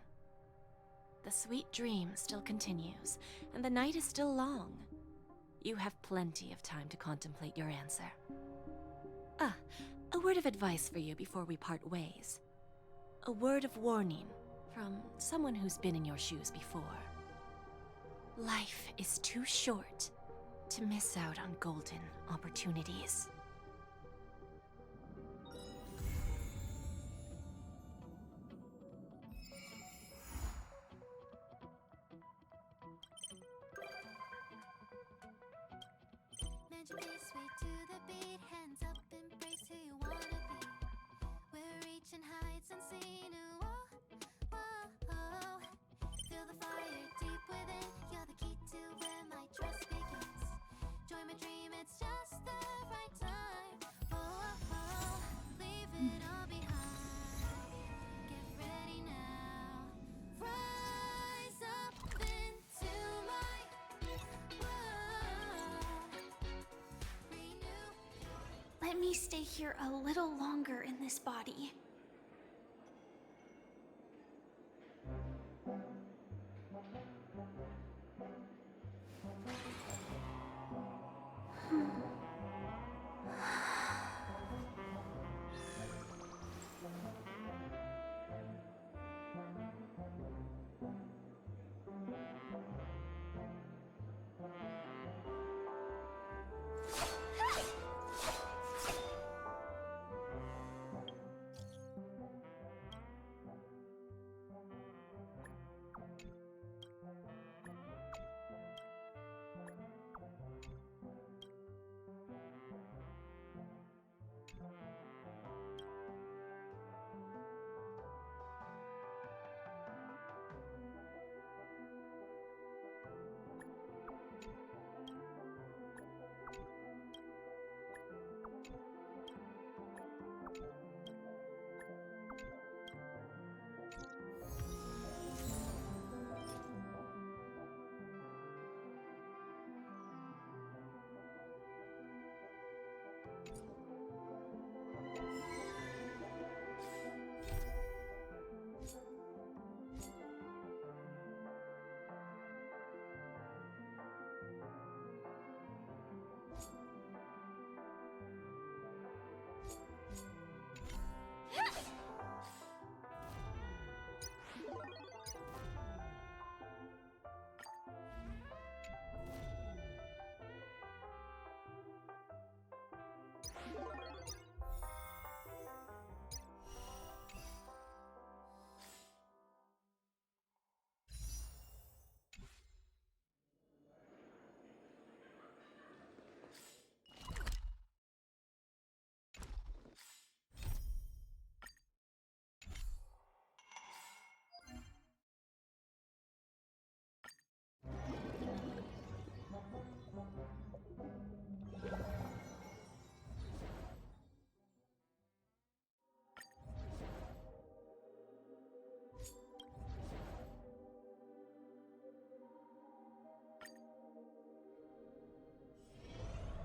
The sweet dream still continues, and the night is still long. You have plenty of time to contemplate your answer. A word of advice for you before we part ways. A word of warning from someone who's been in your shoes before. Life is too short to miss out on golden opportunities. Magically sweet to the beat, hands up, embrace who you wanna be. We're reaching heights unseen, ooh, oh, oh, oh. Feel the fire deep within, you're the key to where my trust begins. Join my dream, it's just the right time. Oh, oh, oh. Leave it all behind, get ready now. me stay here a little longer in this body.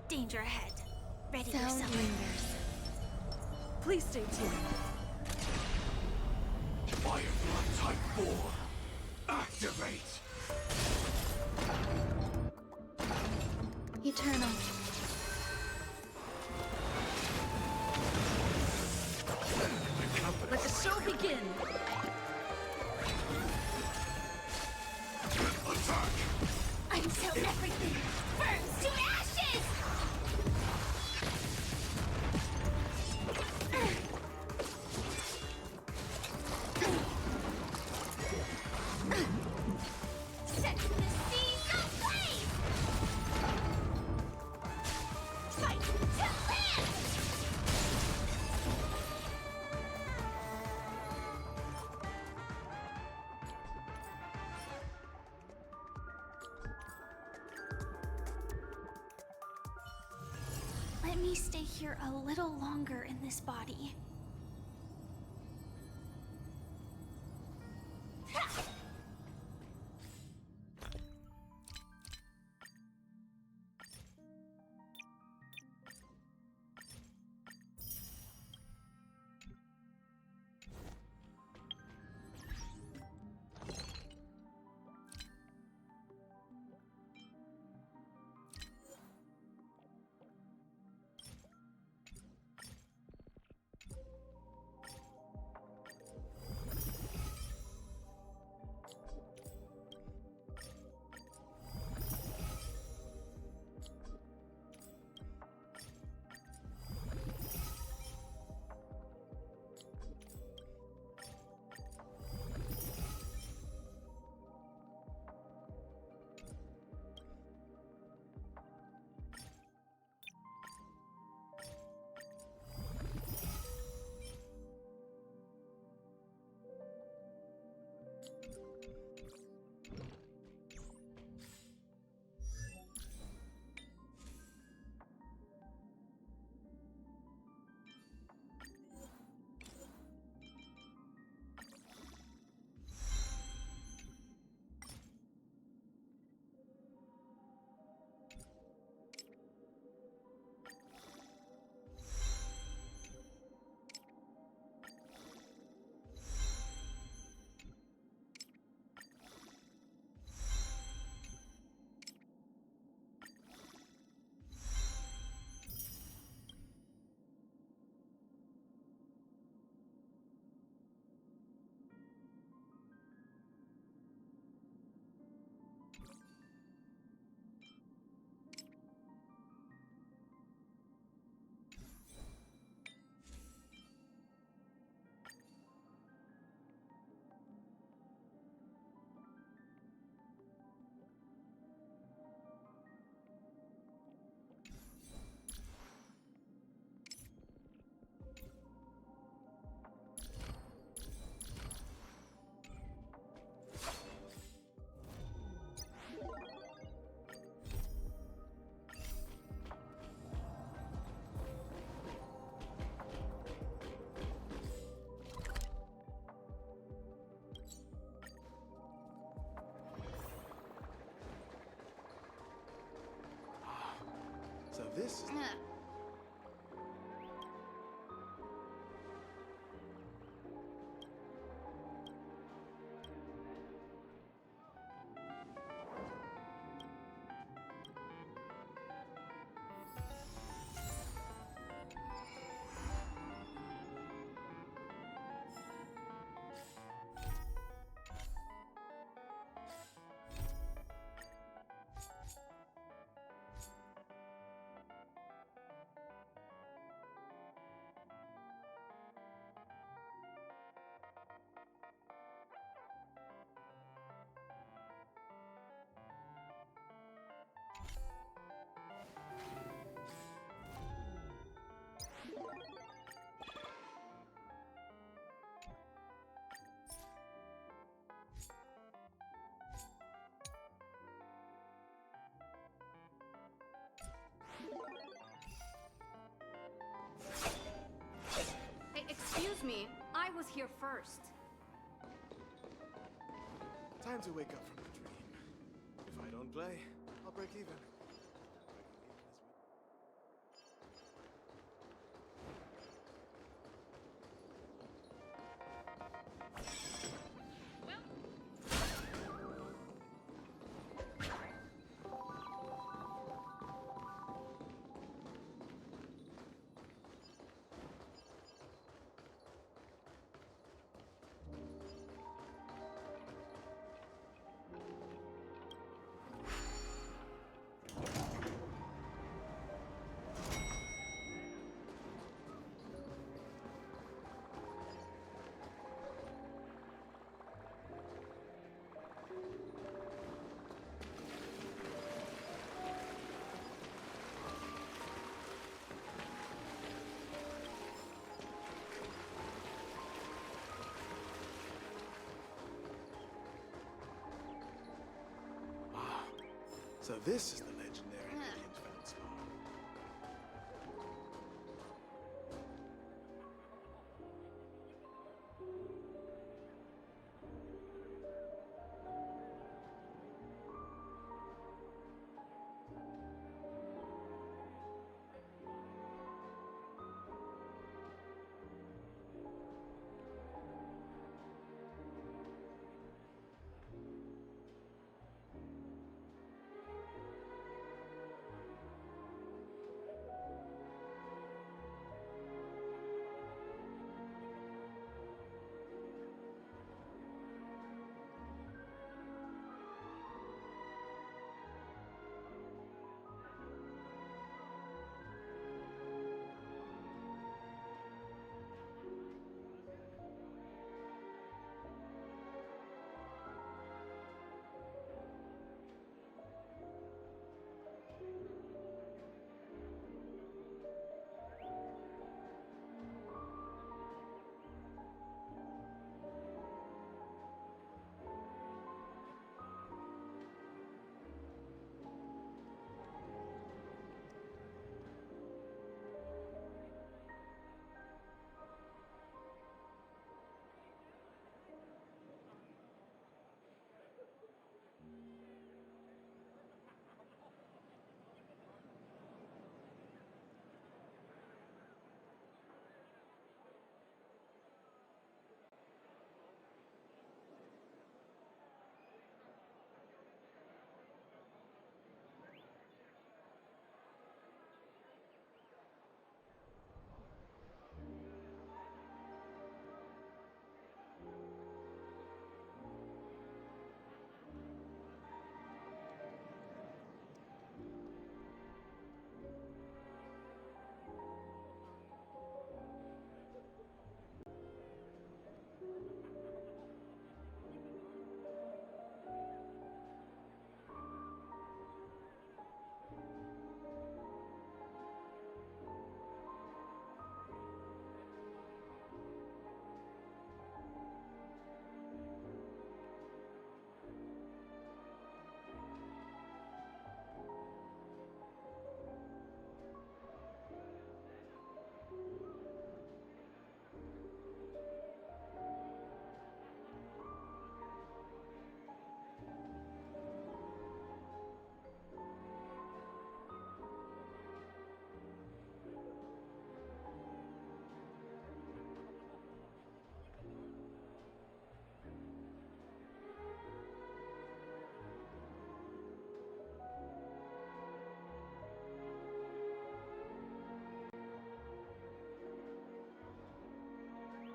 Danger ahead. Ready Sound yourself. lingers. Please stay tuned. Firefly Type 4, activate! Eternal. Let the show begin! Attack! Until everything burns to ashes! Set the seas ablaze! Fight to live! Let me stay here a little longer in this body. So this is... Hey, excuse me. I was here first. Time to wake up from the dream. If I don't play, I'll break even. So this is